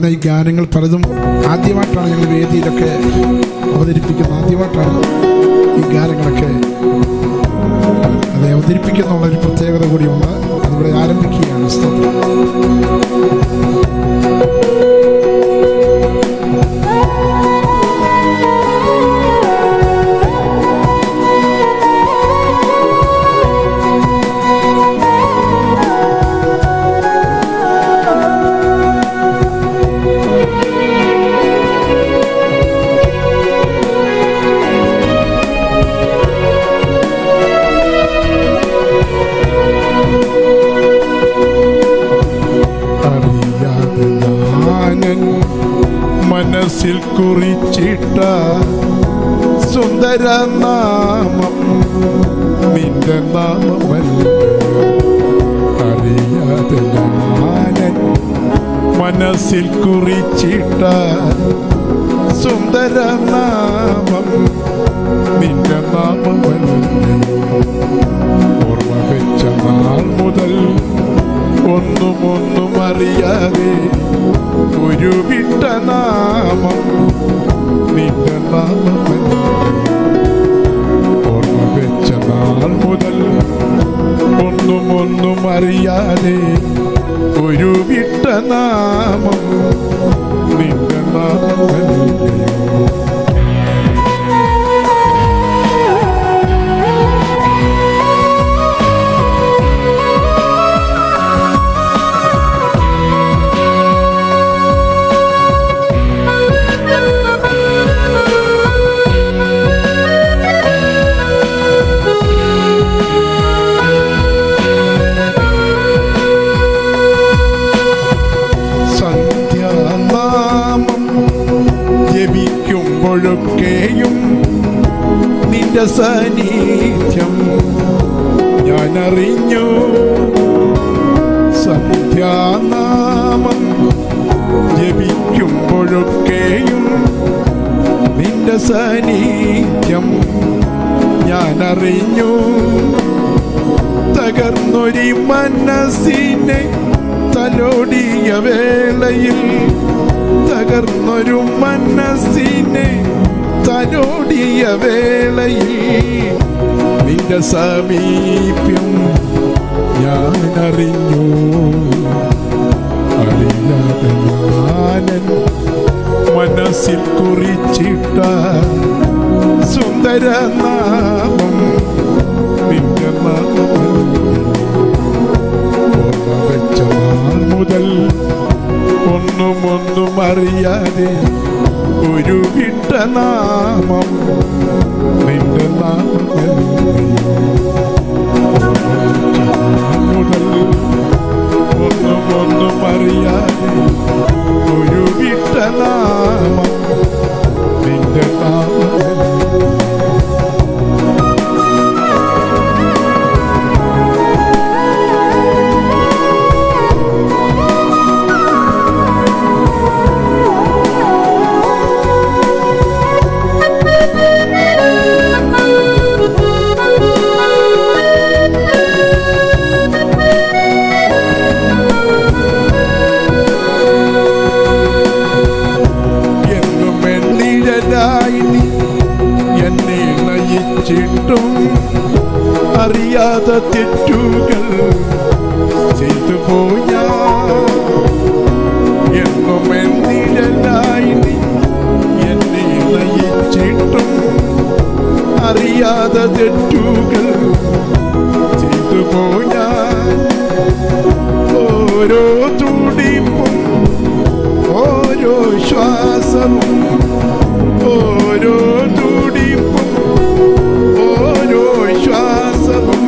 പാടുന്ന ഈ ഗാനങ്ങൾ പലതും ആദ്യമായിട്ടാണ് ഞങ്ങൾ വേദിയിലൊക്കെ അവതരിപ്പിക്കുന്നത്. ആദ്യമായിട്ടാണ് ഈ ഗാനങ്ങളൊക്കെ അത് അവതരിപ്പിക്കുന്നുള്ളൊരു പ്രത്യേകത കൂടിയുണ്ട്. അതിവിടെ ആരംഭിക്കുകയാണ്. സ്തോത്രം. മനസ്സിൽ കുറിച്ചിട്ട സുന്ദരനാമം നിന്റെ നാമമല്ല. അറിയാതെ ഞാൻ മനസ്സിൽ കുറിച്ചിട്ട സുന്ദരനാമം നിന്റെ നാമമല്ല. ഓർമ്മ വെച്ച നാൾ മുതൽ ഒന്നും അറിയാതെ ഒരു വിട്ട നാമം നിന്റെ നാമമല്ല. ഓർമ്മ വെച്ച നാൾ മുതൽ ഒന്നും അറിയാതെ ഒരു വിട്ട നാമം നിന്റെ നാമമല്ല. ജപിക്കുമ്പോഴൊക്കെയും നിന്റെ സാന്നിധ്യം ഞാൻ അറിഞ്ഞു. സന്ധ്യാനാമം ജപിക്കുമ്പോഴൊക്കെയും നിന്റെ സാന്നിധ്യം ഞാൻ അറിഞ്ഞു. തകർന്നൊരു മനസ്സിനെ തലോടിയ വേളയിൽ, തകർന്നൊരു മനസ്സിനെ തലോടിയ വേളയിൽ നിന്റെ സാമീപ്യം ഞാൻ അറിഞ്ഞു. അറിയാതെ ഞാനൻ മനസ്സിൽ കുറിച്ചിട്ട സുന്ദരനാമം നിന്റെ നാമമല്ല. ഓർമ്മ വെച്ച നാൾ മുതൽ ഒന്നും അറിയാതെ ഒരു വിട്ട നാമം നിന്റെ നാമമല്ല. മുതൽ ഒന്നും അറിയാതെ ഒരു വിട്ട നാമം നിന്റെ നാമമല്ല. എന്നെ നയിച്ചിട്ടും അറിയാതെ തെറ്റുകൾ ചെയ്തു പോയാ. എന്നും നിഴലായി എന്നെ നയിച്ചിട്ടും അറിയാതെ തെറ്റുകൾ ചെയ്തു പോയാ. ഓരോ തുടിപ്പും ഓരോ ശ്വാസവും ഓരോ തുടിപ്പും ഓരോ ശ്വാസവും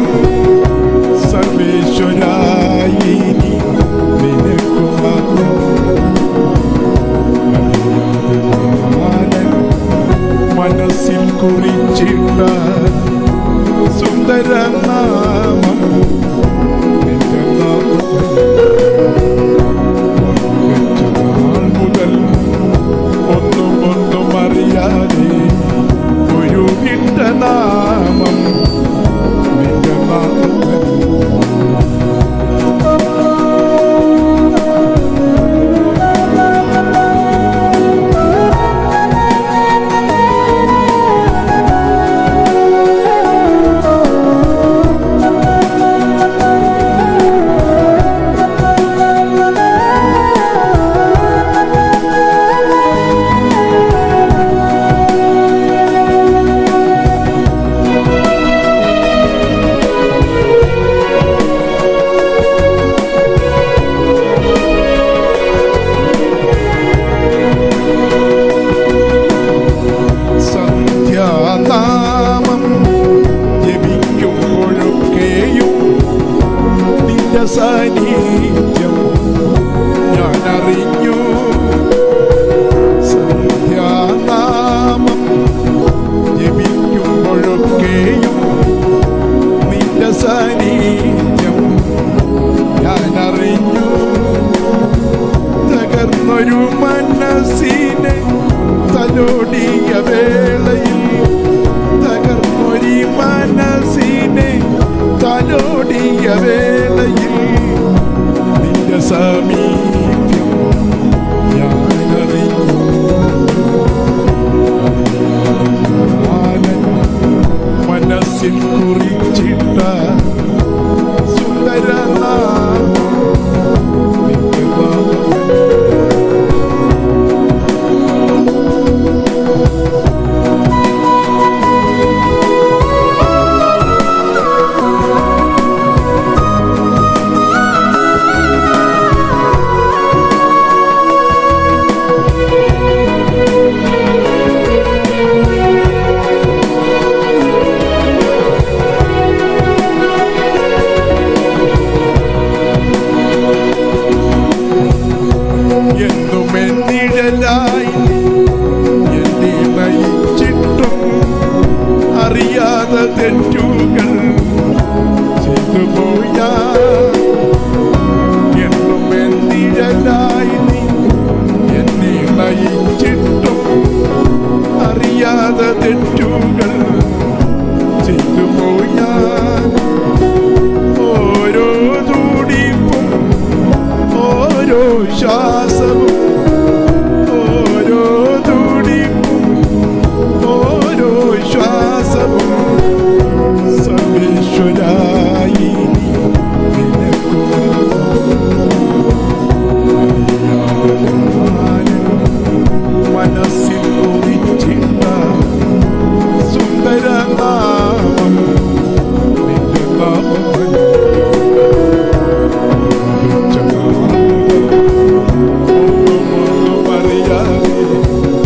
അറിയാതെ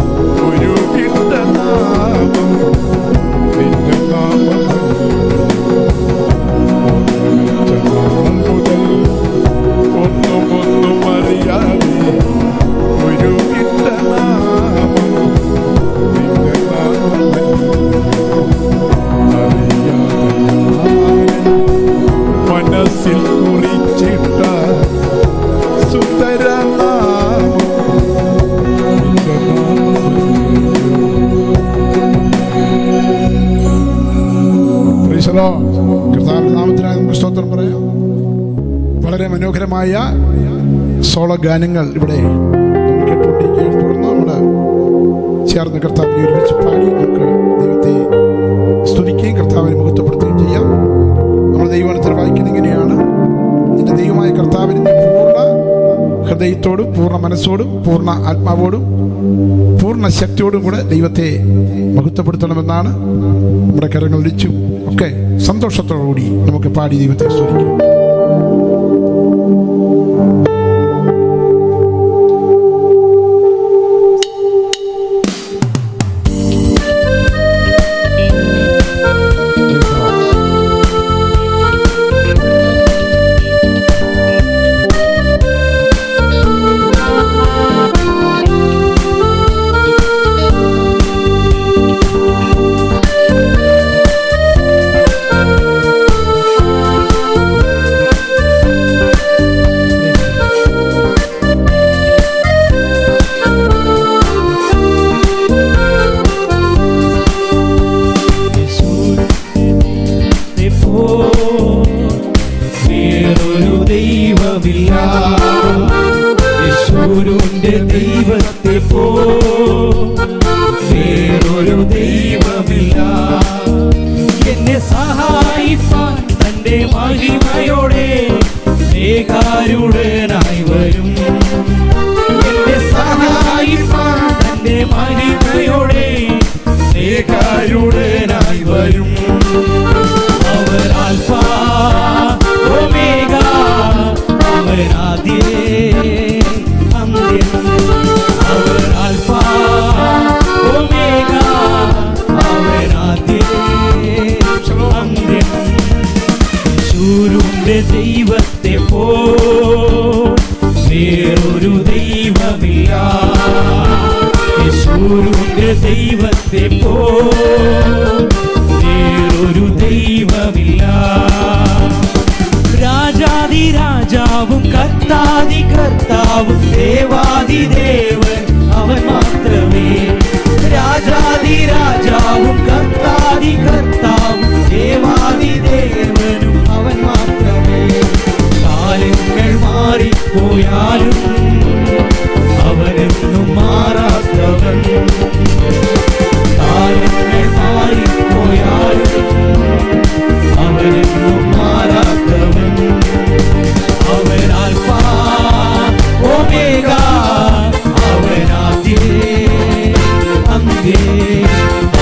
ഒരു നാമം നിന്റെ നാമം മുതൽ ഒന്നും അറിയാതെ ഒരു നാമം നിന്റെ നാമം മനസ്സിൽ കുറിച്ചിട്ട സുന്ദരനാമം നിന്റെ നാമം. കർത്താവിന്റെ നാമത്തിനായി നമുക്ക് സ്തോത്രം പറയാം. വളരെ മനോഹരമായ സോളോ ഗാനങ്ങൾ ഇവിടെ നമ്മൾ കേട്ടുകൊണ്ടിരിക്കുകയാണ്. തുടർന്ന് നമ്മൾ ചേർന്ന് കർത്താവിനെ ഒരുമിച്ച് പാടി നമുക്ക് ദൈവത്തെ സ്തുതിക്കുകയും കർത്താവിനെ മഹത്വപ്പെടുത്തുകയും ചെയ്യാം. നമ്മൾ ദൈവവചനത്തിൽ വായിക്കുന്നത് ഇങ്ങനെയാണ്: നിന്റെ ദൈവമായ കർത്താവിനെ നീ പൂർണ്ണ ഹൃദയത്തോടും പൂർണ്ണ മനസ്സോടും പൂർണ്ണ ആത്മാവോടും പൂർണ്ണ ശക്തിയോടും കൂടെ ദൈവത്തെ മഹത്വപ്പെടുത്തണമെന്നാണ്. നമ്മുടെ കരങ്ങൾ ഇടിച്ചും ഒക്കെ സന്തോഷത്തോടുകൂടി നമുക്ക് പാടി ദൈവത്തെ സ്തുതിക്കാം. ദൈവത്തെ പോ വേറൊരു ദൈവമില്ല. എന്നെ സഹായിപ്പാൻ തന്റെ മഹിമയോടെ മേഘാരൂഢനായി വരും. എന്നെ സഹായിപ്പാൻ തന്റെ മഹിമയോടെ മേഘാരൂഢനായി വരും. അവർ ആൽഫ ഒമേഗ, അവർ ആദ്യേ അന്ത്യം. അവർ ആൽഫ ഒമേഗ, അവർ ആദ്യേ അന്ത്യം. യേശുവിന്റെ ദൈവത്തെ പോ വേറൊരു ദൈവമില്ല. യേശുവിന്റെ ദൈവത്തെ പോ വേറൊരു ദൈവമില്ല. രാജാതി രാജാവും കർത്താതി കർത്താവും ദേവാതി ദേവൻ അവൻ മാത്രമേ. രാജാതി രാജാവും കർത്താതി കർത്താവും ദേവാതി ദേവനും അവൻ മാത്രമേ. കാലങ്ങൾ മാറിപ്പോയാലും അവനെന്നും മാറാത്തവൻ. കാലങ്ങൾ മാറിപ്പോയാലും അവനെന്നും മാറാത്തവൻ. അവൻ ആൽഫ ഒമേഗ, അവൻ ആദ്യേ അന്ത്യേ.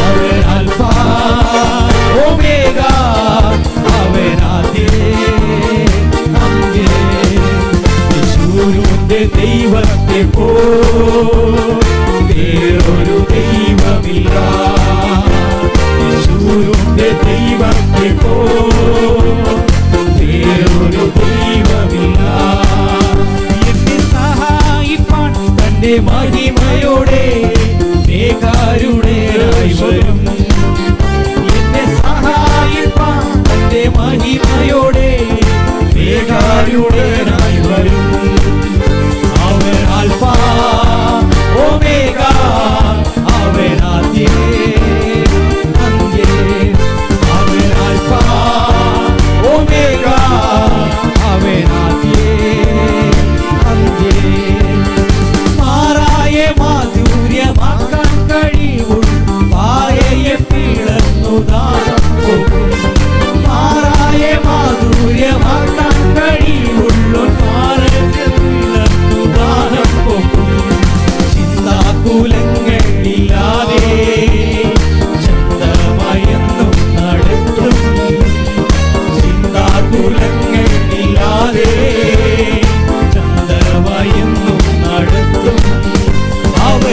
അവൻ ആൽഫ ഒമേഗ, അവൻ ആദ്യേ അന്ത്യേ. യേശുവിന്റെ ദൈവത്തെ പോ വേറൊരു ദൈവമില്ല. യേശുവിന്റെ ദൈവത്തെ പോ വേറൊരു ദൈവമില്ല. എന്നെ സഹായിപ്പാൻ തന്റെ മഹിമയോടെ മേഘാരൂഢനായി വരും. എന്നെ സഹായിപ്പാൻ തന്റെ മഹിമയോടെ മേഘാരൂഢനായി വരും. അവൻ ആൽഫ ഒമേഗ, അവൻ ആദ്യേ അന്ത്യേ. അവൻ ആൽഫ ഒമേഗ, അവൻ ആദ്യേ അന്ത്യേ. മാറായ മാധുര്യമാക്കാൻ കഴിവുള്ളൂ പായയെ പിളർന്നു ദാനം പോകും. മാറായ മാധുര്യമാക്കാൻ കഴിവുള്ളൂ പായയെ പിളർന്നു ദാനം പോകും. ചിന്താകുലങ്ങളില്ലാതെ ചന്തമയെന്നും നടത്തും. ചിന്താകുലങ്ങളില്ലാതെ ചന്തമയെന്നും നടത്തും. അവൻ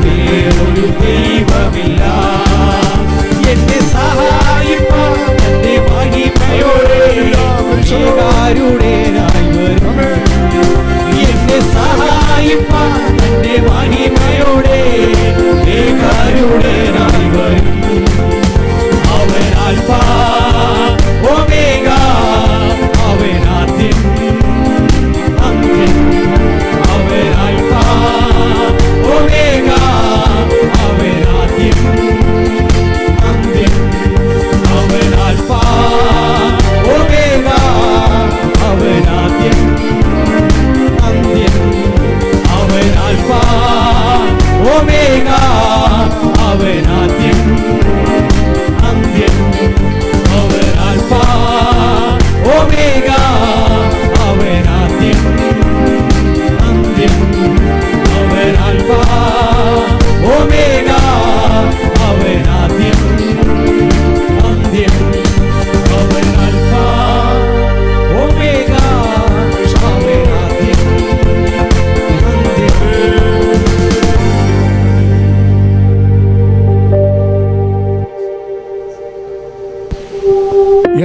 വേറൊരു ദൈവമില്ല. എന്നെ സഹായിപ്പാൻ തന്റെ മഹിമയോടെ ഏകാരുടേനായി വരും. എന്നെ സഹായിപ്പാൻ തന്റെ മഹിമയോടെ ഏകാരുടേനായി വരും. അവൻ ആൽഫ ഒമേഗ, അവൻ ആദ്യം അന്ത്യം. അവൻ ആൽഫ ഒമേഗ, അവൻ ആദ്യം അന്ത്യം. അവൻ ആൽഫ ഒമേഗ, അവൻ ആദ്യം അന്ത്യം. അവൻ ആൽഫ ഒമേഗ, അവൻ ആദ്യം അന്ത്യം. അവൻ ആൽഫ ഒമേഗ, അവൻ ആദ്യം അന്ത്യം. അവൻ ആൽഫ ഒമേഗ, അവൻ ആദ്യം അന്ത്യം. അവൻ ആൽഫ ഒമേഗ, അവൻ ആദ്യം അന്ത്യം.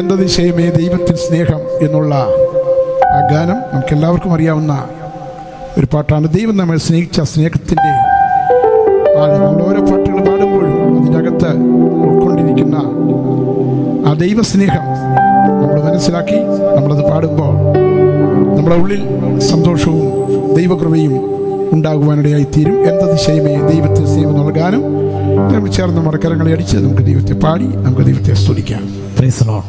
എന്തതിശയമേ ദൈവത്തിൽ സ്നേഹം എന്നുള്ള ആ ഗാനം നമുക്കെല്ലാവർക്കും അറിയാവുന്ന ഒരു പാട്ടാണ്. ദൈവം നമ്മെ സ്നേഹിച്ച സ്നേഹത്തിൻ്റെ നമ്മൾ ഓരോ പാട്ടുകൾ പാടുമ്പോഴും അതിനകത്ത് ഉൾക്കൊണ്ടിരിക്കുന്ന ആ ദൈവസ്നേഹം നമ്മൾ മനസ്സിലാക്കി നമ്മളത് പാടുമ്പോൾ നമ്മുടെ ഉള്ളിൽ സന്തോഷവും ദൈവകൃപയും ഉണ്ടാകുവാനിടയായിത്തീരും. എന്തതിശയമേ ദൈവത്തിൽ സ്നേഹം എന്നുള്ള ഗാനം നമ്മൾ ചേർന്ന് മടക്കരങ്ങളെ അടിച്ച് നമുക്ക് ദൈവത്തെ പാടി നമുക്ക് ദൈവത്തെ സ്തുതിക്കാം. Praise the Lord.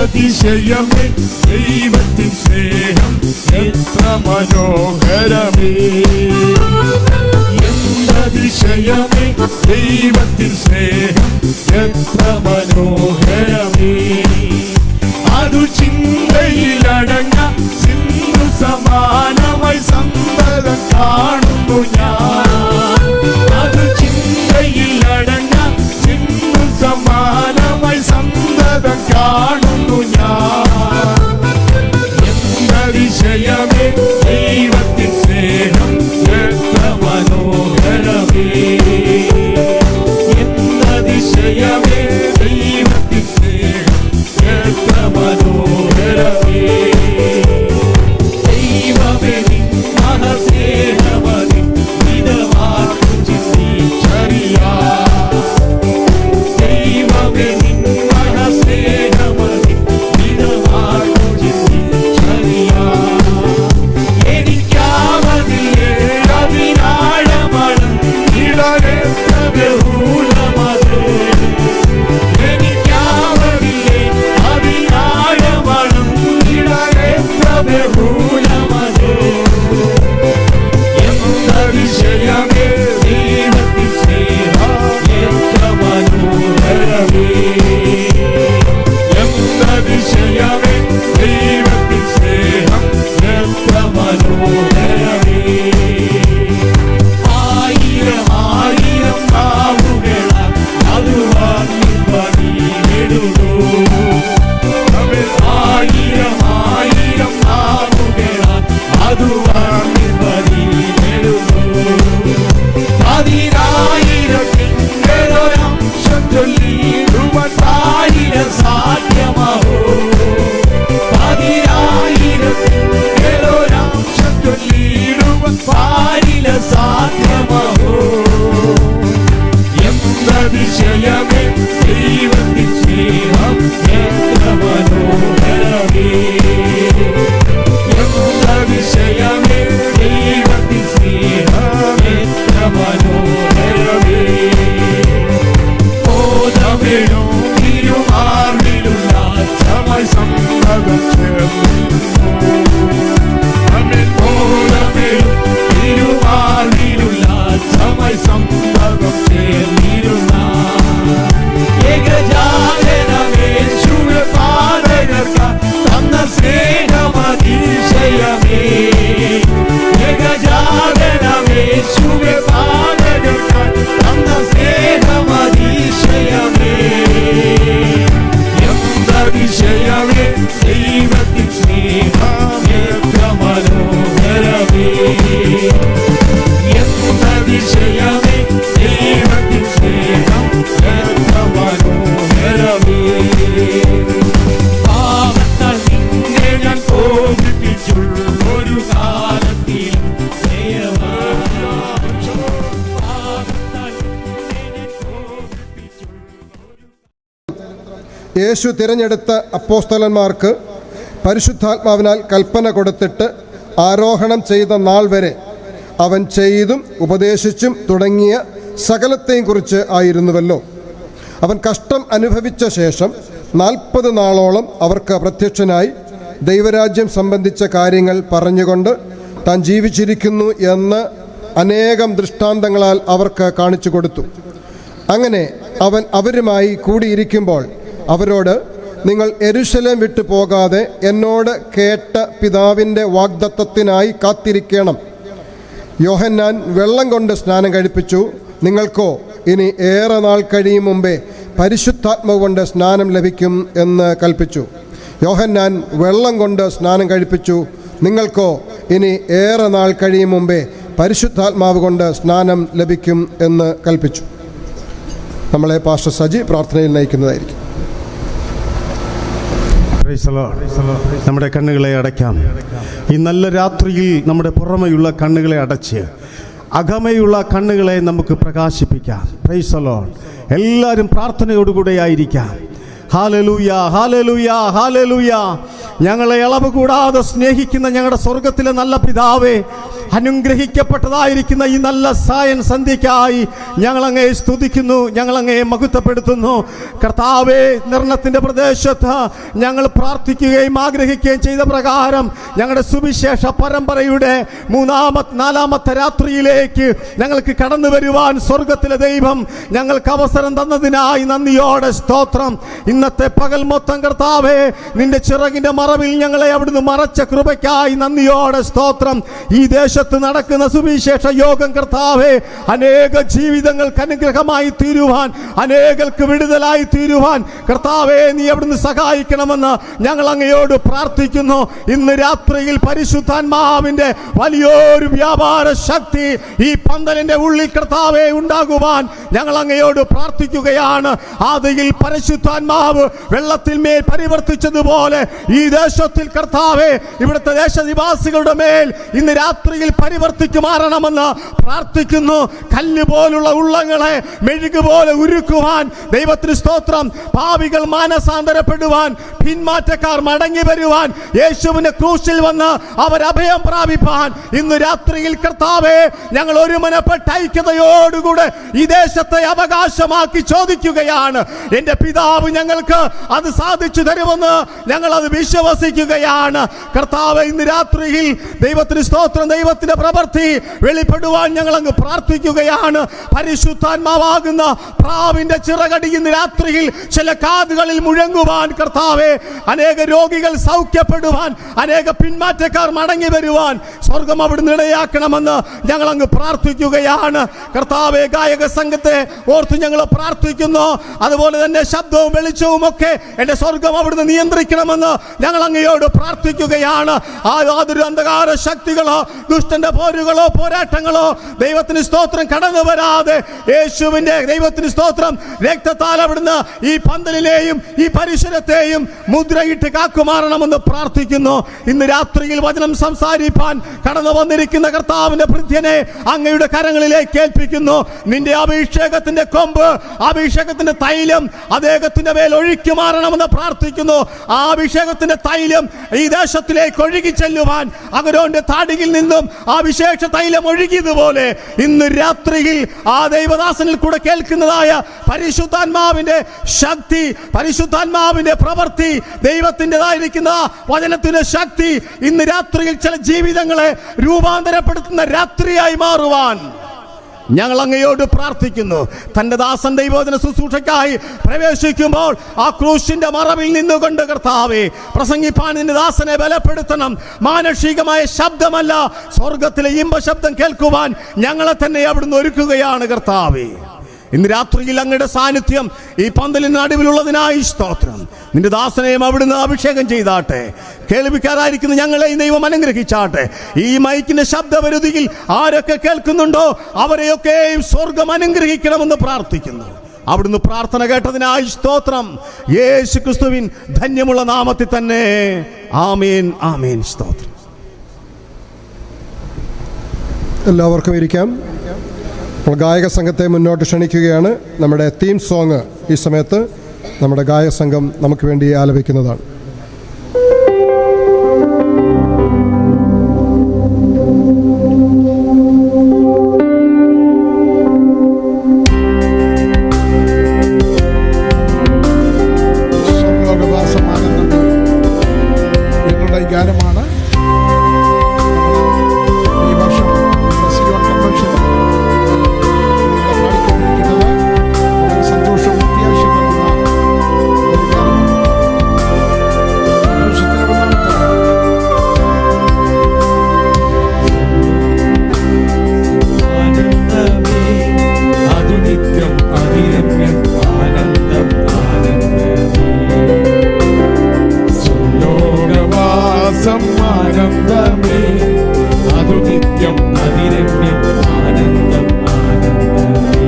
അതിശയമേ ദൈവത്തിൻ സ്നേഹം എത്ര മനോഹരമേ. അതിശയമേ ദൈവത്തിൻ സ്നേഹം എത്ര മനോഹരമേ. അതു ചിന്തയിലടങ്ങ സിന്ധു സമാനമായി സന്തതം കാണുന്നു ഞാൻ. അതു ചിന്തയിലടങ്ങ സിന്ധു സമാനമായി സന്തതം കാണുന്നു ഞാൻ. എന്തതിശയമേ ദൈവത്തിൻ സ്നേഹം എത്ര മനോഹരമേ. എന്തതിശയമേ ദൈവത്തിൻ സ്നേഹം എത്ര മനോഹരമേ. ദൈവമേ നിൻ മഹസ്നേഹമതി മിതമാർക്കു ചിന്തിച്ചറിയാം. ദൈവമേ നിൻ മഹസ്നേഹമതി മിതമാർക്കു ചിന്തിച്ചറിയാം. എനിക്കാവതില്ലേ അതിനാഴമണം ഇടരെത്ര ബഹുലമത്. എനിക്കാവതില്ലേ അതിനാഴമണം ഇടരെത്ര ബഹുലമത്. എന്തതിശയമേ ദൈവത്തിൻ സ്നേഹം എത്ര മനോഹരമേ. എന്തതിശയമേ ദൈവത്തിൻ സ്നേഹം എത്ര മനോഹരമേ. ആയിരം ആയിരം നാവുകളാൽ അത് വാങ്ങിടുന്നു. ആയിരം ആയിരം നാവുകളാൽ സ്നേഹം എത്ര മനോഹരമേ എന്നതിശയമേ ദൈവത്തിൻ സ്നേഹം എത്ര മനോഹരമേ പാപത്താൽ നിന്നെ ഞാൻ കോപിപ്പിച്ചുള്ളൊരു കാലത്തിൽ യേശു തിരഞ്ഞെടുത്ത അപ്പോസ്തലന്മാർക്ക് പരിശുദ്ധാത്മാവിനാൽ കൽപ്പന കൊടുത്തിട്ട് ആരോഹണം ചെയ്ത നാൾ വരെ അവൻ ചെയ്തും ഉപദേശിച്ചും തുടങ്ങിയ സകലത്തെയും കുറിച്ച് ആയിരുന്നുവല്ലോ. അവൻ കഷ്ടം അനുഭവിച്ച ശേഷം 40 നാളോളം അവർക്ക് പ്രത്യക്ഷനായി ദൈവരാജ്യം സംബന്ധിച്ച കാര്യങ്ങൾ പറഞ്ഞുകൊണ്ട് താൻ ജീവിച്ചിരിക്കുന്നു എന്ന് അനേകം ദൃഷ്ടാന്തങ്ങളാൽ അവർക്ക് കാണിച്ചു കൊടുത്തു. അങ്ങനെ അവൻ അവരുമായി കൂടിയിരിക്കുമ്പോൾ അവരോട്, നിങ്ങൾ യെരൂശലേം വിട്ടു പോകാതെ എന്നോട് കേട്ട പിതാവിൻ്റെ വാഗ്ദത്തത്തിനായി കാത്തിരിക്കണം. യോഹന്നാൻ വെള്ളം കൊണ്ട് സ്നാനം കഴിപ്പിച്ചു, നിങ്ങൾക്കോ ഇനി ഏറെ നാൾ കഴിയും മുമ്പേ പരിശുദ്ധാത്മാവ് കൊണ്ട് സ്നാനം ലഭിക്കും എന്ന് കൽപ്പിച്ചു. യോഹന്നാൻ വെള്ളം കൊണ്ട് സ്നാനം കഴിപ്പിച്ചു, നിങ്ങൾക്കോ ഇനി ഏറെ നാൾ കഴിയും മുമ്പേ പരിശുദ്ധാത്മാവ് കൊണ്ട് സ്നാനം ലഭിക്കും എന്ന് കൽപ്പിച്ചു. നമ്മളെ പാസ്റ്റർ സജി പ്രാർത്ഥനയിൽ നയിക്കുന്നതായിരിക്കും. നമ്മുടെ കണ്ണുകളെ അടയ്ക്കാം. ഈ നല്ല രാത്രിയിൽ നമ്മുടെ പുറമെയുള്ള കണ്ണുകളെ അടച്ച് അകമയുള്ള കണ്ണുകളെ നമുക്ക് പ്രകാശിപ്പിക്കാം. Price the lord. എല്ലാവരും പ്രാർത്ഥനയോടുകൂടെ ആയിരിക്കാം. Hallelujah, hallelujah, hallelujah. ഞങ്ങളെ അളവ് കൂടാതെ സ്നേഹിക്കുന്ന ഞങ്ങളുടെ സ്വർഗത്തിലെ നല്ല പിതാവേ, അനുഗ്രഹിക്കപ്പെട്ടതായിരിക്കുന്ന ഈ നല്ല സായൻ സന്ധ്യയ്ക്കായി ഞങ്ങളങ്ങേ സ്തുതിക്കുന്നു, ഞങ്ങളങ്ങേ മഹത്വപ്പെടുത്തുന്നു. കർത്താവേ, നിർണത്തിൻ്റെ പ്രദേശത്ത് ഞങ്ങൾ പ്രാർത്ഥിക്കുകയും ആഗ്രഹിക്കുകയും ചെയ്ത പ്രകാരം ഞങ്ങളുടെ സുവിശേഷ പരമ്പരയുടെ 4-ാമത്തെ രാത്രിയിലേക്ക് ഞങ്ങൾക്ക് കടന്നു വരുവാൻ സ്വർഗത്തിലെ ദൈവം ഞങ്ങൾക്ക് അവസരം തന്നതിനായി നന്ദിയോടെ സ്തോത്രം. ഇന്നത്തെ പകൽ മൊത്തം കർത്താവേ, നിന്റെ ചിറകിൻ്റെ മറവിൽ ഞങ്ങളെ അവിടുന്ന് മറച്ച കൃപയ്ക്കായി നന്ദിയോടെ സ്തോത്രം. ഈ ദേശത്ത് നടക്കുന്ന സുവിശേഷ യോഗം കർത്താവേ, അനേക ജീവിതങ്ങൾക്ക് അനുഗ്രഹമായി തീരുവാൻ, അനേകർക്ക് വിടുതലായി തീരുവാൻ കർത്താവേ നീ അവിടുന്ന് സഹായിക്കണമെന്ന് ഞങ്ങൾ അങ്ങയോട് പ്രാർത്ഥിക്കുന്നു. ഇന്ന് രാത്രിയിൽ പരിശുദ്ധാത്മാവിൻ്റെ വലിയൊരു വ്യാപാര ശക്തി ഈ പന്തലിൻ്റെ ഉള്ളിൽ കർത്താവേ ഉണ്ടാകുവാൻ ഞങ്ങൾ അങ്ങയോട് പ്രാർത്ഥിക്കുകയാണ്. ആദിയിൽ പരിശുദ്ധാത്മാവ് വെള്ളത്തിൽ മേൽ പരിവർത്തിച്ചതുപോലെ ഈ ദേശത്തിൽ കർത്താവേ ഇവിടുത്തെ ദേശനിവാസികളുടെ മേൽ ഇന്ന് രാത്രിയിൽ പരിവർത്തിക്കുമാറണമെന്ന് പ്രാർത്ഥിക്കുന്നു. കല്ല് പോലുള്ള ഉള്ളങ്ങളെ മെഴുകുപോലെ ഉരുക്കുവാൻ ദൈവത്തിന് സ്തോത്രം. പാപികൾ മാനസാന്തരപ്പെടുവാൻ, പിന്മാറ്റക്കാർ മടങ്ങി വരുവാൻ, യേശുവിന്റെ ക്രൂശിൽ വന്ന് അവർ അഭയം പ്രാപിപ്പാൻ ഇന്ന് രാത്രിയിൽ കർത്താവേ ഞങ്ങൾ ഒരുമനപ്പെട്ട ഐക്യതയോടുകൂടെ ഈ ദേശത്തെ അവകാശമാക്കി ചോദിക്കുകയാണ്. എൻ്റെ പിതാവ് ഞങ്ങൾക്ക് അത് സാധിച്ചു തരുമെന്ന് ഞങ്ങൾ അത് വിശ്വസിക്കുകയാണ്. കർത്താവേ, ഇന്ന് രാത്രിയിൽ ദൈവത്തിന് സ്തോത്രം, ദൈവത്തിന്റെ പ്രവൃത്തി വെളിപ്പെടുവാൻ ഞങ്ങൾ അങ്ങ് പ്രാർത്ഥിക്കുകയാണ്. പരിശുദ്ധാത്മാവാകുന്ന പ്രാവിന്റെ ചിറകടി ഇന്ന് രാത്രിയിൽ ചില കാതുകളിൽ മുഴങ്ങുവാൻ കർത്താവേ, അനേക രോഗികൾ സൗഖ്യപ്പെടുവാൻ, അനേക പിന്മാറ്റക്കാർ മടങ്ങി വരുവാൻ സ്വർഗം അവിടുന്ന് ഇടയാക്കണമെന്ന് ഞങ്ങൾ അങ്ങ് പ്രാർത്ഥിക്കുകയാണ്. കർത്താവേ, ഗായക സംഘത്തെ ഓർത്ത് ഞങ്ങൾ പ്രാർത്ഥിക്കുന്നു. അതുപോലെ തന്നെ ശബ്ദവും വെളിച്ചവും ഒക്കെ എൻ്റെ സ്വർഗം അവിടുന്ന് നിയന്ത്രിക്കണമെന്ന് ഞങ്ങൾ അങ്ങയോട് പ്രാർത്ഥിക്കുകയാണ്. യാതൊരു അന്ധകാര ശക്തികളോ ദുഷ്ടന്റെ പോരുകളോ പോരാട്ടങ്ങളോ ദൈവത്തിന് സ്തോത്രം കടന്നു വരാതെ യേശുവിന്റെ ദൈവത്തിന് സ്തോത്രം രക്തത്താൽ അവിടുന്ന് ഈ പന്തലിലെയും ഈ പരിസരത്തെയും മുദ്രയിട്ട് കാക്കുമാറണമെന്ന് പ്രാർത്ഥിക്കുന്നു. ഇന്ന് രാത്രിയിൽ വചനം സംസാരിപ്പാൻ കടന്നു വന്നിരിക്കുന്ന കർത്താവിന്റെ ഭൃത്യനെ അങ്ങയുടെ കരങ്ങളിലേക്ക് ഏൽപ്പിക്കുന്നു. നിന്റെ അഭിഷേകത്തിന്റെ കൊമ്പ്, അഭിഷേകത്തിന്റെ തൈലം അദ്ദേഹത്തിന്റെ മേൽ ഒഴുക്കിമാറണമെന്ന് പ്രാർത്ഥിക്കുന്നു. ആ അഭിഷേകത്തിന്റെ തൈലം ഈ ദേശത്തിലേക്ക് ഒഴുകി ചെല്ലുവാൻ അഗരോന്റെ താടിയിൽ നിന്നും ആ വിശേഷ തൈലം ഒഴുകിയതുപോലെ ഇന്ന് രാത്രിയിൽ ആ ദൈവദാസനിൽ കൂടെ കേൾക്കുന്നതായ പരിശുദ്ധാത്മാവിന്റെ ശക്തി, പരിശുദ്ധാത്മാവിന്റെ പ്രവൃത്തി, ദൈവത്തിൻ്റെതായിരിക്കുന്ന വചനത്തിന്റെ ശക്തി ഇന്ന് രാത്രിയിൽ ചില ജീവിതങ്ങളെ രൂപാന്തരപ്പെടുത്തുന്ന രാത്രിയായി മാറുവാൻ ഞങ്ങൾ അങ്ങയോട് പ്രാർത്ഥിക്കുന്നു. തൻ്റെ ദാസൻ ദൈവവചന ശുശ്രൂഷയ്ക്കായി പ്രവേശിക്കുമ്പോൾ ആ ക്രൂശിന്റെ മറവിൽ നിന്നുകൊണ്ട് കർത്താവേ പ്രസംഗിപ്പാൻ നിന്റെ ദാസനെ ബലപ്പെടുത്തണം. മാനുഷികമായ ശബ്ദമല്ല, സ്വർഗത്തിലെ ഇമ്പ ശബ്ദം കേൾക്കുവാൻ ഞങ്ങളെ തന്നെ അവിടുന്ന് ഒരുക്കുകയാണ് കർത്താവേ. ഇന്ന് രാത്രിയിൽ അങ്ങയുടെ സാന്നിധ്യം ഈ പന്തലിന് നടുവിലുള്ളതിനായി സ്തോത്രം. നിന്റെ ദാസനെയും അവിടുന്ന് അഭിഷേകം ചെയ്താട്ടെ. കേൾവിക്കാരായിരിക്കുന്ന ഞങ്ങളെ ദൈവം അനുഗ്രഹിച്ചാട്ടെ. ഈ മൈക്കിന്റെ ശബ്ദപരിധിയിൽ ആരൊക്കെ കേൾക്കുന്നുണ്ടോ അവരെയൊക്കെയും സ്വർഗം അനുഗ്രഹിക്കണമെന്ന് പ്രാർത്ഥിക്കുന്നു. അവിടുന്ന് പ്രാർത്ഥന കേട്ടതിനായി സ്തോത്രം. യേശു ക്രിസ്തുവിൻ ധന്യമുള്ള നാമത്തിൽ തന്നെ ആമേൻ, ആമേൻ. സ്തോത്രം. എല്ലാവർക്കും ഇരിക്കാം. നമ്മൾ ഗായക സംഘത്തെ മുന്നോട്ട് ക്ഷണിക്കുകയാണ്. നമ്മുടെ തീം സോങ് ഈ സമയത്ത് നമ്മുടെ ഗായക സംഘം നമുക്ക് വേണ്ടി ആലപിക്കുന്നതാണ്. എന്നുള്ള ഈ ഗാനമാണ് ഈ വർഷം സിയോൺ കൺവെൻഷൻ പാടിക്കൊണ്ടിരിക്കുന്നത്. വളരെ സന്തോഷവും അത്യാവശ്യം നൽകുന്ന ഒരു ഗാനമാണ്. ആനന്ദമേ അതു നിത്യം അതിരമ്യം ആനന്ദം ആനന്ദമേ ലോകവാസം ആനന്ദമേ അതു നിത്യം അതിരമ്യം ആനന്ദം ആനന്ദമേ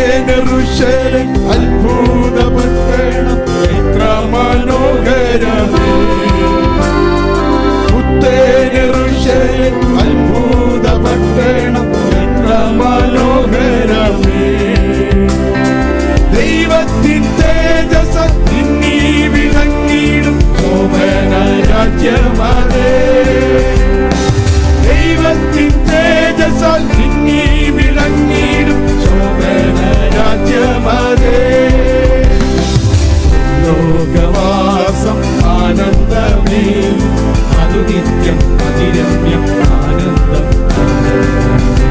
പുത്തേനറുശലേം അത്ഭുതപട്ടണം എത്ര മനോഹരമേ. പുത്തേനറുശലേം അത്ഭുതപട്ടണം എത്ര മനോഹരമേ. ദൈവത്തിൻ തേജസ് നിന്നീ വിളങ്ങിടും ശോഭന രാജ്യമതേ. ദൈവത്തിൻ തേജസാൽ നിന്നീ വിളങ്ങിടും ശോഭന രാജ്യമതേ. ലോകവാസം ആനന്ദമേ അതു നിത്യം അതിരമ്യം ആനന്ദം ആനന്ദമേ.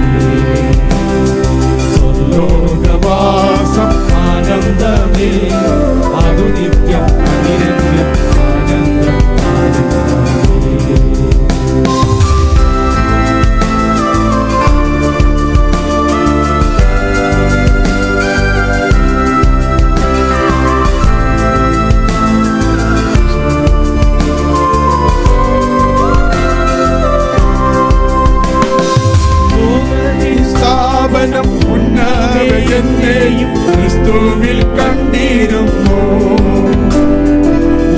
സ്വർലോകവാസം ആനന്ദമേ അതു നിത്യം അതിരമ്യം ആനന്ദം ആനന്ദമേ. സ്ഥാപനം ഉന്നതയെന്നെയും ക്രിസ്തുവിൽ കണ്ടിരുന്നു.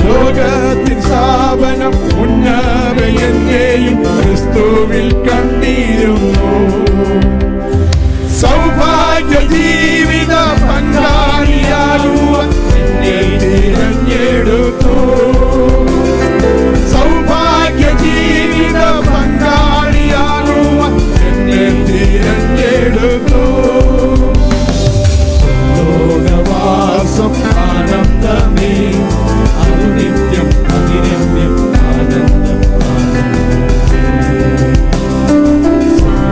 ലോകത്തിൻ സ്ഥാപനം ഉന്നതയെന്നെയും ക്രിസ്തുവിൽ കണ്ടിരുന്നു. സൗഭാഗ്യ ജീവിത പങ്കാളിയാകുവാൻ എന്നെ തിരഞ്ഞെടുത്തു. സൗഭാഗ്യ ജീവിത പങ്കാളിയാകുവാൻ എന്നെ തിരഞ്ഞെടുത്തു. ലോകവാസം ആനന്ദമേ അതു നിത്യം അതിരമ്യം ആനന്ദം ആനന്ദമേ.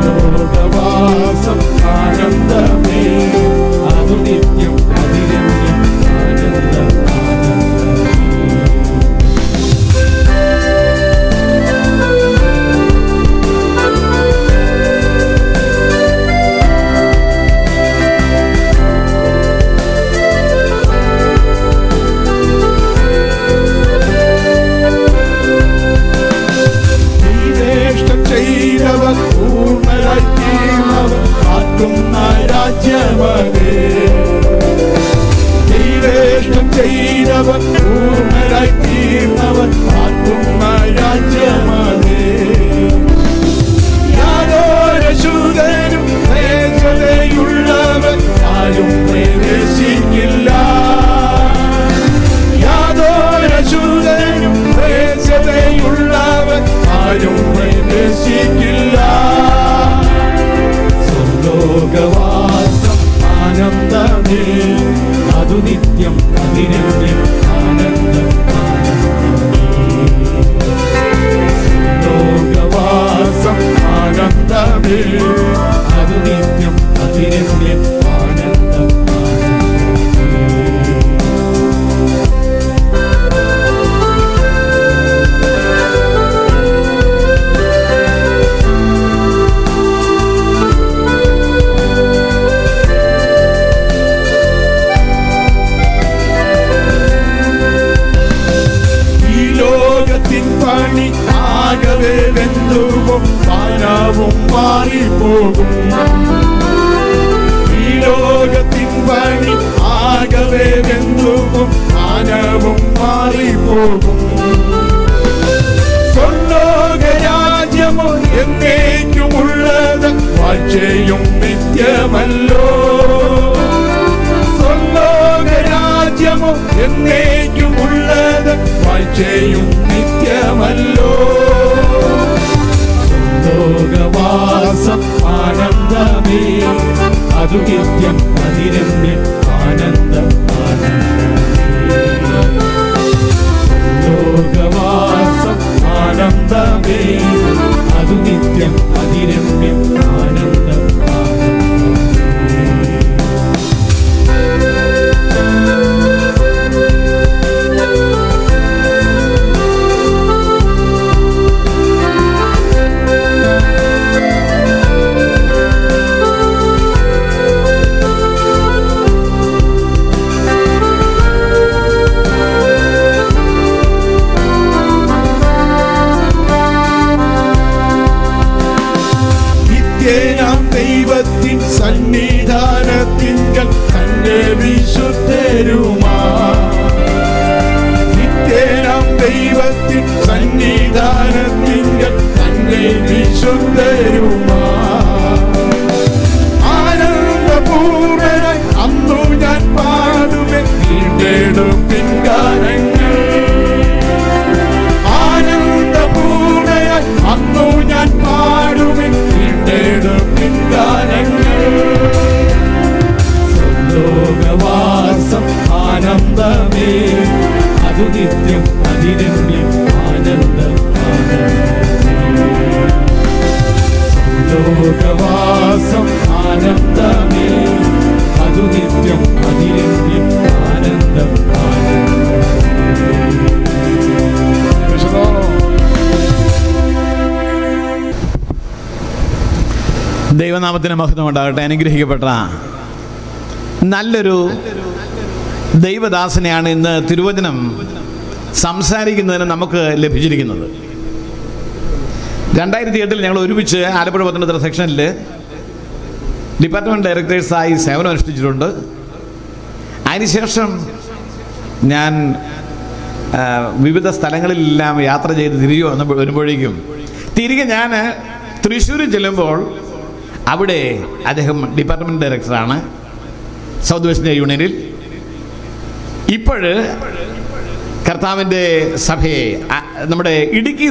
ലോകവാസം ആനന്ദമേ അതു നിത്യം അതിരമ്യം ആനന്ദം ആനന്ദമേ. ചെയ്തവർ പൂർണ്ണരായി തീർന്നവർ ആക്കുന്ന രാജ്യമതേ. ദൈവേഷ്ടം ചെയ്തവർ പൂർണ്ണരായി തീർന്നവർ ആക്കുന്ന രാജ്യമതേ. യാതൊരു ശൂദനും ദേശതയുള്ളവർ ആരും പ്രവേശിക്കില്ല. യാതൊരു ശൂദനും ദേശതയുള്ളവർ ആരും പ്രവേശിക്കില്ല. സ്വർലോകവാസം ആനന്ദമേ അതു നിത്യം അതിരമ്യം ആനന്ദം ആകവേ വെന്തുവും പാനവും മാറിപ്പോകും. ഈ ലോകത്തിൻ പണി ആകവേ വെന്തുവും പാനവും മാറിപ്പോകും. സ്വർലോകരാജ്യമോ എന്നേക്കുമുള്ളത് വാഴ്ചയും നിത്യമല്ലോ. സ്വർലോകരാജ്യമോ എന്നേക്കുമുള്ളത് വാഴ്ചയും നിത്യമല്ലോ. സ്വർലോകവാസം ആനന്ദമേ, അതു നിത്യം അതിരമ്യം ആനന്ദം. ലോകവാസം ആനന്ദമേ, അതു നിത്യം അതിരമ്യം ആനന്ദം. ദൈവത്തിൻ സന്നിധാനത്തിങ്കൽ തന്റെ വിശുദ്ധരുമാ. നിത്യനാം ദൈവത്തിൻ സന്നിധാനത്തിങ്കൽ തന്റെ വിശുദ്ധരുമാ. ആനന്ദപൂർണനായി അന്നു ഞാൻ പാടുമേ വീണ്ടെടുപ്പിൻ ഗാനങ്ങൾ. ആനന്ദപൂർണനായി അന്നു ഞാൻ പാടുമേ വീണ്ടെടുപ്പിൻ ഗാനങ്ങൾ. സ്വർലോകവാസം ആനന്ദമേ, അതു നിത്യം അതിരമ്യം ആനന്ദം. സ്വർലോകവാസം ആനന്ദമേ, അതു നിത്യം അതിരമ്യം ആനന്ദം. ദൈവനാമത്തിന് മഹത്വം ഉണ്ടാകട്ടെ. അനുഗ്രഹിക്കപ്പെട്ട നല്ലൊരു ദൈവദാസനെയാണ് ഇന്ന് തിരുവചനം സംസാരിക്കുന്നതിന് നമുക്ക് ലഭിച്ചിരിക്കുന്നത്. 2008 ഞങ്ങൾ ഒരുമിച്ച് ആലപ്പുഴ പത്തനംതിട്ട സെക്ഷനിൽ ഡിപ്പാർട്ട്മെൻറ്റ് ഡയറക്ടേഴ്സായി സേവനം അനുഷ്ഠിച്ചിട്ടുണ്ട്. അതിനുശേഷം ഞാൻ വിവിധ സ്ഥലങ്ങളിലെല്ലാം യാത്ര ചെയ്ത് തിരികെ വരുമ്പോഴേക്കും ഞാൻ തൃശ്ശൂർ ചെല്ലുമ്പോൾ അവിടെ അദ്ദേഹം ഡിപ്പാർട്ട്മെൻറ്റ് ഡയറക്ടറാണ് സൗത്ത് വെസ്റ്റ് യൂണിയനിൽ. ഇപ്പോൾ കർത്താവിൻ്റെ സഭയെ നമ്മുടെ ഇടുക്കി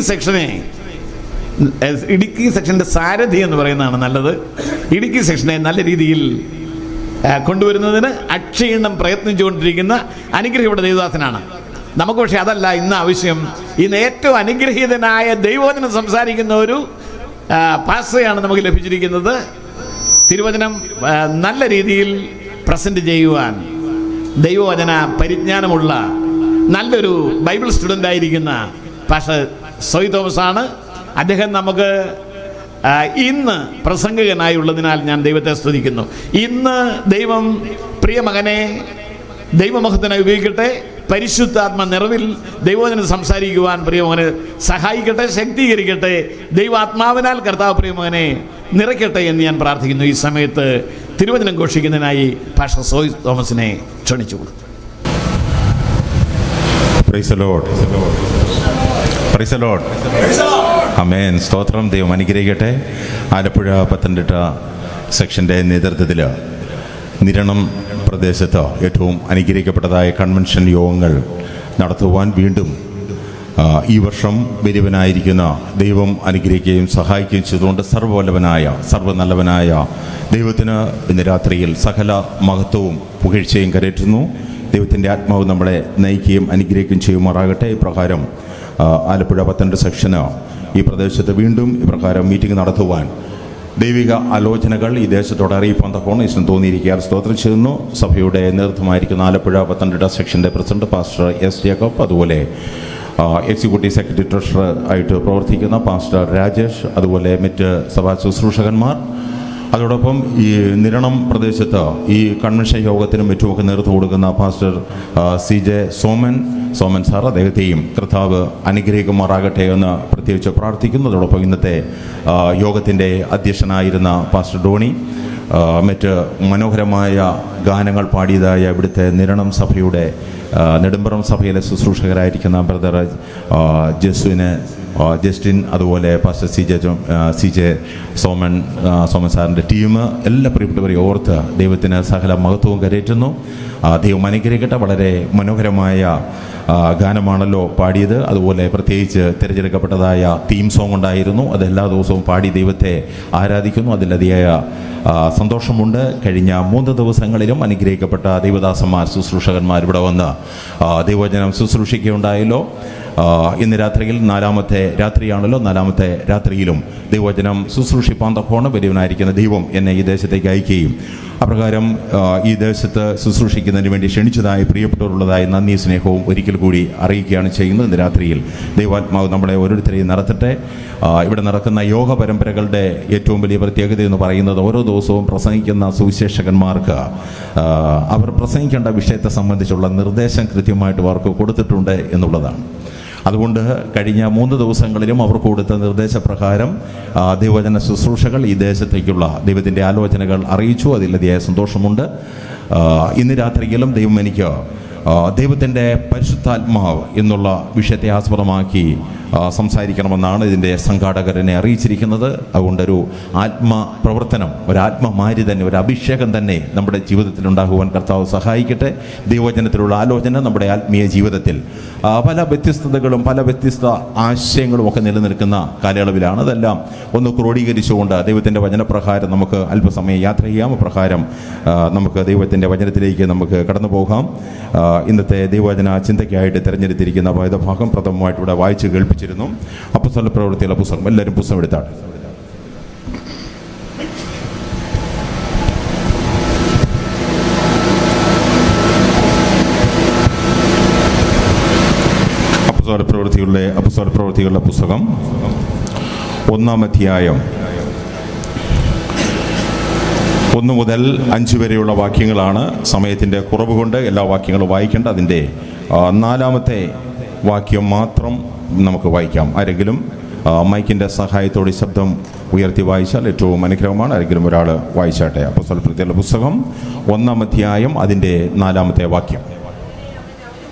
സെക്ഷൻ്റെ സാരഥി എന്ന് പറയുന്നതാണ് നല്ലത്. ഇടുക്കി സെക്ഷനെ നല്ല രീതിയിൽ കൊണ്ടുവരുന്നതിന് അക്ഷീണം പ്രയത്നിച്ചുകൊണ്ടിരിക്കുന്ന അനുഗ്രഹിക്കപ്പെട്ട ദൈവദാസനാണ്. നമുക്ക് പക്ഷേ അതല്ല ഇന്ന് ആവശ്യം. ഇന്ന് ഏറ്റവും അനുഗ്രഹീതനായ ദൈവവചനം സംസാരിക്കുന്ന ഒരു പാസ്റ്ററെയാണ് നമുക്ക് ലഭിച്ചിരിക്കുന്നത്. തിരുവചനം നല്ല രീതിയിൽ പ്രസൻറ്റ് ചെയ്യുവാൻ ദൈവവചന പരിജ്ഞാനമുള്ള നല്ലൊരു ബൈബിൾ സ്റ്റുഡൻ്റ് ആയിരിക്കുന്ന പാസ്റ്റർ സോയി തോമസ് ആണ്. അദ്ദേഹം നമുക്ക് ഇന്ന് പ്രസംഗകനായി ഉള്ളതിനാൽ ഞാൻ ദൈവത്തെ സ്തുതിക്കുന്നു. ഇന്ന് ദൈവം പ്രിയ മകനെ ദൈവമഹത്വത്തിനായി ഉപയോഗിക്കട്ടെ. പരിശുദ്ധാത്മ നിറവിൽ ദൈവവചനം സംസാരിക്കുവാൻ പ്രിയമകനെ സഹായിക്കട്ടെ, ശക്തീകരിക്കട്ടെ. ദൈവാത്മാവിനാൽ കർത്താവ് പ്രിയമകനെ നിറയ്ക്കട്ടെ എന്ന് ഞാൻ പ്രാർത്ഥിക്കുന്നു. ഈ സമയത്ത് തിരുവചനം ഘോഷിക്കുന്നതിനായി പാസ്റ്റർ സോയി തോമസിനെ ക്ഷണിച്ചു കൊടുത്തു. Praise the lord. Praise the lord. Amen. സ്തോത്രം. ദൈവം അനുഗ്രഹിക്കട്ടെ. ആലപ്പുഴ പത്തനംതിട്ട സെക്ഷൻ്റെ നേതൃത്വത്തിൽ നിരണം പ്രദേശത്ത് ഏറ്റവും അനുഗ്രഹിക്കപ്പെട്ടതായ കൺവെൻഷൻ യോഗങ്ങൾ നടത്തുവാൻ വീണ്ടും ഈ വർഷം വലിയവനായിരിക്കുന്ന ദൈവം അനുഗ്രഹിക്കുകയും സഹായിക്കുകയും ചെയ്തുകൊണ്ട് സർവ്വവല്ലഭനായ സർവ്വനല്ലവനായ ദൈവത്തിന് ഇന്ന് രാത്രിയിൽ സകല മഹത്വവും പുകഴ്ചയും കരയറ്റുന്നു. ദൈവത്തിൻ്റെ ആത്മാവ് നമ്മളെ നയിക്കുകയും അനുഗ്രഹിക്കുകയും ചെയ്യുമാറാകട്ടെ. ഇപ്രകാരം ആലപ്പുഴ പത്തനംതിട്ട സെക്ഷന് ഈ പ്രദേശത്ത് വീണ്ടും ഇപ്രകാരം മീറ്റിംഗ് നടത്തുവാൻ ദൈവിക ആലോചനകൾ ഈ ദേശത്തോടെ അറിയിപ്പാൻ തക്കോണം ഈശ്വരൻ തോന്നിയിരിക്കാൻ സ്തോത്രം ചെയ്യുന്നു. സഭയുടെ നേതൃത്വമായിരിക്കുന്ന ആലപ്പുഴ പത്തനംതിട്ട സെക്ഷൻ്റെ പ്രസിഡന്റ് പാസ്റ്റർ എസ് ജേക്കബ്, അതുപോലെ എക്സിക്യൂട്ടീവ് സെക്രട്ടറി ട്രഷറർ ആയിട്ട് പ്രവർത്തിക്കുന്ന പാസ്റ്റർ രാജേഷ്, അതുപോലെ മറ്റ് സഭാ ശുശ്രൂഷകന്മാർ, അതോടൊപ്പം ഈ നിരണം പ്രദേശത്ത് ഈ കൺവെൻഷൻ യോഗത്തിനും മറ്റുമൊക്കെ നേതൃത്വം കൊടുക്കുന്ന പാസ്റ്റർ CJ സോമൻ സാർ, അദ്ദേഹത്തെയും കർത്താവ് അനുഗ്രഹിക്കുമാറാകട്ടെ എന്ന് പ്രത്യേകിച്ച് പ്രാർത്ഥിക്കുന്നു. അതോടൊപ്പം ഇന്നത്തെ യോഗത്തിൻ്റെ അധ്യക്ഷനായിരുന്ന പാസ്റ്റർ ഡോണി, മറ്റ് മനോഹരമായ ഗാനങ്ങൾ പാടിയതായ ഇവിടുത്തെ നിരണം സഭയുടെ നെടുമ്പറം സഭയിലെ ശുശ്രൂഷകരായിരിക്കുന്ന ബ്രദർ ജസ്റ്റിൻ, അതുപോലെ പാസ്റ്റർ CJ സോമൻ സാറിൻ്റെ ടീം, എല്ലാ പ്രിയപ്പെട്ടവരെ ഓർത്ത് ദൈവത്തിന് സകല മഹത്വവും കരയറ്റുന്നു. ദൈവം അനുഗ്രഹിക്കട്ടെ. വളരെ മനോഹരമായ ഗാനമാണല്ലോ പാടിയത്. അതുപോലെ പ്രത്യേകിച്ച് തിരഞ്ഞെടുക്കപ്പെട്ടതായ തീം സോങ് ഉണ്ടായിരുന്നു. അത് എല്ലാ ദിവസവും പാടി ദൈവത്തെ ആരാധിക്കുന്നു. അതിലധികമായ സന്തോഷമുണ്ട്. കഴിഞ്ഞ 3 ദിവസങ്ങളിലും അനുഗ്രഹിക്കപ്പെട്ട ദൈവദാസന്മാർ, ശുശ്രൂഷകന്മാർ ഇവിടെ വന്ന് ദൈവവചനം ശുശ്രൂഷിക്കുകയുണ്ടായല്ലോ. ഇന്ന് രാത്രിയിൽ 4ാമത്തെ രാത്രിയാണല്ലോ. 4ാമത്തെ രാത്രിയിലും ദൈവവചനം ശുശ്രൂഷിപ്പാൻ തക്കോണം വലിയവനായിരിക്കുന്ന ദൈവം എന്നെ ഈ ദേശത്തേക്ക് അയക്കുകയും അപ്രകാരം ഈ ദേശത്ത് ശുശ്രൂഷിക്കുന്നതിന് വേണ്ടി ക്ഷണിച്ചതായി പ്രിയപ്പെട്ടവരുള്ളതായി നന്ദി സ്നേഹവും ഒരിക്കൽ കൂടി അറിയിക്കുകയാണ് ചെയ്യുന്നത്. ഇന്ന് രാത്രിയിൽ ദൈവാത്മാവ് നമ്മളെ ഓരോരുത്തരെയും നടത്തട്ടെ. ഇവിടെ നടക്കുന്ന യോഗ പരമ്പരകളുടെ ഏറ്റവും വലിയ പ്രത്യേകത എന്ന് പറയുന്നത് ഓരോ ദിവസവും പ്രസംഗിക്കുന്ന സുവിശേഷകന്മാർക്ക് അവർ പ്രസംഗിക്കേണ്ട വിഷയത്തെ സംബന്ധിച്ചുള്ള നിർദ്ദേശം കൃത്യമായിട്ട് അവർക്ക് കൊടുത്തിട്ടുണ്ട് എന്നുള്ളതാണ്. അതുകൊണ്ട് കഴിഞ്ഞ 3 ദിവസങ്ങളിലും അവർ കൊടുത്ത നിർദ്ദേശപ്രകാരം ദൈവവചന ശുശ്രൂഷകൾ ഈ ദേശത്തേക്കുള്ള ദൈവത്തിൻ്റെ ആലോചനകൾ അറിയിച്ചു. അതിലധികം സന്തോഷമുണ്ട്. ഇന്ന് രാത്രിയിലും ദൈവം എനിക്ക് ദൈവത്തിൻ്റെ പരിശുദ്ധാത്മാവ് എന്നുള്ള വിഷയത്തെ ആസ്പദമാക്കി സംസാരിക്കണമെന്നാണ് ഇതിൻ്റെ സംഘാടകർ എന്നെ അറിയിച്ചിരിക്കുന്നത്. അതുകൊണ്ടൊരു ആത്മപ്രവർത്തനം, ഒരു ആത്മമാരി തന്നെ, ഒരു അഭിഷേകം തന്നെ നമ്മുടെ ജീവിതത്തിൽ ഉണ്ടാകുവാൻ കർത്താവ് സഹായിക്കട്ടെ. ദൈവവചനത്തിലുള്ള ആലോചന നമ്മുടെ ആത്മീയ ജീവിതത്തിൽ പല വ്യത്യസ്തതകളും പല വ്യത്യസ്ത ആശയങ്ങളും ഒക്കെ നിലനിൽക്കുന്ന കാലയളവിലാണ്. അതെല്ലാം ഒന്ന് ക്രോഡീകരിച്ചുകൊണ്ട് ദൈവത്തിൻ്റെ വചനപ്രകാരം നമുക്ക് അല്പസമയം യാത്ര ചെയ്യാം. അപ്രകാരം നമുക്ക് ദൈവത്തിൻ്റെ വചനത്തിലേക്ക് നമുക്ക് കടന്നു പോകാം. ഇന്നത്തെ ദൈവവചന ചിന്തയ്ക്കായിട്ട് തിരഞ്ഞെടുത്തിരിക്കുന്ന വേദഭാഗം പ്രഥമമായിട്ട് ഇവിടെ വായിച്ച് കേൾപ്പിച്ചിരുന്നു. അപ്പോസ്തല പ്രവൃത്തികളുടെ പുസ്തകം. എല്ലാവരും പുസ്തകം എടുത്താണ്. അപ്പോസ്തല പ്രവൃത്തികളുടെ പുസ്തകം 1-ാം അധ്യായം 1 മുതൽ 5 വരെയുള്ള വാക്യങ്ങളാണ്. സമയത്തിൻ്റെ കുറവ് കൊണ്ട് എല്ലാ വാക്യങ്ങളും വായിക്കേണ്ട. അതിൻ്റെ 4ാമത്തെ വാക്യം മാത്രം നമുക്ക് വായിക്കാം. ആരെങ്കിലും മൈക്കിൻ്റെ സഹായത്തോടെ ശബ്ദം ഉയർത്തി വായിച്ചാൽ ഏറ്റവും അനുഗ്രഹമാണ്. ആരെങ്കിലും ഒരാൾ വായിച്ചാട്ടെ. അപ്പോസ്തല പ്രവൃത്തികളുടെ പുസ്തകം 1-ാം അധ്യായം അതിൻ്റെ 4ാമത്തെ വാക്യം.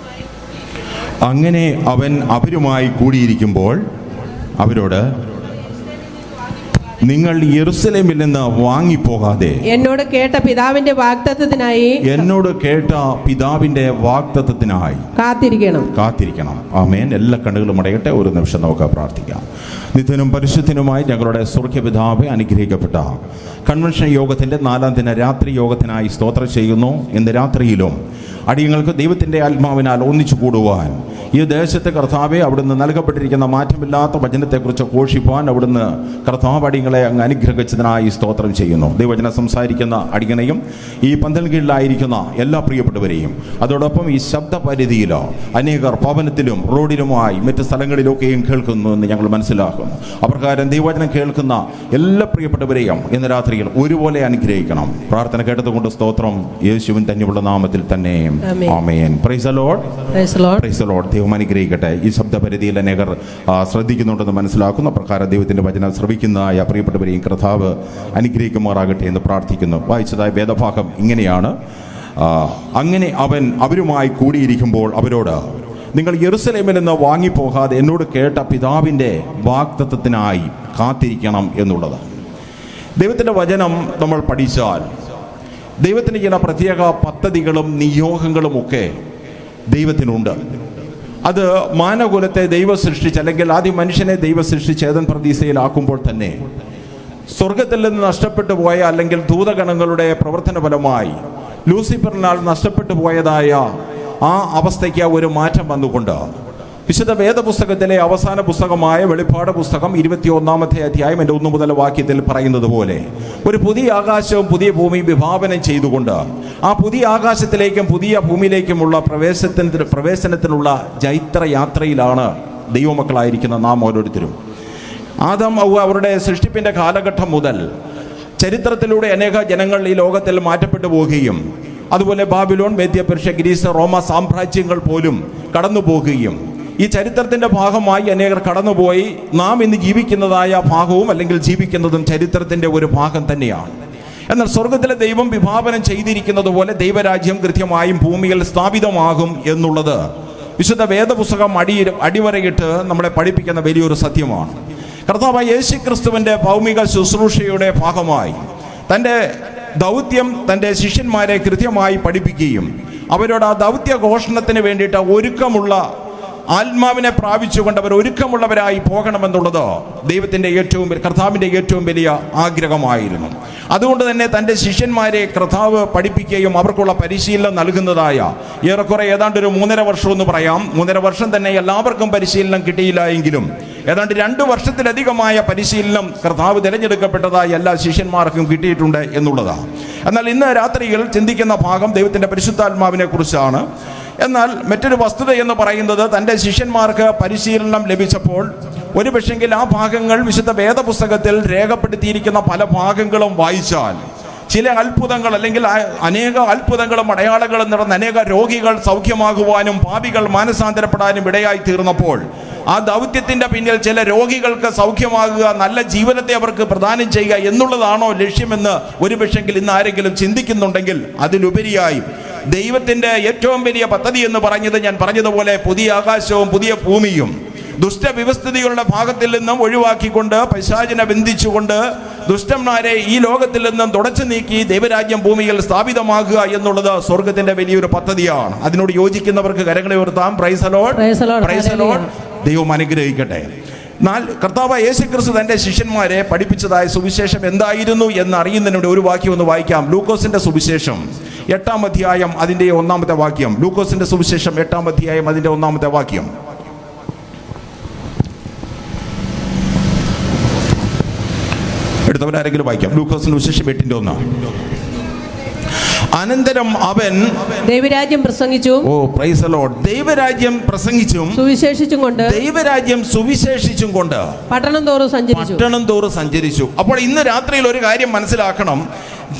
അങ്ങനെ അവൻ അവരുമായി കൂടിയിരിക്കുമ്പോൾ അവരോട്, നിങ്ങൾ യെരൂശലേമിൽ നിന്ന് വാങ്ങിപ്പോകാതെ എന്നോട് കേട്ട പിതാവിന്റെ വാഗ്ദത്തത്തിനായി കാത്തിരിക്കണം. ആമേൻ. എല്ലാ കണ്ണുകളും അടയട്ടെ. ഒരു നിമിഷം നമുക്ക് പ്രാർത്ഥിക്കാം. നിത്യനും പരിശുദ്ധനുമായി ഞങ്ങളുടെ സ്വർഗ്ഗപിതാവേ, അനുഗ്രഹിക്കപ്പെട്ട കൺവെൻഷൻ യോഗത്തിൻ്റെ 4ാം ദിന രാത്രി യോഗത്തിനായി സ്തോത്രം ചെയ്യുന്നു. ഇന്ന് രാത്രിയിലും അടിയങ്ങൾക്ക് ദൈവത്തിൻ്റെ ആത്മാവിനാൽ ഒന്നിച്ചു കൂടുവാൻ ഈ ദേശത്തെ കർത്താവെ അവിടുന്ന് നൽകപ്പെട്ടിരിക്കുന്ന മാറ്റമില്ലാത്ത വചനത്തെക്കുറിച്ച് ഘോഷിപ്പാൻ അവിടുന്ന് കർത്താവ് അടിയങ്ങളെ അങ്ങ് അനുഗ്രഹിച്ചതിനായി സ്തോത്രം ചെയ്യുന്നു. ദൈവവചനം സംസാരിക്കുന്ന അടിയനെയും ഈ പന്തൽ കീഴിലായിരിക്കുന്ന എല്ലാ പ്രിയപ്പെട്ടവരെയും, അതോടൊപ്പം ഈ ശബ്ദപരിധിയിലോ അനേകർ ഭവനത്തിലും റോഡിലുമായി മറ്റ് സ്ഥലങ്ങളിലൊക്കെയും കേൾക്കുന്നു എന്ന് ഞങ്ങൾ മനസ്സിലാക്കുന്നു. അപ്രകാരം ദൈവവചനം കേൾക്കുന്ന എല്ലാ പ്രിയപ്പെട്ടവരെയും ഇന്ന് രാത്രിയിൽ ഒരുപോലെ അനുഗ്രഹിക്കണം. പ്രാർത്ഥന കേട്ടതുകൊണ്ട് സ്തോത്രം. യേശുവിൻ തന്നെയുള്ള നാമത്തിൽ തന്നെ amen. Praise the lord. Praise the lord. ദൈവം അനുഗ്രഹിക്കട്ടെ. ഈ ശബ്ദപരിധിയിൽ അനേകർ ശ്രദ്ധിക്കുന്നുണ്ടെന്ന് മനസ്സിലാക്കുന്ന പ്രകാരം ദൈവത്തിൻ്റെ വചനം ശ്രവിക്കുന്നതായ പ്രിയപ്പെട്ടവരെയും കർത്താവ് അനുഗ്രഹിക്കുമാറാകട്ടെ എന്ന് പ്രാർത്ഥിക്കുന്നു. വായിച്ചതായ വേദഭാഗം ഇങ്ങനെയാണ്. അങ്ങനെ അവൻ അവരുമായി കൂടിയിരിക്കുമ്പോൾ അവരോട്, നിങ്ങൾ യെരൂശലേമിൽ നിന്ന് വാങ്ങിപ്പോകാതെ എന്നോട് കേട്ട പിതാവിൻ്റെ വാഗ്ദത്തത്തിനായി കാത്തിരിക്കണം എന്നുള്ളത്. ദൈവത്തിൻ്റെ വചനം നമ്മൾ പഠിച്ചാൽ ദൈവത്തിന് ചില പ്രത്യേക പദ്ധതികളും നിയോഗങ്ങളുമൊക്കെ ദൈവത്തിനുണ്ട്. അത് മാനകുലത്തെ ദൈവം സൃഷ്ടിച്ച്, അല്ലെങ്കിൽ ആദ്യം മനുഷ്യനെ ദൈവം സൃഷ്ടിച്ച് ഏദൻ പ്രതീക്ഷയിലാക്കുമ്പോൾ തന്നെ സ്വർഗത്തിൽ നിന്ന് നഷ്ടപ്പെട്ടു പോയ, അല്ലെങ്കിൽ ദൂതഗണങ്ങളുടെ പ്രവർത്തന ഫലമായി ലൂസിഫറിനാൽ നഷ്ടപ്പെട്ടു പോയതായ ആ അവസ്ഥയ്ക്ക് ഒരു മാറ്റം വന്നുകൊണ്ട് വിശുദ്ധ വേദപുസ്തകത്തിലെ അവസാന പുസ്തകമായ വെളിപ്പാട് പുസ്തകം 21-ാമത്തെ അധ്യായം 1 മുതൽ വാക്യത്തിൽ പറയുന്നത് പോലെ ഒരു പുതിയ ആകാശവും പുതിയ ഭൂമിയും വിഭാവനം ചെയ്തുകൊണ്ട് ആ പുതിയ ആകാശത്തിലേക്കും പുതിയ ഭൂമിയിലേക്കുമുള്ള പ്രവേശനത്തിനുള്ള ജൈത്രയാത്രയിലാണ് ദൈവമക്കളായിരിക്കുന്ന നാം ഓരോരുത്തരും. ആദം അവരുടെ സൃഷ്ടിപ്പിൻ്റെ കാലഘട്ടം മുതൽ ചരിത്രത്തിലൂടെ അനേക ജനങ്ങൾ ഈ ലോകത്തിൽ മാറ്റപ്പെട്ടു പോവുകയും അതുപോലെ ബാബിലോൺ, മേദ്യ, പെർഷ്യ, ഗ്രീസ്, റോമ സാമ്രാജ്യങ്ങൾ പോലും കടന്നു പോകുകയും ഈ ചരിത്രത്തിൻ്റെ ഭാഗമായി അനേകർ കടന്നുപോയി നാം ഇന്ന് ജീവിക്കുന്നതായ ഭാഗവും അല്ലെങ്കിൽ ജീവിക്കുന്നതും ചരിത്രത്തിൻ്റെ ഒരു ഭാഗം തന്നെയാണ്. എന്നാൽ സ്വർഗത്തിലെ ദൈവം വിഭാവനം ചെയ്തിരിക്കുന്നത് പോലെ ദൈവരാജ്യം കൃത്യമായും ഭൂമിയിൽ സ്ഥാപിതമാകും എന്നുള്ളത് വിശുദ്ധ വേദപുസ്തകം അടിവരയിട്ട് നമ്മളെ പഠിപ്പിക്കുന്ന വലിയൊരു സത്യമാണ്. കർത്താവായ യേശു ക്രിസ്തുവിൻ്റെ ഭൗമിക ശുശ്രൂഷയുടെ ഭാഗമായി തൻ്റെ ദൗത്യം തൻ്റെ ശിഷ്യന്മാരെ കൃത്യമായി പഠിപ്പിക്കുകയും അവരോട് ആ ദൗത്യ ഘോഷണത്തിന് വേണ്ടിയിട്ട് ഒരുക്കമുള്ള ആത്മാവിനെ പ്രാപിച്ചുകൊണ്ട് അവർ ഒരുക്കമുള്ളവരായി പോകണമെന്നുള്ളത് കർത്താവിൻ്റെ ഏറ്റവും വലിയ ആഗ്രഹമായിരുന്നു. അതുകൊണ്ട് തന്നെ തൻ്റെ ശിഷ്യന്മാരെ കർത്താവ് പഠിപ്പിക്കുകയും അവർക്കുള്ള പരിശീലനം നൽകുന്നതായ ഏതാണ്ട് ഒരു 3.5 വർഷം എന്ന് പറയാം. 3.5 വർഷം തന്നെ എല്ലാവർക്കും പരിശീലനം കിട്ടിയില്ല എങ്കിലും ഏതാണ്ട് 2 വർഷത്തിലധികമായ പരിശീലനം കർത്താവ് തിരഞ്ഞെടുക്കപ്പെട്ടതായ എല്ലാ ശിഷ്യന്മാർക്കും കിട്ടിയിട്ടുണ്ട് എന്നുള്ളതാണ്. എന്നാൽ ഇന്ന് രാത്രിയിൽ ചിന്തിക്കുന്ന ഭാഗം ദൈവത്തിൻ്റെ പരിശുദ്ധാത്മാവിനെ കുറിച്ചാണ്. എന്നാൽ മറ്റൊരു വസ്തുത എന്ന് പറയുന്നത് തൻ്റെ ശിഷ്യന്മാർക്ക് പരിശീലനം ലഭിച്ചപ്പോൾ ഒരു പക്ഷെങ്കിൽ ആ ഭാഗങ്ങൾ വിശുദ്ധ വേദപുസ്തകത്തിൽ രേഖപ്പെടുത്തിയിരിക്കുന്ന പല ഭാഗങ്ങളും വായിച്ചാൽ ചില അത്ഭുതങ്ങൾ അല്ലെങ്കിൽ അനേക അത്ഭുതങ്ങളും അടയാളങ്ങളും നടന്ന അനേക രോഗികൾ സൗഖ്യമാകുവാനും പാപികൾ മാനസാന്തരപ്പെടാനും ഇടയായി തീർന്നപ്പോൾ ആ ദൗത്യത്തിൻ്റെ പിന്നിൽ ചില രോഗികൾക്ക് സൗഖ്യമാകുക, നല്ല ജീവിതത്തെ അവർക്ക് പ്രദാനം ചെയ്യുക എന്നുള്ളതാണോ ലക്ഷ്യമെന്ന് ഒരു പക്ഷെങ്കിൽ ഇന്ന് ആരെങ്കിലും ചിന്തിക്കുന്നുണ്ടെങ്കിൽ അതിലുപരിയായി ദൈവത്തിൻ്റെ ഏറ്റവും വലിയ പദ്ധതി എന്ന് ഞാൻ പറഞ്ഞതുപോലെ പുതിയ ആകാശവും പുതിയ ഭൂമിയും ദുഷ്ടവ്യവസ്ഥിതികളുടെ ഭാഗത്തിൽ നിന്നും ഒഴിവാക്കിക്കൊണ്ട് പൈശാചിനെ ബന്ധിച്ചുകൊണ്ട് ദുഷ്ടന്മാരെ ഈ ലോകത്തിൽ നിന്നും തുടച്ചു നീക്കി ദൈവരാജ്യം ഭൂമിയിൽ സ്ഥാപിതമാകുക എന്നുള്ളത് സ്വർഗത്തിന്റെ വലിയൊരു പദ്ധതിയാണ്. അതിനോട് യോജിക്കുന്നവർക്ക് കരങ്ങളെ ഉയർത്താം. Praise the lord, praise the lord. ദൈവം അനുഗ്രഹിക്കട്ടെ. എന്നാൽ കർത്താവ് യേശുക്രിസ്തു തൻ്റെ ശിഷ്യന്മാരെ പഠിപ്പിച്ചതായ സുവിശേഷം എന്തായിരുന്നു എന്ന് അറിയുന്നതിനോട് ഒരു വാക്യം ഒന്ന് വായിക്കാം. ലൂക്കോസിന്റെ സുവിശേഷം 8-ാം അധ്യായം അതിൻ്റെ 1-ാമത്തെ വാക്യം. ലൂക്കോസിന്റെ സുവിശേഷം 8-ാം അധ്യായം അതിൻ്റെ 1-ാമത്തെ വാക്യം. എടുത്തവരാരെങ്കിലും വായിക്കാം. ലൂക്കോസിന്റെ സുവിശേഷം 8-ന്റെ 1. അനന്തരം അവൻ ദൈവരാജ്യം പ്രസംഗിച്ചും, പ്രൈസ് ദി ലോർഡ്, ദൈവരാജ്യം പ്രസംഗിച്ചും ദൈവരാജ്യം സുവിശേഷിച്ചും കൊണ്ട് പട്ടണം തോറും സഞ്ചരിച്ചു. അപ്പോൾ ഇന്ന് രാത്രിയിൽ ഒരു കാര്യം മനസ്സിലാക്കണം.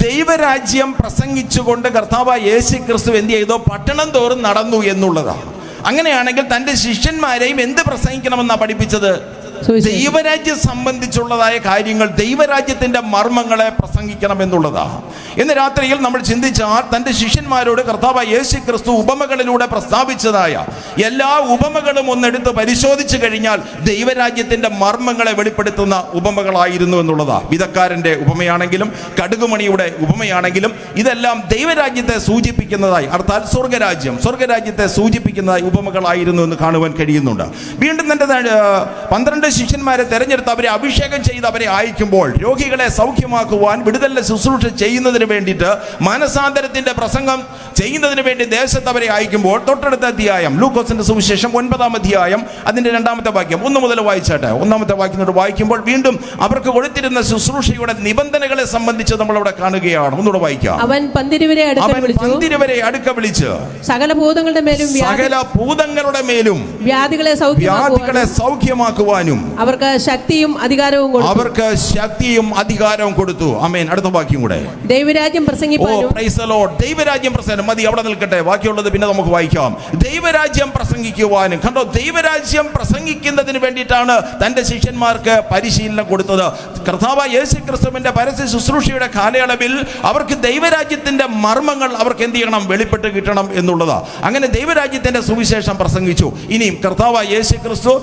ദൈവരാജ്യം പ്രസംഗിച്ചുകൊണ്ട് കർത്താവായ യേശു ക്രിസ്തു എന്ത് ചെയ്തു? പട്ടണം തോറും നടന്നു എന്നുള്ളതാണ്. അങ്ങനെയാണെങ്കിൽ തൻ്റെ ശിഷ്യന്മാരെയും എന്ത് പ്രസംഗിക്കണമെന്നാണ് പഠിപ്പിച്ചത്? ദൈവരാജ്യം സംബന്ധിച്ചുള്ളതായ കാര്യങ്ങൾ, ദൈവരാജ്യത്തിന്റെ മർമ്മങ്ങളെ പ്രസംഗിക്കണം എന്നുള്ളതാണ്. ഇന്ന് രാത്രിയിൽ നമ്മൾ ചിന്തിച്ചാൽ തൻ്റെ ശിഷ്യന്മാരോട് കർത്താവായ യേശു ക്രിസ്തു ഉപമകളിലൂടെ പ്രസ്താവിച്ചതായ എല്ലാ ഉപമകളും ഒന്നെടുത്ത് പരിശോധിച്ചു കഴിഞ്ഞാൽ ദൈവരാജ്യത്തിന്റെ മർമ്മങ്ങളെ വെളിപ്പെടുത്തുന്ന ഉപമകളായിരുന്നു എന്നുള്ളതാണ്. വിധക്കാരന്റെ ഉപമയാണെങ്കിലും കടുകുമണിയുടെ ഉപമയാണെങ്കിലും ഇതെല്ലാം ദൈവരാജ്യത്തെ സൂചിപ്പിക്കുന്നതായി, അർത്ഥാൽ സ്വർഗരാജ്യത്തെ സൂചിപ്പിക്കുന്നതായി ഉപമകളായിരുന്നു എന്ന് കാണുവാൻ കഴിയുന്നുണ്ട്. വീണ്ടും തന്റെ 12 ശിഷ്യന്മാരെ തെരഞ്ഞെടുത്ത് അവരെ അഭിഷേകം ചെയ്ത് അവരെ അയക്കുമ്പോൾ രോഗികളെ സൗഖ്യമാക്കുവാൻ, വിടുതലിന്റെ ശുശ്രൂഷ ചെയ്യുന്നതിന് വേണ്ടിയിട്ട്, മാനസാന്തരത്തിന്റെ പ്രസംഗം ചെയ്യുന്നതിന് വേണ്ടി ദേശത്ത് അവരെ അയക്കുമ്പോൾ തൊട്ടടുത്ത അധ്യായം ലൂക്കോസിന്റെ സുവിശേഷം 9-ാം അധ്യായം അതിന്റെ 2-ാമത്തെ വാക്യം 1 മുതൽ വായിച്ചാട്ടെ. 1-ാമത്തെ വാക്യം വായിക്കുമ്പോൾ വീണ്ടും അവർക്ക് കൊടുത്തിരുന്ന ശുശ്രൂഷയുടെ നിബന്ധനകളെ സംബന്ധിച്ച് നമ്മൾ അവിടെ കാണുകയാണ്. ഒന്നുകൂടെ വായിക്കാം. അവൻ പന്തിരുവരെ അടുക്ക വിളിച്ച് സകല ഭൂതങ്ങളുടെ മേലും വ്യാധികളെ സൗഖ്യമാക്കുവാനും അവർക്ക് ശക്തിയും അധികാരവും കൊടുത്തു. ആമേൻ. അടുത്ത വാക്യം കൂടെ. ദൈവരാജ്യം പ്രസംഗിപ്പാനും. Price the Lord. ദൈവരാജ്യം പ്രസംഗം മതി, അവിടെ നിൽക്കട്ടെ. ബാക്കിയുള്ളത് പിന്നെ നമുക്ക് വായിക്കാം. ദൈവരാജ്യം പ്രസംഗിക്കുവാനും. കണ്ടോ, ദൈവരാജ്യം പ്രസംഗിക്കുന്നതിന് വേണ്ടിയിട്ടാണ് തന്റെ ശിഷ്യന്മാർക്ക് പരിശീലനം കൊടുത്തത്. കർത്താവായ യേശു ക്രിസ്തുവിന്റെ പരസ്യ ശുശ്രൂഷയുടെ കാലയളവിൽ അവർക്ക് ദൈവരാജ്യത്തിന്റെ മർമ്മങ്ങൾ അവർക്ക് എന്ത് ചെയ്യണം? വെളിപ്പെട്ട് കിട്ടണം എന്നുള്ളത്. അങ്ങനെ ദൈവരാജ്യത്തിന്റെ സുവിശേഷം പ്രസംഗിച്ചു. ഇനിയും കർത്താവായ യേശു ക്രിസ്തു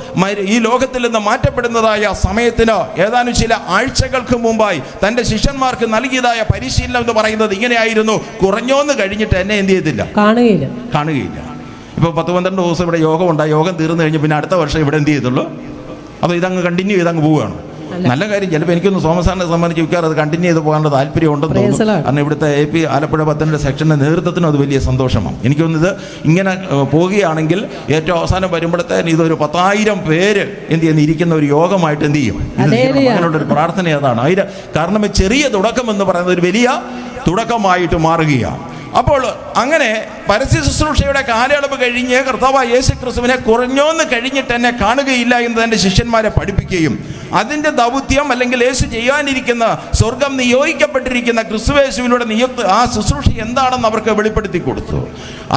ഈ ലോകത്തിൽ നിന്ന് മാറ്റപ്പെടുന്നതായ സമയത്തിന് ഏതാനും ചില ആഴ്ചകൾക്ക് മുമ്പായി തന്റെ ശിഷ്യന്മാർക്ക് നൽകിയതായ പരിശീലനം എന്ന് പറയുന്നത് ഇങ്ങനെയായിരുന്നു: കുറഞ്ഞോന്ന് കഴിഞ്ഞിട്ട് എന്നെ എന്ത് ചെയ്തില്ല, കാണുകയില്ല. ഇപ്പൊ 10-12 ദിവസം ഇവിടെ യോഗം ഉണ്ടായി. യോഗം തീർന്നു കഴിഞ്ഞ് പിന്നെ അടുത്ത വർഷം ഇവിടെ എന്ത് ചെയ്തുള്ളൂ? അപ്പോൾ ഇതങ്ങ് കണ്ടിന്യൂ ചെയ്തങ്ങ് പോവുകയാണ്. നല്ല കാര്യം. ചിലപ്പോൾ എനിക്കൊന്ന് സോമസാറിനെ സംബന്ധിച്ച് മിക്കവാറും അത് കണ്ടിന്യൂ ചെയ്ത് പോകാനുള്ള താല്പര്യം ഉണ്ടെന്ന് തോന്നുന്നു. കാരണം ഇവിടുത്തെ AP ആലപ്പുഴ 10 സെക്ഷൻ്റെ നേതൃത്വത്തിനും അത് വലിയ സന്തോഷമാണ്. എനിക്കൊന്നിത് ഇങ്ങനെ പോവുകയാണെങ്കിൽ ഏറ്റവും അവസാനം വരുമ്പോഴത്തേന് ഇതൊരു 10,000 പേര് എന്ത് ചെയ്യുന്ന ഇരിക്കുന്ന ഒരു യോഗമായിട്ട് എന്ത് ചെയ്യും? അങ്ങനെയുള്ളൊരു പ്രാർത്ഥന അതാണ്. അതിന് കാരണം ചെറിയ തുടക്കം എന്ന് പറയുന്നത് ഒരു വലിയ തുടക്കമായിട്ട് മാറുകയാണ്. അപ്പോൾ അങ്ങനെ പരസ്യ ശുശ്രൂഷയുടെ കാലയളവ് കഴിഞ്ഞ് കർത്താവായ യേശു ക്രിസ്തുവിനെ കുറഞ്ഞോന്ന് കഴിഞ്ഞിട്ട് എന്നെ കാണുകയില്ല എന്ന് തൻ്റെ ശിഷ്യന്മാരെ പഠിപ്പിക്കുകയും അതിൻ്റെ ദൗത്യം അല്ലെങ്കിൽ യേശു ചെയ്യാനിരിക്കുന്ന സ്വർഗം നിയോഗിക്കപ്പെട്ടിരിക്കുന്ന ക്രിസ്തുയേശുവിലൂടെ ആ ശുശ്രൂഷ എന്താണെന്ന് അവർക്ക് വെളിപ്പെടുത്തി കൊടുത്തു.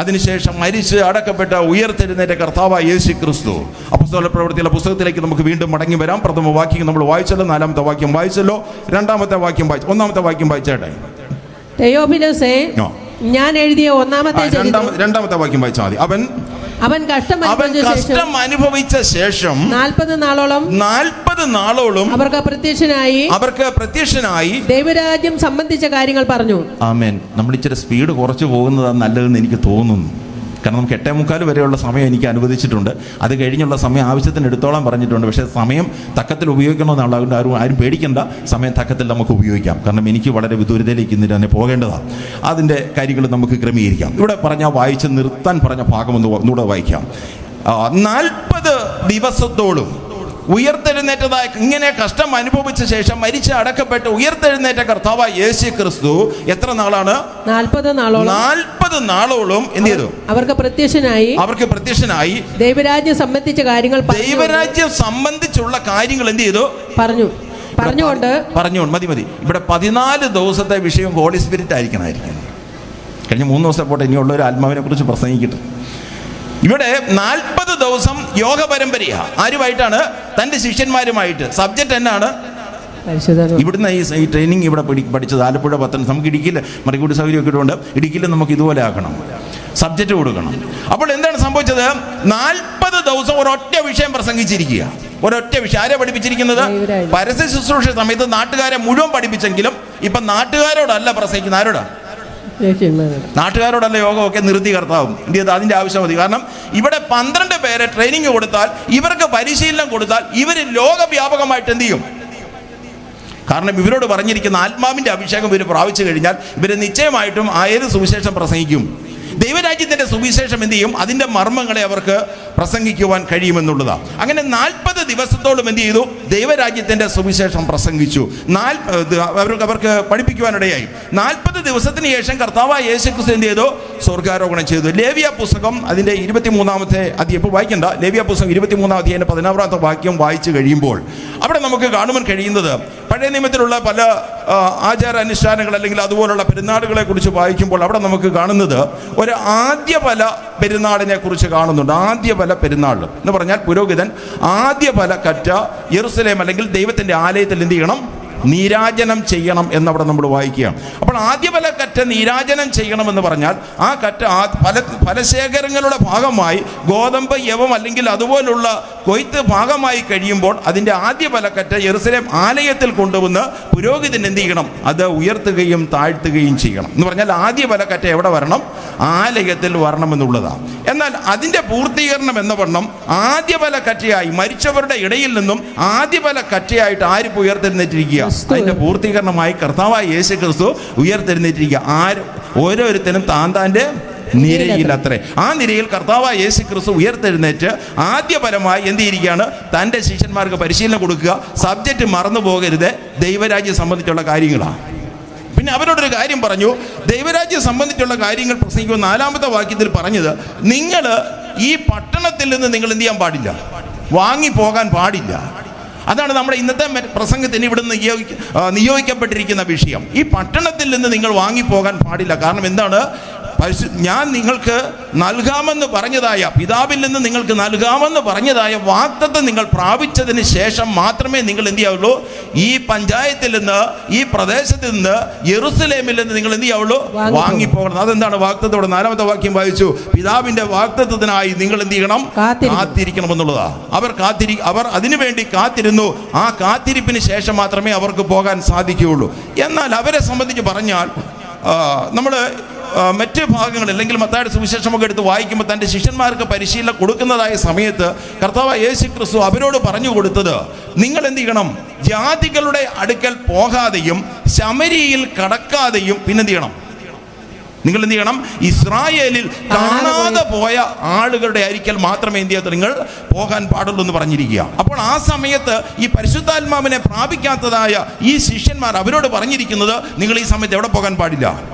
അതിനുശേഷം മരിച്ച് അടക്കപ്പെട്ട ഉയർത്തെഴുന്നേറ്റ കർത്താവായ യേശു ക്രിസ്തു അപ്പോസ്തല പ്രവൃത്തിയിലെ പുസ്തകത്തിലേക്ക് നമുക്ക് വീണ്ടും മടങ്ങി വരാം. പ്രഥമ വാക്യം നമ്മൾ വായിച്ചല്ലോ, 4-ാമത്തെ വാക്യം വായിച്ചല്ലോ, 2-ാമത്തെ വാക്യം വായിച്ചു, 1-ാമത്തെ വാക്യം വായിച്ചേട്ടെ. തെയോഫിലോസേ, ഞാൻ എഴുതിയ ഒന്നാമത്തെ ചരിത്രം. 2-ാമത്തെ വാക്യം വായിച്ചാൽ മതി. അവൻ കഷ്ടം അനുഭവിച്ച ശേഷം 40 നാളോളം അവർക്ക് പ്രത്യക്ഷനായി ദൈവരാജ്യം സംബന്ധിച്ച കാര്യങ്ങൾ പറഞ്ഞു. ആമേൻ. നമ്മൾ ഇച്ചിരി സ്പീഡ് കുറച്ച് പോകുന്നതാണ് നല്ലതെന്ന് എനിക്ക് തോന്നുന്നു. കാരണം നമുക്ക് 8:45 വരെയുള്ള സമയം എനിക്ക് അനുവദിച്ചിട്ടുണ്ട്. അത് കഴിഞ്ഞുള്ള സമയം ആവശ്യത്തിന് എടുത്തോളം പറഞ്ഞിട്ടുണ്ട്. പക്ഷേ സമയം തക്കത്തിൽ ഉപയോഗിക്കണമെന്നുള്ള അതുകൊണ്ട് ആരും പേടിക്കേണ്ട. സമയം തക്കത്തിൽ നമുക്ക് ഉപയോഗിക്കാം. കാരണം എനിക്ക് വളരെ വിദൂരതയിലേക്ക് ഇന്ന് തന്നെ പോകേണ്ടതാണ്. അതിൻ്റെ കാര്യങ്ങൾ നമുക്ക് ക്രമീകരിക്കാം. ഇവിടെ വായിച്ച് നിർത്താൻ പറഞ്ഞ ഭാഗം ഒന്നുകൂടെ വായിക്കാം. 40 ദിവസത്തോളം ഉയർത്തെഴുന്നേറ്റതായ ഇങ്ങനെ കഷ്ടം അനുഭവിച്ച ശേഷം മരിച്ച് അടക്കപ്പെട്ട് ഉയർത്തെഴുന്നേറ്റ കർത്താവായ യേശു ക്രിസ്തു എത്ര നാളാണ്? 40 നാളോളം എന്ത് ചെയ്തു? അവർക്ക് പ്രത്യക്ഷനായി ദൈവരാജ്യം സംബന്ധിച്ച കാര്യങ്ങൾ ദൈവരാജ്യം സംബന്ധിച്ചുള്ള കാര്യങ്ങൾ എന്ത് ചെയ്തു? പറഞ്ഞുകൊണ്ട് മതി. ഇവിടെ 14 ദിവസത്തെ വിഷയം ഹോളി സ്പിരിറ്റ് ആയിരിക്കണം. കഴിഞ്ഞ 3 ദിവസം പോട്ടെ, ഇനിയുള്ള ഒരു ആത്മാവിനെ കുറിച്ച് പ്രസംഗിക്കട്ടെ. ഇവിടെ 40 ദിവസം യോഗ പരമ്പരയാ. ആരുമായിട്ടാണ്? തൻ്റെ ശിഷ്യന്മാരുമായിട്ട്. സബ്ജക്റ്റ് എന്നാണ്? ഇവിടുന്ന് ഈ ട്രെയിനിങ് ഇവിടെ പഠിച്ചത് ആലപ്പുഴ പത്തനം. നമുക്ക് ഇടുക്കിയിൽ മറിക്കൂടി സൗകര്യമൊക്കെ ഇട്ടുകൊണ്ട് ഇടുക്കിയിൽ നമുക്ക് ഇതുപോലെ ആക്കണം, സബ്ജക്റ്റ് കൊടുക്കണം. അപ്പോൾ എന്താണ് സംഭവിച്ചത്? 40 ദിവസം ഒരൊറ്റ വിഷയം പ്രസംഗിച്ചിരിക്കുക. ഒരൊറ്റ വിഷയം. ആരെ പഠിപ്പിച്ചിരിക്കുന്നത്? പരസ്യ ശുശ്രൂഷ സമയത്ത് നാട്ടുകാരെ മുഴുവൻ പഠിപ്പിച്ചെങ്കിലും ഇപ്പം നാട്ടുകാരോടല്ല പ്രസംഗിക്കുന്നത്. ആരോടാ? നാട്ടുകാരോടല്ല. യോഗമൊക്കെ നിർത്തി കർത്താവും എന്ത് ചെയ്ത് അതിൻ്റെ ആവശ്യം മതി. കാരണം ഇവിടെ 12 പേരെ ട്രെയിനിങ് കൊടുത്താൽ, ഇവർക്ക് പരിശീലനം കൊടുത്താൽ, ഇവർ ലോകവ്യാപകമായിട്ട് എന്ത് ചെയ്യും? കാരണം ഇവരോട് പറഞ്ഞിരിക്കുന്ന ആത്മാവിൻ്റെ അഭിഷേകം ഇവർ പ്രാപിച്ചു കഴിഞ്ഞാൽ ഇവർ നിശ്ചയമായിട്ടും ആയത് സുവിശേഷം പ്രസംഗിക്കും. ദൈവരാജ്യത്തിൻ്റെ സുവിശേഷം എന്ത് ചെയ്യും? അതിൻ്റെ മർമ്മങ്ങളെ അവർക്ക് പ്രസംഗിക്കുവാൻ കഴിയുമെന്നുള്ളതാണ്. അങ്ങനെ 40 ദിവസത്തോളം എന്ത് ചെയ്തു? ദൈവരാജ്യത്തിൻ്റെ സുവിശേഷം പ്രസംഗിച്ചു. അവർക്ക് പഠിപ്പിക്കുവാനിടയായി. 40 ദിവസത്തിന് ശേഷം കർത്താവായ യേശു ക്രിസ്തു എന്ത് ചെയ്തു? സ്വർഗാരോഹണം ചെയ്തു. ലേവ്യ പുസ്തകം അതിൻ്റെ 23-ാമത്തെ അധ്യായം, ഇപ്പോൾ വായിക്കണ്ട, ലേവ്യ പുസ്തകം 23-ാം അധ്യായം 16-ാമത്തെ വാക്യം വായിച്ചു കഴിയുമ്പോൾ അവിടെ നമുക്ക് കാണുവാൻ കഴിയുന്നത് പഴയ നിയമത്തിലുള്ള പല ആചാരാനുഷ്ഠാനങ്ങൾ അല്ലെങ്കിൽ അതുപോലുള്ള പെരുന്നാളുകളെ കുറിച്ച് വായിക്കുമ്പോൾ അവിടെ നമുക്ക് കാണുന്നത് ഒരു ആദ്യഫല പെരുന്നാളിനെ കുറിച്ച് കാണുന്നുണ്ട്. ആദ്യഫല പെരുന്നാൾ എന്ന് പറഞ്ഞാൽ പുരോഹിതൻ ആദ്യഫല കറ്റ യെരുസലേം അല്ലെങ്കിൽ ദൈവത്തിൻ്റെ ആലയത്തിൽ എന്ത് ചെയ്യണം? നീരാജനം ചെയ്യണം എന്നവിടെ നമ്മൾ വായിക്കുകയാണ്. അപ്പോൾ ആദ്യഫല കറ്റ നീരാജനം ചെയ്യണമെന്ന് പറഞ്ഞാൽ ആ കറ്റ ഫലശേഖരങ്ങളുടെ ഭാഗമായി ഗോതമ്പ്, യവം അല്ലെങ്കിൽ അതുപോലുള്ള കൊയ്ത്ത് ഭാഗമായി കഴിയുമ്പോൾ അതിൻ്റെ ആദ്യഫല കറ്റ യെരുസലേം ആലയത്തിൽ കൊണ്ടുവന്ന് പുരോഹിതൻ എന്ത് ചെയ്യണം? അത് ഉയർത്തുകയും താഴ്ത്തുകയും ചെയ്യണം. എന്ന് പറഞ്ഞാൽ ആദ്യഫല കറ്റ എവിടെ വരണം? ആലയത്തിൽ വരണമെന്നുള്ളതാണ്. എന്നാൽ അതിൻ്റെ പൂർത്തീകരണം എന്ന വണ്ണം ആദ്യഫല കറ്റയായി മരിച്ചവരുടെ ഇടയിൽ നിന്നും ആദ്യഫല കറ്റയായിട്ട് ആരിപ്പോൾ ഉയർത്തെഴുന്നേറ്റിരിക്കുക? അതിന്റെ പൂർത്തീകരണമായി കർത്താവായ യേശു ക്രിസ്തു ഉയർത്തെഴുന്നേറ്റിരിക്കുക. ഓരോരുത്തരും താൻ്റെ നിരയിൽ അത്രേ. ആ നിരയിൽ കർത്താവായ യേശു ക്രിസ്തു ഉയർത്തെഴുന്നേറ്റ് ആദ്യപരമായി എന്ത് ചെയ്തിരിക്കുകയാണ്? തൻ്റെ ശിഷ്യന്മാർക്ക് പരിശീലനം കൊടുക്കുക. സബ്ജക്റ്റ് മറന്നു പോകരുത്, ദൈവരാജ്യം സംബന്ധിച്ചുള്ള കാര്യങ്ങളാണ്. പിന്നെ അവരോടൊരു കാര്യം പറഞ്ഞു. ദൈവരാജ്യം സംബന്ധിച്ചുള്ള കാര്യങ്ങൾ പ്രസംഗിക്കുക 4-ാമത്തെ വാക്യത്തിൽ പറഞ്ഞത്, നിങ്ങൾ ഈ പട്ടണത്തിൽ നിന്ന് നിങ്ങൾ എന്ത് ചെയ്യാൻ പാടില്ല? വാങ്ങിപ്പോകാൻ പാടില്ല. അതാണ് നമ്മുടെ ഇന്നത്തെ പ്രസംഗത്തിന് ഇവിടുന്ന് നിയോഗിക്കപ്പെട്ടിരിക്കുന്ന വിഷയം. ഈ പട്ടണത്തിൽ നിന്ന് നിങ്ങൾ വാങ്ങിപ്പോകാൻ പാടില്ല. കാരണം എന്താണ്? ഞാൻ നിങ്ങൾക്ക് നൽകാമെന്ന് പറഞ്ഞതായ, പിതാവിൽ നിന്ന് നിങ്ങൾക്ക് നൽകാമെന്ന് പറഞ്ഞതായ വാഗ്ദത്തം നിങ്ങൾ പ്രാപിച്ചതിന് ശേഷം മാത്രമേ നിങ്ങൾ എന്ത് ചെയ്യാവുള്ളൂ? ഈ പഞ്ചായത്തിൽ നിന്ന്, ഈ പ്രദേശത്ത് നിന്ന്, യെരുസലേമിൽ നിന്ന് നിങ്ങൾ എന്ത് ചെയ്യാവുള്ളൂ? വാങ്ങിപ്പോകണം. അതെന്താണ് വാഗ്ദത്തം? ഇവിടെ 4-ാമത്തെ വാക്യം വായിച്ചു. പിതാവിന്റെ വാഗ്ദത്തത്തിനായി നിങ്ങൾ എന്ത് ചെയ്യണം? കാത്തിരിക്കണം എന്നുള്ളതാണ്. അവർ അതിനുവേണ്ടി കാത്തിരുന്നു. ആ കാത്തിരിപ്പിന് ശേഷം മാത്രമേ അവർക്ക് പോകാൻ സാധിക്കുകയുള്ളൂ. എന്നാൽ അവരെ സംബന്ധിച്ച് പറഞ്ഞാൽ നമ്മൾ മറ്റ് ഭാഗങ്ങൾ അല്ലെങ്കിൽ മത്തായിയുടെ സുവിശേഷമൊക്കെ എടുത്ത് വായിക്കുമ്പോൾ തൻ്റെ ശിഷ്യന്മാർക്ക് പരിശീലനം കൊടുക്കുന്നതായ സമയത്ത് കർത്താവായ യേശു ക്രിസ്തു അവരോട് പറഞ്ഞു കൊടുത്തത്, നിങ്ങൾ എന്ത് ചെയ്യണം? ജാതികളുടെ അടുക്കൽ പോകാതെയും ശമരിയിൽ കടക്കാതെയും പിന്നെന്ത് ചെയ്യണം? നിങ്ങൾ എന്ത് ചെയ്യണം? ഇസ്രായേലിൽ കാണാതെ പോയ ആളുകളുടെ അരിക്കൽ മാത്രമേ എന്ത് ചെയ്യാത്ത നിങ്ങൾ പോകാൻ പാടുള്ളൂ എന്ന് പറഞ്ഞിരിക്കുക. അപ്പോൾ ആ സമയത്ത് ഈ പരിശുദ്ധാത്മാവിനെ പ്രാപിക്കാത്തതായ ഈ ശിഷ്യന്മാർ അവരോട് പറഞ്ഞിരിക്കുന്നത്, നിങ്ങൾ ഈ സമയത്ത് എവിടെ പോകാൻ പാടില്ല?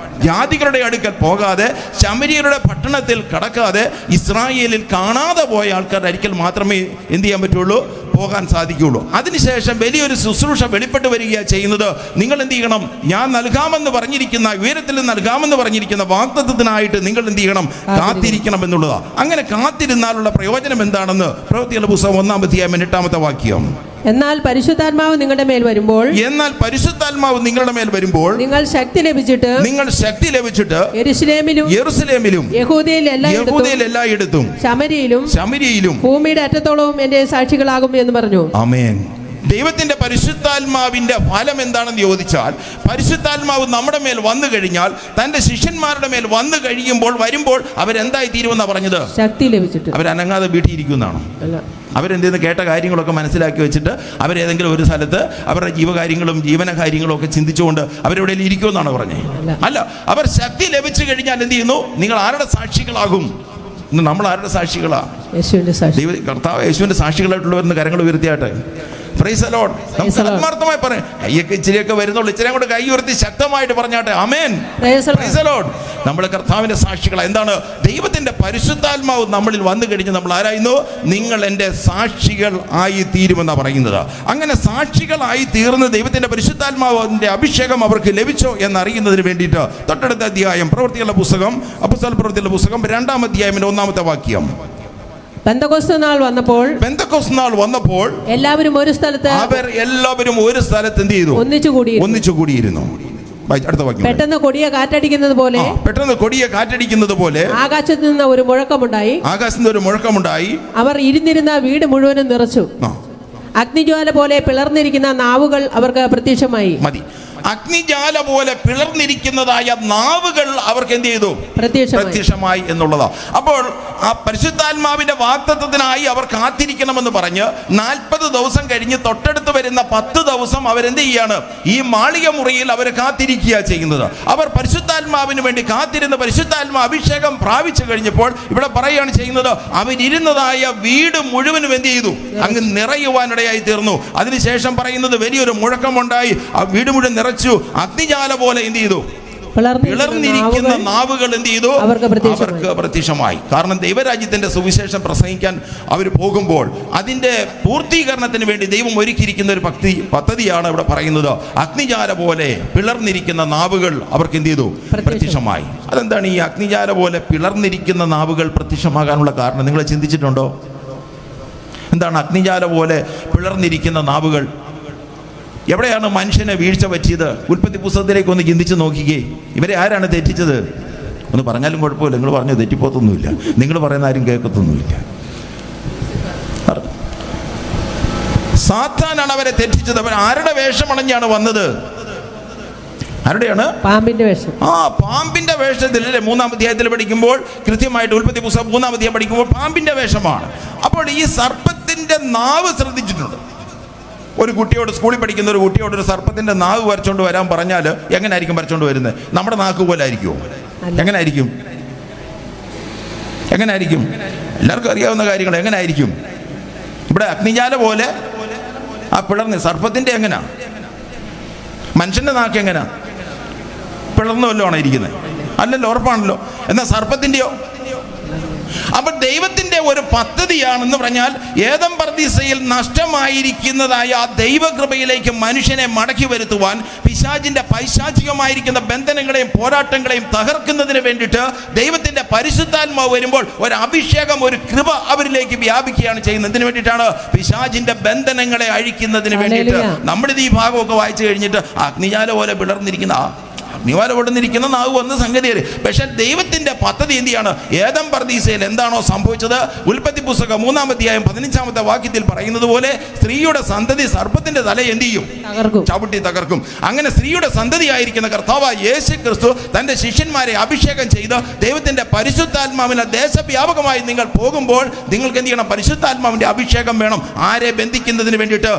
ജാതികളുടെ അടുക്കൽ പോകാതെ ശമരിയരുടെ പട്ടണത്തിൽ കടക്കാതെ ഇസ്രായേലിൽ കാണാതെ പോയ ആൾക്കാരുടെ അരിക്കൽ മാത്രമേ എന്ത് ചെയ്യാൻ പറ്റുള്ളൂ? പോകാൻ സാധിക്കുകയുള്ളൂ. അതിനുശേഷം വലിയൊരു ശുശ്രൂഷ വെളിപ്പെട്ട് വരികയാണ് ചെയ്യുന്നത്. നിങ്ങൾ എന്ത് ചെയ്യണം? ഞാൻ നൽകാമെന്ന് പറഞ്ഞിരിക്കുന്ന, ഉയരത്തിൽ നൽകാമെന്ന് പറഞ്ഞിരിക്കുന്ന വാഗ്ദത്തത്തിനായിട്ട് നിങ്ങൾ എന്ത് ചെയ്യണം? കാത്തിരിക്കണം എന്നുള്ളതാണ്. അങ്ങനെ കാത്തിരുന്നാലുള്ള പ്രയോജനം എന്താണെന്ന് പ്രവൃത്തികളുടെ പുസ്തകം 1-ാം അധ്യായം 8-ാമത്തെ വാക്യം. എന്നാൽ പരിശുദ്ധാത്മാവ് നിങ്ങളുടെ മേൽ വരുമ്പോൾ നിങ്ങൾ ശക്തി ലഭിച്ചിട്ട് യെരൂശലേമിലും യഹൂദയിൽ എല്ലായിടത്തും ശമരിയിലും ഭൂമിയുടെ അറ്റത്തോളവും എന്റെ സാക്ഷികളാകും എന്ന് പറഞ്ഞു. ആമേൻ. ദൈവത്തിന്റെ പരിശുദ്ധാത്മാവിന്റെ ഫലം എന്താണെന്ന് ചോദിച്ചാൽ, പരിശുദ്ധാത്മാവ് നമ്മുടെ മേൽ വന്നു കഴിഞ്ഞാൽ, തന്റെ ശിഷ്യന്മാരുടെ മേൽ വന്നു വരുമ്പോൾ അവരെന്തായി തീരുമെന്നാണ് പറഞ്ഞത്? ശക്തി ലഭിച്ചിട്ട്. അവരനങ്ങാതെ വീട്ടിയിരിക്കുന്നതാണ്. അവരെന്തെന്ന് കേട്ട കാര്യങ്ങളൊക്കെ മനസ്സിലാക്കി വെച്ചിട്ട് അവരേതെങ്കിലും ഒരു സ്ഥലത്ത് അവരുടെ ജീവകാര്യങ്ങളും ജീവനകാര്യങ്ങളും ഒക്കെ ചിന്തിച്ചുകൊണ്ട് അവരെവിടെ ഇരിക്കുമെന്നാണ് പറഞ്ഞത്. അല്ല, അവർ ശക്തി ലഭിച്ചു കഴിഞ്ഞാൽ എന്ത് ചെയ്യുന്നു? നിങ്ങൾ ആരുടെ സാക്ഷികളാകും? ഇന്ന് നമ്മൾ ആരുടെ സാക്ഷികളാ? കർത്താവ് യേശുവിന്റെ സാക്ഷികളായിട്ടുള്ളവരെന്ന് കരങ്ങൾ ഉയർത്തിയാട്ടെ. Praise the Lord. നമുക്ക് ആത്മാർത്ഥമായി പറയാം. കൈയൊക്കെ ഇച്ചിരിയൊക്കെ വരുന്നുള്ളൂ. ഇച്ചിരി കൊണ്ട് കൈ ഉയർത്തി ശക്തമായിട്ട് പറഞ്ഞാട്ടെ. ആമേൻ. Praise the lord. നമ്മൾ കർത്താവിന്റെ സാക്ഷികളാണ്. എന്താണ്? ദൈവത്തിന്റെ പരിശുദ്ധാത്മാവ് നമ്മളിൽ വന്നു കഴിഞ്ഞ് നമ്മൾ ആരായിരുന്നു? നിങ്ങൾ എൻ്റെ സാക്ഷികൾ ആയി തീരുമെന്നാണ് പറയുന്നത്. അങ്ങനെ സാക്ഷികളായി തീർന്ന് ദൈവത്തിന്റെ പരിശുദ്ധാത്മാവിന്റെ അഭിഷേകം അവർക്ക് ലഭിച്ചോ എന്നറിയുന്നതിന് വേണ്ടിയിട്ട് തൊട്ടടുത്ത അധ്യായം പ്രവൃത്തികളുടെ പുസ്തകം, അപ്പോസ്തല പ്രവൃത്തികളുടെ പുസ്തകം 2-ാം അധ്യായം 1-ാമത്തെ വാക്യം. പെന്തക്കോസ്ത് നാൾ വന്നപ്പോൾ എല്ലാവരും ഒരു സ്ഥലത്ത് എന്ത് ചെയ്തു? ഒന്നിച്ചുകൂടിയിരുന്നു. അടുത്ത വാക്യം. പെട്ടെന്ന് കൊടിയ കാറ്റടിക്കുന്നത് പോലെ ആകാശത്ത് നിന്ന് ഒരു മുഴക്കമുണ്ടായി. അവർ ഇരുന്നിരുന്ന വീട് മുഴുവനും നിറച്ചു. അഗ്നിജ്വാല പോലെ പിളർന്നിരിക്കുന്ന നാവുകൾ അവർക്ക് പ്രത്യക്ഷമായി. മതി. അഗ്നിജാല പോലെ പിളർന്നിരിക്കുന്നതായ നാവുകൾ അവർക്ക് എന്ത് ചെയ്തു? പ്രത്യക്ഷമായി എന്നുള്ളതാ. അപ്പോൾ ആ പരിശുദ്ധാത്മാവിന്റെ വാഗ്ദത്തത്തിനായി അവർ കാത്തിരിക്കണമെന്ന് പറഞ്ഞ് 40 ദിവസം കഴിഞ്ഞ് തൊട്ടടുത്ത് വരുന്ന 10 ദിവസം അവരെന്ത് ചെയ്യാണ്? ഈ മാളിക മുറിയിൽ അവർ കാത്തിരിക്കുക ചെയ്യുന്നത്. അവർ പരിശുദ്ധാത്മാവിന് വേണ്ടി കാത്തിരുന്ന പരിശുദ്ധാത്മാ അഭിഷേകം പ്രാപിച്ചു കഴിഞ്ഞപ്പോൾ ഇവിടെ പറയുകയാണ് ചെയ്യുന്നത്, അവരിരുന്നതായ വീട് മുഴുവനും എന്ത് ചെയ്തു? അങ്ങ് നിറയുവാനിടയായി തീർന്നു. അതിനുശേഷം പറയുന്നത് വലിയൊരു മുഴക്കമുണ്ടായി. ആ വീട് മുഴുവൻ നിറച്ചു. അഗ്നിജാല പോലെ എന്ത് ചെയ്തു? പിളർന്നിരിക്കുന്ന നാവുകൾ എന്ത് ചെയ്തു? അവർക്ക് പ്രത്യക്ഷമായി. കാരണം ദൈവരാജ്യത്തിന്റെ സുവിശേഷം പ്രസംഗിക്കാൻ അവർ പോകുമ്പോൾ അതിന്റെ പൂർത്തീകരണത്തിന് വേണ്ടി ദൈവം ഒരുക്കിയിരിക്കുന്ന ഒരു പദ്ധതിയാണ് ഇവിടെ പറയുന്നത്. അഗ്നിജാല പോലെ പിളർന്നിരിക്കുന്ന നാവുകൾ അവർക്ക് എന്ത് ചെയ്തു? പ്രത്യക്ഷമായി. അതെന്താണ് ഈ അഗ്നിജാല പോലെ പിളർന്നിരിക്കുന്ന നാവുകൾ പ്രത്യക്ഷമാകാനുള്ള കാരണം? നിങ്ങൾ ചിന്തിച്ചിട്ടുണ്ടോ? എന്താണ് അഗ്നിജാല പോലെ പിളർന്നിരിക്കുന്ന നാവുകൾ? എവിടെയാണ് മനുഷ്യനെ വീഴ്ച പറ്റിയത്? ഉൽപ്പത്തി പുസ്തകത്തിലേക്ക് ഒന്ന് ചിന്തിച്ച് നോക്കിക്കേ. ഇവരെ ആരാണ് തെറ്റിച്ചത്? ഒന്ന് പറഞ്ഞാലും കുഴപ്പമില്ല. നിങ്ങൾ പറഞ്ഞു തെറ്റിപ്പോത്തൊന്നുമില്ല. നിങ്ങൾ പറയുന്ന ആരും കേൾക്കത്തൊന്നുമില്ല. സാത്താനാണ് അവരെ തെറ്റിച്ചത്. അവർ ആരുടെ വേഷമണഞ്ഞാണ് വന്നത്? ആരുടെയാണ്? പാമ്പിന്റെ വേഷം. പാമ്പിന്റെ വേഷത്തിൽ 3-ാം അധ്യായത്തിൽ പഠിക്കുമ്പോൾ കൃത്യമായിട്ട് ഉൽപ്പത്തി പുസ്തകം 3-ാം അധ്യായം പഠിക്കുമ്പോൾ പാമ്പിന്റെ വേഷമാണ്. അപ്പോൾ ഈ സർപ്പത്തിന്റെ നാവ് ശ്രദ്ധിച്ചിട്ടുണ്ട്. ഒരു കുട്ടിയോട്, സ്കൂളിൽ പഠിക്കുന്ന ഒരു കുട്ടിയോട് ഒരു സർപ്പത്തിന്റെ നാവ് വരച്ചോണ്ട് വരാൻ പറഞ്ഞാൽ എങ്ങനെയായിരിക്കും വരച്ചോണ്ട് വരുന്നത്? നമ്മുടെ നാക്ക് പോലെ ആയിരിക്കുമോ? എങ്ങനെയായിരിക്കും? എല്ലാവർക്കും അറിയാവുന്ന കാര്യങ്ങൾ. എങ്ങനെയായിരിക്കും? ഇവിടെ അഗ്നിജാല പോലെ ആ പിളർന്ന് സർപ്പത്തിന്റെ എങ്ങനാ? മനുഷ്യന്റെ നാക്ക് എങ്ങനാ? പിളർന്നു വല്ലതുമാണ് ഇരിക്കുന്നത്? അല്ലല്ലോ, ഉറപ്പാണല്ലോ. എന്നാൽ സർപ്പത്തിന്റെയോ? അപ്പൊ ദൈവത്തിന്റെ ഒരു പദ്ധതിയാണെന്ന് പറഞ്ഞാൽ ഏദൻ പർദീസയിൽ നഷ്ടമായിരിക്കുന്നതായ ആ ദൈവകൃപയിലേക്ക് മനുഷ്യനെ മടക്കി വരുത്തുവാൻ, പിശാചിന്റെ പൈശാചികമായിരിക്കുന്ന ബന്ധനങ്ങളെയും പോരാട്ടങ്ങളെയും തകർക്കുന്നതിന് വേണ്ടിയിട്ട് ദൈവത്തിന്റെ പരിശുദ്ധാത്മാവ് വരുമ്പോൾ ഒരു അഭിഷേകം, ഒരു കൃപ അവരിലേക്ക് വ്യാപിക്കുകയാണ് ചെയ്യുന്നത്. എന്തിനു വേണ്ടിയിട്ടാണ്? പിശാചിന്റെ ബന്ധനങ്ങളെ അഴിക്കുന്നതിന് വേണ്ടിയിട്ട്. നമ്മളിത് ഈ ഭാഗമൊക്കെ വായിച്ചു കഴിഞ്ഞിട്ട് അഗ്നിജാല പോലെ പിളർന്നിരിക്കുന്ന നിവാരപ്പെടുന്നിരിക്കുന്ന നാവ് വന്ന സംഗതിയാണ്. പക്ഷെ ദൈവത്തിന്റെ പദ്ധതി എന്തിയാണ്? ഏദൻ പർദീസയിൽ എന്താണോ സംഭവിച്ചത്? ഉൽപ്പത്തി പുസ്തകം 3-ാം അധ്യായം 15-ാമത്തെ വാക്യത്തിൽ പറയുന്നത് പോലെ സ്ത്രീയുടെ സന്തതി സർപ്പത്തിന്റെ തല എന്ത് ചെയ്യും? ചവിട്ടി തകർക്കും. അങ്ങനെ സ്ത്രീയുടെ സന്തതിയായിരിക്കുന്ന കർത്താവായ യേശു ക്രിസ്തു തന്റെ ശിഷ്യന്മാരെ അഭിഷേകം ചെയ്ത് ദൈവത്തിന്റെ പരിശുദ്ധാത്മാവിനെ ദേശവ്യാപകമായി നിങ്ങൾ പോകുമ്പോൾ നിങ്ങൾക്ക് എന്ത് ചെയ്യണം? പരിശുദ്ധാത്മാവിന്റെ അഭിഷേകം വേണം. ആരെ ബന്ധിക്കുന്നതിന് വേണ്ടിയിട്ട്?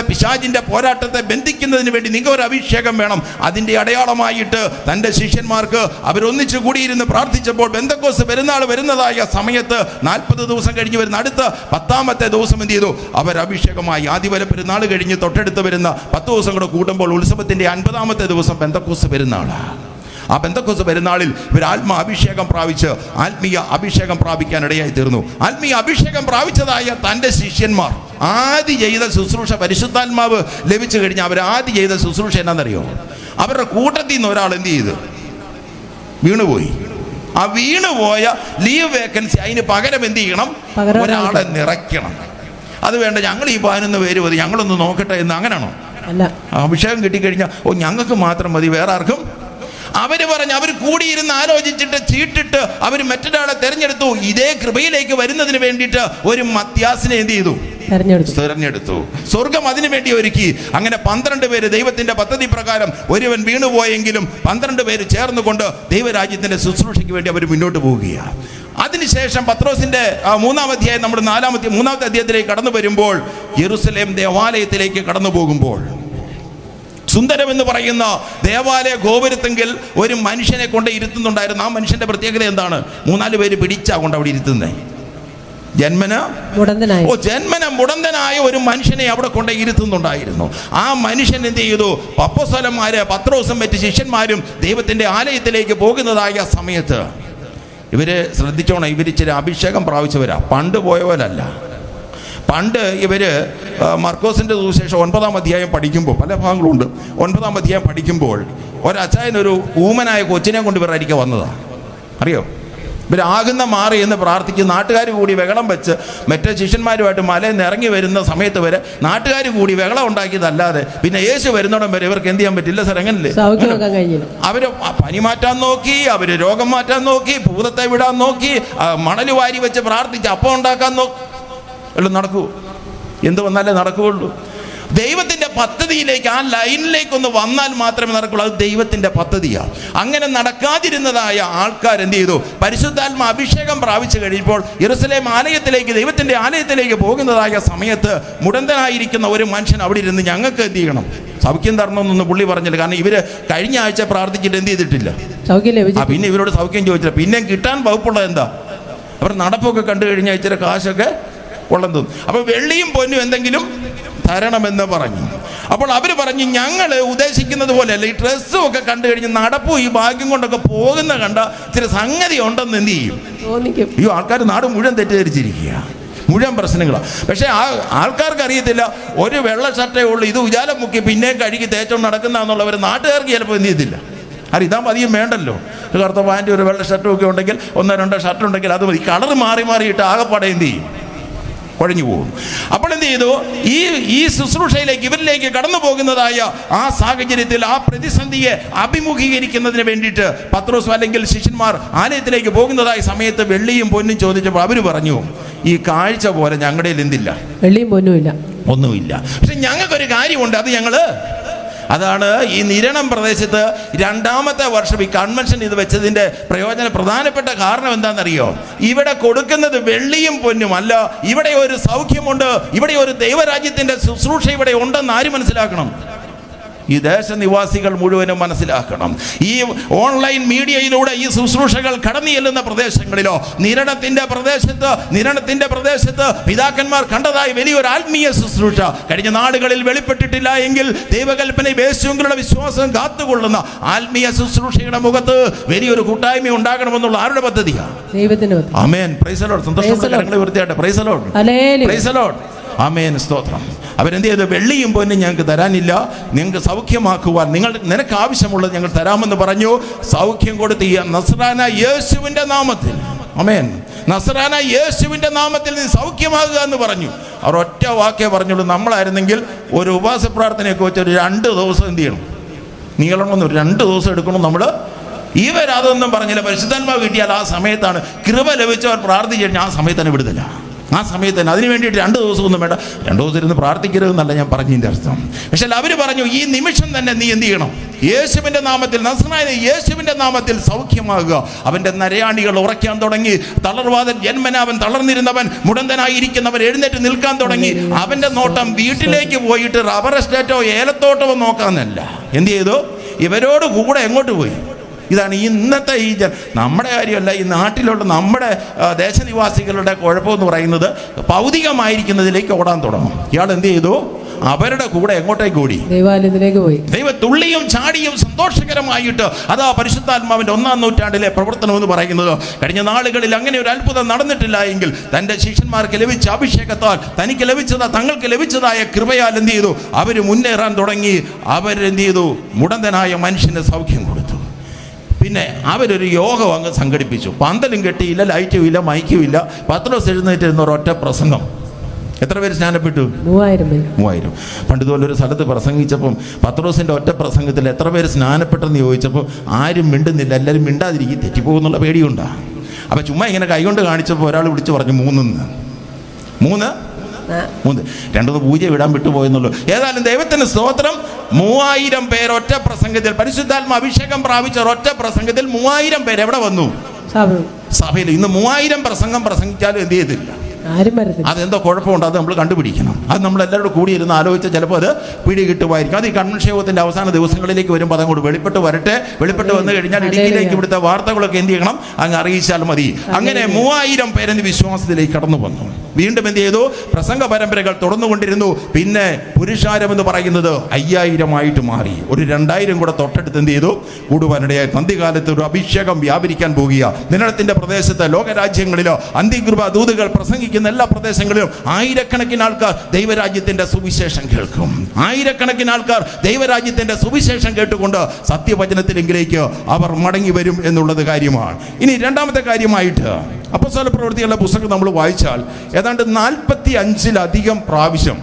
പിശാചിന്റെ പോരാട്ടത്തെ ബന്ധിക്കുന്നതിന് വേണ്ടി നിങ്ങൾക്ക് ഒരു അഭിഷേകം വേണം. അതിന്റെ അടയാളമായിട്ട് തന്റെ ശിഷ്യന്മാർക്ക് അവരൊന്നിച്ചു കൂടിയിരുന്ന് പ്രാർത്ഥിച്ചപ്പോൾ പെന്തക്കോസ്ത് പെരുന്നാൾ വരുന്നതായ സമയത്ത് 40 ദിവസം കഴിഞ്ഞ് വരുന്ന അടുത്ത 10-ാമത്തെ ദിവസം എന്ത് ചെയ്തു? അവർ അഭിഷേകമായി. ആദിവര പെരുന്നാൾ കഴിഞ്ഞ് തൊട്ടടുത്ത് വരുന്ന 10 ദിവസം കൂടെ കൂടുമ്പോൾ ഉത്സവത്തിന്റെ 50-ാമത്തെ ദിവസം പെന്തക്കോസ്ത് പെരുന്നാൾ. ആ പെന്തക്കോസ്ത് പെരുന്നാളിൽ ഇവർ അഭിഷേകം പ്രാപിച്ച് ആത്മീയ അഭിഷേകം പ്രാപിക്കാനിടയായി തീർന്നു. ആത്മീയ അഭിഷേകം പ്രാപിച്ചതായ തൻ്റെ ശിഷ്യന്മാർ ആദ്യം ചെയ്ത ശുശ്രൂഷ, പരിശുദ്ധാത്മാവ് ലഭിച്ചു കഴിഞ്ഞാൽ അവർ ആദ്യം ചെയ്ത ശുശ്രൂഷ എന്നാണെന്നറിയോ? അവരുടെ കൂട്ടത്തിൽ നിന്ന് ഒരാൾ എന്ത് ചെയ്തു? വീണുപോയി. ആ വീണുപോയ ലീവ് വേക്കൻസി അതിന് പകരം എന്ത് ചെയ്യണം? ഒരാളെ നിറയ്ക്കണം. അത് വേണ്ട, ഞങ്ങൾ ഈ 11 പേര് മതി, ഞങ്ങളൊന്ന് നോക്കട്ടെ എന്ന്. അങ്ങനെയാണോ? അഭിഷേകം കിട്ടിക്കഴിഞ്ഞാൽ ഞങ്ങൾക്ക് മാത്രം മതി, വേറെ ആർക്കും? അവർ പറഞ്ഞ് അവർ കൂടിയിരുന്ന് ആലോചിച്ചിട്ട് ചീട്ടിട്ട് അവർ മറ്റൊരാളെ തെരഞ്ഞെടുത്തു. ഇതേ കൃപയിലേക്ക് വരുന്നതിന് വേണ്ടിയിട്ട് ഒരു മത്യാസിനെ എന്ത് ചെയ്തു? തെരഞ്ഞെടുത്തു. സ്വർഗം അതിനു വേണ്ടി ഒരുക്കി. അങ്ങനെ 12 പേര് ദൈവത്തിന്റെ പദ്ധതി പ്രകാരം, ഒരുവൻ വീണുപോയെങ്കിലും 12 പേര് ചേർന്നുകൊണ്ട് ദൈവരാജ്യത്തിന്റെ ശുശ്രൂഷയ്ക്ക് വേണ്ടി അവർ മുന്നോട്ട് പോവുകയാണ്. അതിനുശേഷം പത്രോസിന്റെ 3-ാം അധ്യായം, നമ്മുടെ 3-ാമത്തെ അധ്യായത്തിലേക്ക് കടന്നു വരുമ്പോൾ, യെരുസലേം ദേവാലയത്തിലേക്ക് കടന്നു പോകുമ്പോൾ സുന്ദരം എന്ന് പറയുന്ന ദേവാലയ ഗോപുരത്തെങ്കിൽ ഒരു മനുഷ്യനെ കൊണ്ട് ഇരുത്തുന്നുണ്ടായിരുന്നു. ആ മനുഷ്യന്റെ പ്രത്യേകത എന്താണ്? 3-4 പേര് പിടിച്ചാ കൊണ്ട് അവിടെ ഇരുത്തുന്നേ. ജന്മന മുടന്തനായ ഒരു മനുഷ്യനെ അവിടെ കൊണ്ട് ഇരുത്തുന്നുണ്ടായിരുന്നു. ആ മനുഷ്യൻ എന്ത് ചെയ്തു? അപ്പോസ്തലന്മാര്, പത്രോസും മറ്റ് ശിഷ്യന്മാരും ദൈവത്തിന്റെ ആലയത്തിലേക്ക് പോകുന്നതായ സമയത്ത് ഇവര് ശ്രദ്ധിച്ചോണം, ഇവര് ഇച്ചിരി അഭിഷേകം പ്രാപിച്ചവരാ, പണ്ട് പോയവരല്ല. പണ്ട് ഇവര് മർക്കോസിന്റെ സുവിശേഷം 9-ാം അധ്യായം പഠിക്കുമ്പോൾ, പല ഭാഗങ്ങളുണ്ട്, 9-ാം അധ്യായം പഠിക്കുമ്പോൾ ഒരച്ചായനൊരു ഊമനായ കൊച്ചിനെ കൊണ്ട് ഇവരായിരിക്കും വന്നതാ. അറിയോ? ഇവരാകുന്ന മാറി എന്ന് പ്രാർത്ഥിച്ച് നാട്ടുകാർ കൂടി ബഹളം വെച്ച് മറ്റേ ശിഷ്യന്മാരുമായിട്ട് മലയിൽ നിന്ന് ഇറങ്ങി വരുന്ന സമയത്ത് വരെ നാട്ടുകാർ കൂടി ബഹളം ഉണ്ടാക്കിയതല്ലാതെ പിന്നെ യേശു വരുന്നോടം വരെ ഇവർക്ക് എന്ത് ചെയ്യാൻ പറ്റില്ല. സാർ, എങ്ങനല്ലേ? അവര് പനി മാറ്റാൻ നോക്കി, അവര് രോഗം മാറ്റാൻ നോക്കി, ഭൂതത്തെ വിടാൻ നോക്കി, മണൽ വാരി വെച്ച് പ്രാർത്ഥിച്ച് അപ്പം ഉണ്ടാക്കാൻ നോക്കി. എല്ലാം നടക്കൂ? എന്ത് വന്നാലേ നടക്കുകയുള്ളൂ. ദൈവത്തിന്റെ പദ്ധതിയിലേക്ക്, ആ ലൈനിലേക്കൊന്ന് വന്നാൽ മാത്രമേ നടക്കുള്ളൂ. അത് ദൈവത്തിന്റെ പദ്ധതിയാണ്. അങ്ങനെ നടക്കാതിരുന്നതായ ആൾക്കാർ എന്ത് ചെയ്തു? പരിശുദ്ധാത്മ അഭിഷേകം പ്രാപിച്ചു കഴിയുമ്പോൾ യെരുസലേം ആലയത്തിലേക്ക്, ദൈവത്തിന്റെ ആലയത്തിലേക്ക് പോകുന്നതായ സമയത്ത് മുടന്തനായിരിക്കുന്ന ഒരു മനുഷ്യൻ അവിടെ ഇരുന്ന്, ഞങ്ങൾക്ക് എന്ത് ചെയ്യണം? സൗഖ്യം തരണമെന്നൊന്നും പുള്ളി പറഞ്ഞില്ല. കാരണം ഇവര് കഴിഞ്ഞ ആഴ്ച പ്രാർത്ഥിച്ചിട്ട് എന്ത് ചെയ്തിട്ടില്ല, പിന്നെ ഇവരോട് സൗഖ്യം ചോദിച്ചില്ല. പിന്നെ കിട്ടാൻ വകുപ്പുള്ളത് എന്താ? അവർ നടപ്പൊക്കെ കണ്ടു കഴിഞ്ഞാൽ ഇച്ചിരി കാശൊക്കെ ഉള്ളത്. അപ്പോൾ വെള്ളിയും പൊന്നും എന്തെങ്കിലും തരണമെന്ന് പറഞ്ഞു. അപ്പോൾ അവർ പറഞ്ഞു, ഞങ്ങൾ ഉദ്ദേശിക്കുന്നത് പോലെയല്ല, ഈ ഡ്രസ്സും ഒക്കെ കണ്ടു കഴിഞ്ഞ് നടപ്പും ഈ ഭാഗ്യം കൊണ്ടൊക്കെ പോകുന്ന കണ്ട ചില സംഗതി ഉണ്ടെന്ന് എന്ത് ചെയ്യും? ഈ ആൾക്കാർ നാട് മുഴുവൻ തെറ്റിദ്ധരിച്ചിരിക്കുക, മുഴുവൻ പ്രശ്നങ്ങളാണ്. പക്ഷേ ആ ആൾക്കാർക്ക് അറിയത്തില്ല, ഒരു വെള്ള ഷർട്ടേ ഉള്ളൂ, ഇത് ഉജാലം മുക്കി പിന്നെയും കഴുകി തേച്ചോണ്ട് നടക്കുന്നതെന്നുള്ളവർ നാട്ടുകാർക്ക് ചിലപ്പോൾ എന്ത് ചെയ്തില്ല. ഇതാ അധികം വേണ്ടല്ലോ, ഒരു കറുത്ത പാൻറ്റ് ഒരു വെള്ള ഷർട്ടും ഒക്കെ ഉണ്ടെങ്കിൽ, 1-2 ഷർട്ട് ഉണ്ടെങ്കിൽ അത് മതി. കളർ മാറി മാറിയിട്ട് ആകെപ്പാടെ എന്ത് ചെയ്യും? കുഴഞ്ഞു പോകും. അപ്പോൾ എന്ത് ചെയ്തു? ഈ ശുശ്രൂഷയിലേക്ക്, ഇവരിലേക്ക് കടന്നു പോകുന്നതായ ആ സാഹചര്യത്തിൽ ആ പ്രതിസന്ധിയെ അഭിമുഖീകരിക്കുന്നതിന് വേണ്ടിയിട്ട് പത്രോസ് അല്ലെങ്കിൽ ശിഷ്യന്മാർ ആലയത്തിലേക്ക് പോകുന്നതായ സമയത്ത് വെള്ളിയും പൊന്നും ചോദിച്ചപ്പോൾ അവർ പറഞ്ഞു, ഈ കാഴ്ച പോലെ ഞങ്ങളുടെ എന്തില്ല, വെള്ളിയും പൊന്നും ഇല്ല, ഒന്നുമില്ല. പക്ഷെ ഞങ്ങൾക്കൊരു കാര്യമുണ്ട്, അത് അതാണ് ഈ നിരണം പ്രദേശത്ത് 2-ാമത്തെ വർഷം ഈ കൺവെൻഷൻ ഇത് വെച്ചതിൻ്റെ പ്രധാനപ്പെട്ട കാരണം എന്താണെന്നറിയോ? ഇവിടെ കൊടുക്കുന്നത് വെള്ളിയും പൊന്നും അല്ല, ഇവിടെ ഒരു സൗഖ്യമുണ്ട്, ഇവിടെ ഒരു ദൈവരാജ്യത്തിൻ്റെ ശുശ്രൂഷ ഇവിടെ ഉണ്ടെന്ന് ആര് മനസ്സിലാക്കണം? ഈ ദേശനിവാസികൾ മുഴുവനും മനസ്സിലാക്കണം. ഈ ഓൺലൈൻ മീഡിയയിലൂടെ ഈ ശുശ്രൂഷകൾ കടന്നു ചെല്ലുന്ന പ്രദേശങ്ങളിലോ നിരണത്തിന്റെ പ്രദേശത്ത് പിതാക്കന്മാർ കണ്ടതായി വലിയൊരു ആത്മീയ ശുശ്രൂഷ കഴിഞ്ഞ നാടുകളിൽ വെളിപ്പെട്ടിട്ടില്ല എങ്കിൽ ദൈവകൽപ്പന യേശുവിലുള്ള വിശ്വാസം കാത്തുകൊള്ളുന്ന ആത്മീയ ശുശ്രൂഷയുടെ മുഖത്ത് വലിയൊരു കൂട്ടായ്മ ഉണ്ടാകണമെന്നുള്ള ആരുടെ പദ്ധതിയാണ്? ദൈവത്തിന്റെ. ആമേൻ. Praise the lord. സന്തോഷത്തോടെ കരങ്ങളെ ഉയർത്തിയാട്ടെ. Praise the lord. Praise the lord. Amen. സ്തോത്രം. അവരെന്ത് ചെയ്തു? വെള്ളിയും പൊന്നും ഞങ്ങൾക്ക് തരാനില്ല, നിങ്ങൾക്ക് സൗഖ്യമാക്കുവാൻ നിനക്ക് ആവശ്യമുള്ളത് ഞങ്ങൾ തരാമെന്ന് പറഞ്ഞു. സൗഖ്യം കൊടുത്ത് ഈ നസ്രാന യേശുവിൻ്റെ നാമത്തിൽ, ആമേൻ, നസ്രാന യേശുവിൻ്റെ നാമത്തിൽ നീ സൗഖ്യമാകുക എന്ന് പറഞ്ഞു. അവർ ഒറ്റ വാക്കേ പറഞ്ഞുള്ളൂ. നമ്മളായിരുന്നെങ്കിൽ ഒരു ഉപവാസ പ്രാർത്ഥനയൊക്കെ വെച്ച് ഒരു 2 ദിവസം എന്ത് ചെയ്യണം? നീളണമെന്ന് 2 ദിവസം എടുക്കണം. നമ്മൾ ഇവരതൊന്നും പറഞ്ഞില്ല. പരിശുദ്ധാത്മാവ് കിട്ടിയാൽ ആ സമയത്താണ്, കൃപ ലഭിച്ചവർ പ്രാർത്ഥിച്ചു കഴിഞ്ഞാൽ ആ സമയത്ത് തന്നെ വിടുതല. ആ സമയത്ത് തന്നെ. അതിന് വേണ്ടിയിട്ട് 2 ദിവസമൊന്നും വേണ്ട, 2 ദിവസം ഇരുന്ന് പ്രാർത്ഥിക്കരുതെന്നല്ല ഞാൻ പറഞ്ഞതിൻ്റെ അർത്ഥം. പക്ഷേ അവർ പറഞ്ഞു, ഈ നിമിഷം തന്നെ നീ എന്ത് ചെയ്യണം? യേശുവിൻ്റെ നാമത്തിൽ, നസ്രായ യേശുവിൻ്റെ നാമത്തിൽ സൗഖ്യമാകുക. അവൻ്റെ നരയാണികൾ ഉറയ്ക്കാൻ തുടങ്ങി. തളർവാദൻ ജന്മനാവൻ തളർന്നിരുന്നവൻ, മുടന്തനായിരിക്കുന്നവൻ എഴുന്നേറ്റ് നിൽക്കാൻ തുടങ്ങി. അവൻ്റെ നോട്ടം വീട്ടിലേക്ക് പോയിട്ട് റബ്ബർ എസ്റ്റേറ്റോ ഏലത്തോട്ടമോ നോക്കാമെന്നല്ല. എന്ത് ചെയ്തു? ഇവരോട് കൂടെ എങ്ങോട്ട് പോയി? ഇതാണ് ഇന്നത്തെ നമ്മുടെ കാര്യമല്ല, ഈ നാട്ടിലുള്ള നമ്മുടെ ദേശനിവാസികളുടെ കുഴപ്പമെന്ന് പറയുന്നത് ഭൗതികമായിരിക്കുന്നതിലേക്ക് ഓടാൻ തുടങ്ങും. ഇയാൾ എന്ത് ചെയ്തു? അവരുടെ കൂടെ എങ്ങോട്ടേക്ക് ഓടി? ദൈവാലയത്തിലേക്ക് പോയി. തുള്ളിയും ചാടിയും സന്തോഷകരമായിട്ട് അതാ പരിശുദ്ധാത്മാവിന്റെ 1-ാം നൂറ്റാണ്ടിലെ പ്രവർത്തനം എന്ന് പറയുന്നത്. കഴിഞ്ഞ നാളുകളിൽ അങ്ങനെ ഒരു അത്ഭുതം നടന്നിട്ടില്ല എങ്കിൽ തന്റെ ശിഷ്യന്മാർക്ക് ലഭിച്ച അഭിഷേകത്താൽ തനിക്ക് തങ്ങൾക്ക് ലഭിച്ചതായ കൃപയാൽ എന്ത് ചെയ്തു? അവർ മുന്നേറാൻ തുടങ്ങി. അവരെന്ത് ചെയ്തു? മുടന്തനായ മനുഷ്യന് സൗഖ്യം കൊടുത്തു. പിന്നെ അവരൊരു യോഗം അങ്ങ് സംഘടിപ്പിച്ചു. പന്തലും കെട്ടിയില്ല, ലൈറ്റും ഇല്ല, മൈക്കും ഇല്ല. പത്രോസ് എഴുന്നേറ്റിരുന്ന ഒരൊറ്റ പ്രസംഗം. എത്ര പേര് സ്നാനപ്പെട്ടു? 3000. പണ്ടിതുപോലെ ഒരു സ്ഥലത്ത് പ്രസംഗിച്ചപ്പം പത്രോസിന്റെ ഒറ്റ പ്രസംഗത്തിൽ എത്ര പേര് സ്നാനപ്പെട്ടെന്ന് ചോദിച്ചപ്പോൾ ആരും മിണ്ടുന്നില്ല. എല്ലാവരും മിണ്ടാതിരിക്കും, തെറ്റിപ്പോകുന്നുള്ള പേടിയുണ്ടാ. അപ്പം ചുമ്മാ ഇങ്ങനെ കൈകൊണ്ട് കാണിച്ചപ്പോൾ ഒരാൾ വിളിച്ചു പറഞ്ഞു 3 രണ്ടൊന്ന് പൂജ വിടാൻ വിട്ടുപോയെന്നുള്ളൂ. ഏതായാലും ദൈവത്തിന് സ്തോത്രം. 3000 പേർ ഒറ്റ പ്രസംഗത്തിൽ, പരിശുദ്ധാത്മ അഭിഷേകം പ്രാപിച്ച ഒറ്റ പ്രസംഗത്തിൽ 3000 പേര് എവിടെ വന്നു? സഭയിൽ. ഇന്ന് 3000 പ്രസംഗം പ്രസംഗിച്ചാലും എന്ത് ചെയ്തില്ല, അതെന്തോ കുഴപ്പമുണ്ട്. അത് നമ്മൾ കണ്ടുപിടിക്കണം. അത് നമ്മൾ എല്ലാവരും കൂടി ഇരുന്ന് ആലോചിച്ച് ചിലപ്പോൾ അത് പിടി കിട്ടുമായിരിക്കും. അത് ഈ കൺവെൻഷൻ യോഗത്തിന്റെ അവസാന ദിവസങ്ങളിലേക്ക് വരുമ്പോൾ അതങ്ങോട്ട് വെളിപ്പെട്ട് വരട്ടെ. വെളിപ്പെട്ട് വന്നു കഴിഞ്ഞാൽ ഇടുക്കിയിലേക്ക് ഇവിടുത്തെ വാർത്തകളൊക്കെ എന്ത് ചെയ്യണം? അങ്ങ് അറിയിച്ചാൽ മതി. അങ്ങനെ 3000 പേരെന്ന് വിശ്വാസത്തിലേക്ക് കടന്നു വന്നു. വീണ്ടും എന്ത് ചെയ്തു? പ്രസംഗ പരമ്പരകൾ തുടർന്നുകൊണ്ടിരുന്നു. പിന്നെ പുരുഷാരം എന്ന് പറയുന്നത് 5000 മാറി. ഒരു 2000 കൂടെ തൊട്ടടുത്ത് എന്ത് ചെയ്തു? കൂടുവാനിടയായി. അന്ത്യകാലത്ത് ഒരു അഭിഷേകം വ്യാപരിക്കാൻ പോകുക. നിലത്തിന്റെ പ്രദേശത്ത് ലോകരാജ്യങ്ങളിലോ അന്ത്യകൃപ ദൂതുകൾ പ്രസംഗിക്കുന്ന എല്ലാ പ്രദേശങ്ങളിലും ആയിരക്കണക്കിന് ആൾക്കാർ ദൈവരാജ്യത്തിന്റെ സുവിശേഷം കേൾക്കും. ആയിരക്കണക്കിന് ആൾക്കാർ ദൈവരാജ്യത്തിന്റെ സുവിശേഷം കേട്ടുകൊണ്ട് സത്യവചനത്തിലെങ്കിലേക്ക് അവർ മടങ്ങി വരും എന്നുള്ളത് കാര്യമാണ്. ഇനി രണ്ടാമത്തെ കാര്യമായിട്ട് അപ്പോസ്തല പ്രവൃത്തികളുടെ പുസ്തകം നമ്മൾ വായിച്ചാൽ ഏതാണ്ട് 45-ലധികം പ്രാവശ്യം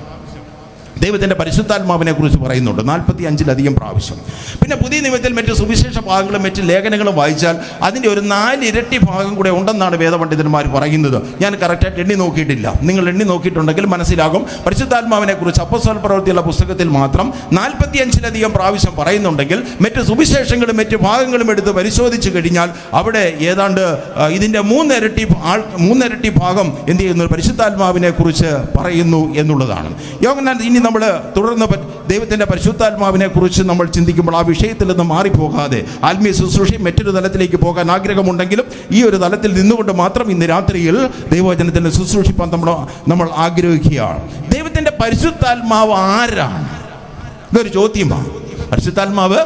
ദൈവത്തിൻ്റെ പരിശുദ്ധാത്മാവിനെ കുറിച്ച് പറയുന്നുണ്ട്. 45-ലധികം പ്രാവശ്യം. പിന്നെ പുതിയ നിയമത്തിൽ മറ്റ് സുവിശേഷ ഭാഗങ്ങളും മറ്റ് ലേഖനങ്ങളും വായിച്ചാൽ അതിൻ്റെ ഒരു 4 ഇരട്ടി ഭാഗം കൂടെ ഉണ്ടെന്നാണ് വേദപണ്ഡിതന്മാർ പറയുന്നത്. ഞാൻ കറക്റ്റായിട്ട് എണ്ണി നോക്കിയിട്ടില്ല. നിങ്ങൾ എണ്ണി നോക്കിയിട്ടുണ്ടെങ്കിൽ മനസ്സിലാകും. പരിശുദ്ധാത്മാവിനെ കുറിച്ച് അപ്പോസ്തല പ്രവൃത്തിയുള്ള പുസ്തകത്തിൽ മാത്രം 45-ലധികം പ്രാവശ്യം പറയുന്നുണ്ടെങ്കിൽ മറ്റ് സുവിശേഷങ്ങളും മറ്റ് ഭാഗങ്ങളും എടുത്ത് പരിശോധിച്ച് കഴിഞ്ഞാൽ അവിടെ ഏതാണ്ട് ഇതിൻ്റെ 3 ഇരട്ടി ഭാഗം എന്ത് ചെയ്യുന്നു? പരിശുദ്ധാത്മാവിനെ കുറിച്ച് പറയുന്നു എന്നുള്ളതാണ്. യോഹന്നാൻ ഇനി നമ്മൾ തുടർന്ന് ദൈവത്തിൻ്റെ പരിശുദ്ധാത്മാവിനെ കുറിച്ച് നമ്മൾ ചിന്തിക്കുമ്പോൾ ആ വിഷയത്തിൽ നിന്ന് മാറിപ്പോകാതെ ആത്മീയ ശുശ്രൂഷയും മറ്റൊരു തലത്തിലേക്ക് പോകാൻ ആഗ്രഹമുണ്ടെങ്കിലും ഈ ഒരു തലത്തിൽ നിന്നുകൊണ്ട് മാത്രം ഇന്ന് രാത്രിയിൽ ദൈവവചനത്തിന് ശുശ്രൂഷിപ്പാൻ നമ്മൾ ആഗ്രഹിക്കുകയാണ്. ദൈവത്തിൻ്റെ പരിശുദ്ധാത്മാവ് ആരാണ്? ഇതൊരു ചോദ്യമാണ്. പരിശുദ്ധാത്മാവ്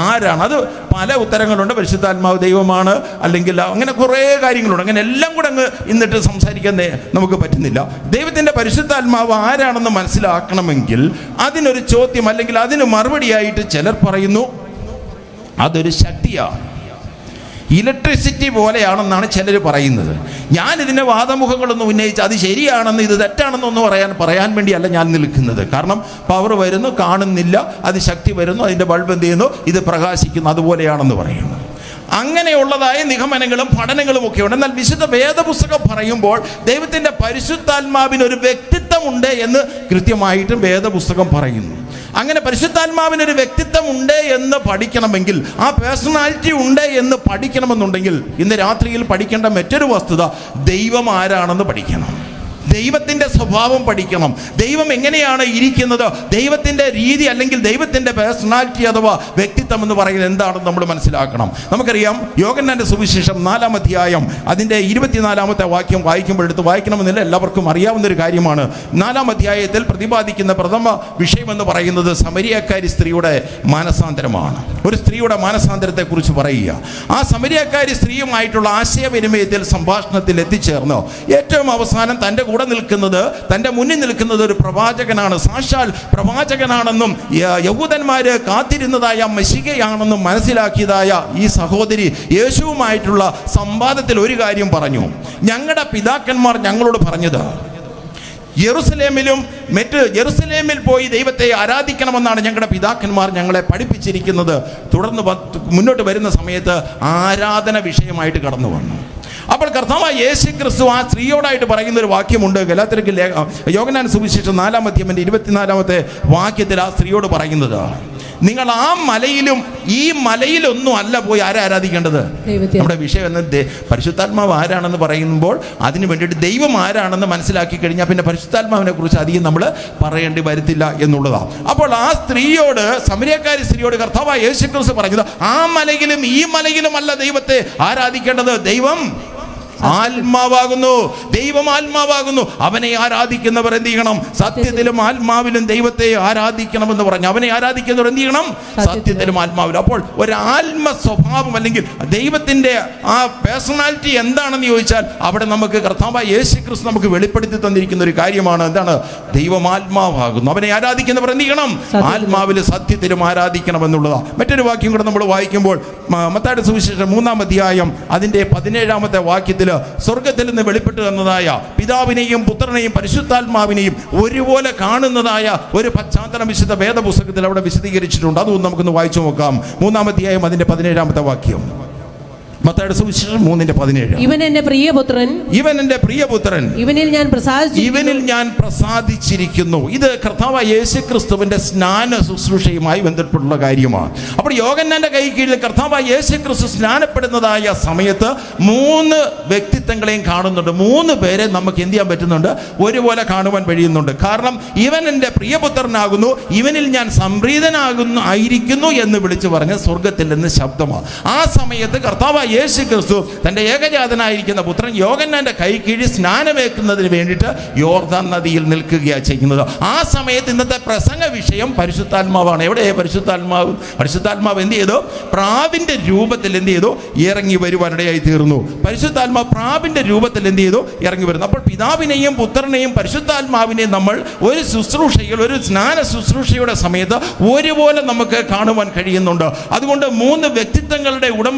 ആരാണ്? അത് പല ഉത്തരങ്ങളുണ്ട്. പരിശുദ്ധാത്മാവ് ദൈവമാണ്, അല്ലെങ്കിൽ അങ്ങനെ കുറേ കാര്യങ്ങളുണ്ട്. അങ്ങനെ എല്ലാം കൂടെ അങ്ങ് ഇന്നിട്ട് സംസാരിക്കാൻ നമുക്ക് പറ്റുന്നില്ല. ദൈവത്തിൻ്റെ പരിശുദ്ധാത്മാവ് ആരാണെന്ന് മനസ്സിലാക്കണമെങ്കിൽ അതിനൊരു ചോദ്യം അല്ലെങ്കിൽ അതിന് മറുപടിയായിട്ട് ചിലർ പറയുന്നു അതൊരു ശക്തിയാണ്, ഇലക്ട്രിസിറ്റി പോലെയാണെന്നാണ് ചിലർ പറയുന്നത്. ഞാനിതിൻ്റെ വാദമുഖങ്ങളൊന്നും ഉന്നയിച്ച് അത് ശരിയാണെന്ന് ഇത് തെറ്റാണെന്നൊന്നും പറയാൻ വേണ്ടിയല്ല ഞാൻ നിൽക്കുന്നത്. കാരണം പവർ വരുന്നു, കാണുന്നില്ല, അത് ശക്തി വരുന്നു, അതിൻ്റെ ബൾബ് എന്ത് ചെയ്യുന്നു? ഇത് പ്രകാശിക്കുന്നു, അതുപോലെയാണെന്ന് പറയുന്നു. അങ്ങനെയുള്ളതായ നിഗമനങ്ങളും പഠനങ്ങളും ഒക്കെ ഉണ്ട്. എന്നാൽ വിശുദ്ധ വേദപുസ്തകം പറയുമ്പോൾ ദൈവത്തിൻ്റെ പരിശുദ്ധാത്മാവിനൊരു വ്യക്തിത്വമുണ്ട് എന്ന് കൃത്യമായിട്ടും വേദപുസ്തകം പറയുന്നു. അങ്ങനെ പരിശുദ്ധാത്മാവിനൊരു വ്യക്തിത്വം ഉണ്ട് എന്ന് പഠിക്കണമെങ്കിൽ, ആ പേഴ്സണാലിറ്റി ഉണ്ട് എന്ന് പഠിക്കണമെന്നുണ്ടെങ്കിൽ ഇന്ന് രാത്രിയിൽ പഠിക്കേണ്ട മറ്റൊരു വസ്തുത ദൈവം ആരാണെന്ന് പഠിക്കണം. ദൈവത്തിൻ്റെ സ്വഭാവം പഠിക്കണം. ദൈവം എങ്ങനെയാണ് ഇരിക്കുന്നത്, ദൈവത്തിൻ്റെ രീതി അല്ലെങ്കിൽ ദൈവത്തിൻ്റെ പേഴ്സണാലിറ്റി അഥവാ വ്യക്തിത്വം എന്ന് പറയുന്നത് എന്താണെന്ന് നമ്മൾ മനസ്സിലാക്കണം. നമുക്കറിയാം യോഹന്നാന്റെ സുവിശേഷം 4-ാം അധ്യായം അതിൻ്റെ 24-ാമത്തെ വാക്യം വായിക്കുമ്പോഴെടുത്ത് വായിക്കണമെന്നില്ല, എല്ലാവർക്കും അറിയാവുന്നൊരു കാര്യമാണ്. 4-ാം അധ്യായത്തിൽ പ്രതിപാദിക്കുന്ന പ്രഥമ വിഷയം എന്ന് പറയുന്നത് സമരിയക്കാരി സ്ത്രീയുടെ മാനസാന്തരമാണ്. ഒരു സ്ത്രീയുടെ മാനസാന്തരത്തെക്കുറിച്ച് പറയുക. ആ സമരിയക്കാരി സ്ത്രീയുമായിട്ടുള്ള ആശയവിനിമയത്തിൽ, സംഭാഷണത്തിൽ എത്തിച്ചേർന്ന് ഏറ്റവും അവസാനം തൻ്റെ കൂടെ നിൽക്കുന്നത്, തൻ്റെ മുന്നിൽ നിൽക്കുന്നത് ഒരു പ്രവാചകനാണ്, സാക്ഷാൽ പ്രവാചകനാണെന്നും യഹൂദന്മാര് കാത്തിരുന്നതായ മെശിഹയാണെന്നും മനസ്സിലാക്കിയതായ ഈ സഹോദരി യേശുവുമായിട്ടുള്ള സംവാദത്തിൽ ഒരു കാര്യം പറഞ്ഞു. ഞങ്ങളുടെ പിതാക്കന്മാർ ഞങ്ങളോട് പറഞ്ഞത് യെറുസലേമിൽ പോയി ദൈവത്തെ ആരാധിക്കണമെന്നാണ് ഞങ്ങളുടെ പിതാക്കന്മാർ ഞങ്ങളെ പഠിപ്പിച്ചിരിക്കുന്നത്. തുടർന്ന് മുന്നോട്ട് വരുന്ന സമയത്ത് ആരാധന വിഷയമായിട്ട് കടന്നു വന്നു. അപ്പോൾ കർത്താവായ യേശു ക്രിസ്തു ആ സ്ത്രീയോടായിട്ട് പറയുന്ന ഒരു വാക്യമുണ്ട്. ഗലാത്യർക്ക് യോഹന്നാൻ സുവിശേഷം 4-ാം അധ്യായം 24-ാമത്തെ വാക്യത്തിൽ ആ സ്ത്രീയോട് പറയുന്നത്, നിങ്ങൾ ആ മലയിലും ഈ മലയിലൊന്നും അല്ല പോയി ആരാധിക്കേണ്ടത്. നമ്മുടെ വിഷയം എന്നത് പരിശുദ്ധാത്മാവ് ആരാണെന്ന് പറയുമ്പോൾ അതിന് വേണ്ടിയിട്ട് ദൈവം ആരാണെന്ന് മനസ്സിലാക്കി കഴിഞ്ഞാൽ പിന്നെ പരിശുദ്ധാത്മാവിനെ കുറിച്ച് അധികം നമ്മൾ പറയേണ്ടി വരത്തില്ല എന്നുള്ളതാണ്. അപ്പോൾ ആ സ്ത്രീയോട്, സമരിയക്കാരി സ്ത്രീയോട് കർത്താവായ യേശു ക്രിസ്തു പറഞ്ഞത് ആ മലയിലും ഈ മലയിലും അല്ല ദൈവത്തെ ആരാധിക്കേണ്ടത്. ദൈവം ആത്മാവാകുന്നു. ദൈവം ആത്മാവാകുന്നു. അവനെ ആരാധിക്കുന്നവർ എന്ത് ചെയ്യണം? സത്യത്തിലും ആത്മാവിലും ദൈവത്തെ ആരാധിക്കണമെന്ന് പറഞ്ഞു. അവനെ ആരാധിക്കുന്നവർ എന്ത് ചെയ്യണം? സത്യത്തിലും ആത്മാവിലും. അപ്പോൾ ഒരു ആത്മ സ്വഭാവം അല്ലെങ്കിൽ ദൈവത്തിന്റെ ആ പേഴ്സണാലിറ്റി എന്താണെന്ന് ചോദിച്ചാൽ അവിടെ നമുക്ക് കർത്താവായ യേശു ക്രിസ്തു നമുക്ക് വെളിപ്പെടുത്തി തന്നിരിക്കുന്ന ഒരു കാര്യമാണ്. എന്താണ്? ദൈവം ആത്മാവാകുന്നു. അവനെ ആരാധിക്കുന്നവർ എന്ത് ചെയ്യണം? ആത്മാവിലും സത്യത്തിലും ആരാധിക്കണം എന്നുള്ളതാണ്. മറ്റൊരു വാക്യം കൂടെ നമ്മൾ വായിക്കുമ്പോൾ മത്തായിയുടെ സുവിശേഷം 3-ാം അധ്യായം അതിന്റെ 17-ാമത്തെ വാക്യത്തിൽ സ്വർഗത്തിൽ നിന്ന് വെളിപ്പെട്ട് തന്നതായ പിതാവിനെയും പുത്രനെയും പരിശുദ്ധാത്മാവിനെയും ഒരുപോലെ കാണുന്നതായ ഒരു പശ്ചാത്തലം വിശുദ്ധ വേദപുസ്തകത്തിൽ അവിടെ വിശദീകരിച്ചിട്ടുണ്ട്. അതൊന്നും നമുക്കൊന്ന് വായിച്ചു നോക്കാം. 3-ാം അധ്യായം അതിന്റെ 17-ാമത്തെ വാക്യം. മത്തായിയുടെ സുവിശേഷം 3:17. ഇവൻ എന്റെ പ്രിയപുത്രൻ, ഇവൻ എന്റെ പ്രിയപുത്രൻ, ഇവനിൽ ഞാൻ പ്രസാദിച്ചിരിക്കുന്നു. ഇത് കർത്താവായ യേശു ക്രിസ്തുവിന്റെ സ്നാന ശുശ്രൂഷയുമായി ബന്ധപ്പെട്ടുള്ള കാര്യമാണ്. അപ്പോൾ യോഹന്നാന്റെ കൈ കീഴിൽ കർത്താവായ യേശു ക്രിസ്തു സ്നാനപ്പെടുന്നതായ സമയത്ത് 3 വ്യക്തിത്വങ്ങളെയും കാണുന്നുണ്ട്. 3 പേരെ നമുക്ക് എന്ത് ചെയ്യാൻ പറ്റുന്നുണ്ട്? ഒരുപോലെ കാണുവാൻ കഴിയുന്നുണ്ട്. കാരണം ഇവൻ എൻ്റെ പ്രിയപുത്രനാകുന്നു, ഇവനിൽ ഞാൻ സംപ്രീതനാകുന്നു എന്ന് വിളിച്ചു പറഞ്ഞ സ്വർഗത്തിൽ നിന്ന് ശബ്ദമാണ്. ആ സമയത്ത് കർത്താവായ യേശു ക്രിസ്തു തന്റെ ഏകജാതനായിരിക്കുന്ന പുത്രൻ യോഹന്നാന്റെ കൈ കീഴിൽ സ്നാനമേക്കുന്നതിന് വേണ്ടിയിട്ട് യോർദാൻ നദിയിൽ നിൽക്കുകയാണ് ചെയ്യുന്നത്. ആ സമയത്ത് ഇന്നത്തെ പ്രസംഗ വിഷയം പരിശുദ്ധാത്മാവാണ്. എവിടെ പരിശുദ്ധാത്മാവ്? പരിശുദ്ധാത്മാവ് എന്ത് ചെയ്തു? പ്രാവിന്റെ രൂപത്തിൽ എന്ത് ചെയ്തു? ഇറങ്ങി വരുവാനിടയായി തീർന്നു. പരിശുദ്ധാത്മാവ് പ്രാവിന്റെ രൂപത്തിൽ എന്ത് ചെയ്തു? ഇറങ്ങി വരുന്നു. അപ്പോൾ പിതാവിനെയും പുത്രനെയും പരിശുദ്ധാത്മാവിനെയും നമ്മൾ ഒരു ശുശ്രൂഷയിൽ, ഒരു സ്നാന ശുശ്രൂഷയുടെ സമയത്ത് ഒരുപോലെ നമുക്ക് കാണുവാൻ കഴിയുന്നുണ്ട്. അതുകൊണ്ട് 3 വ്യക്തിത്വങ്ങളുടെ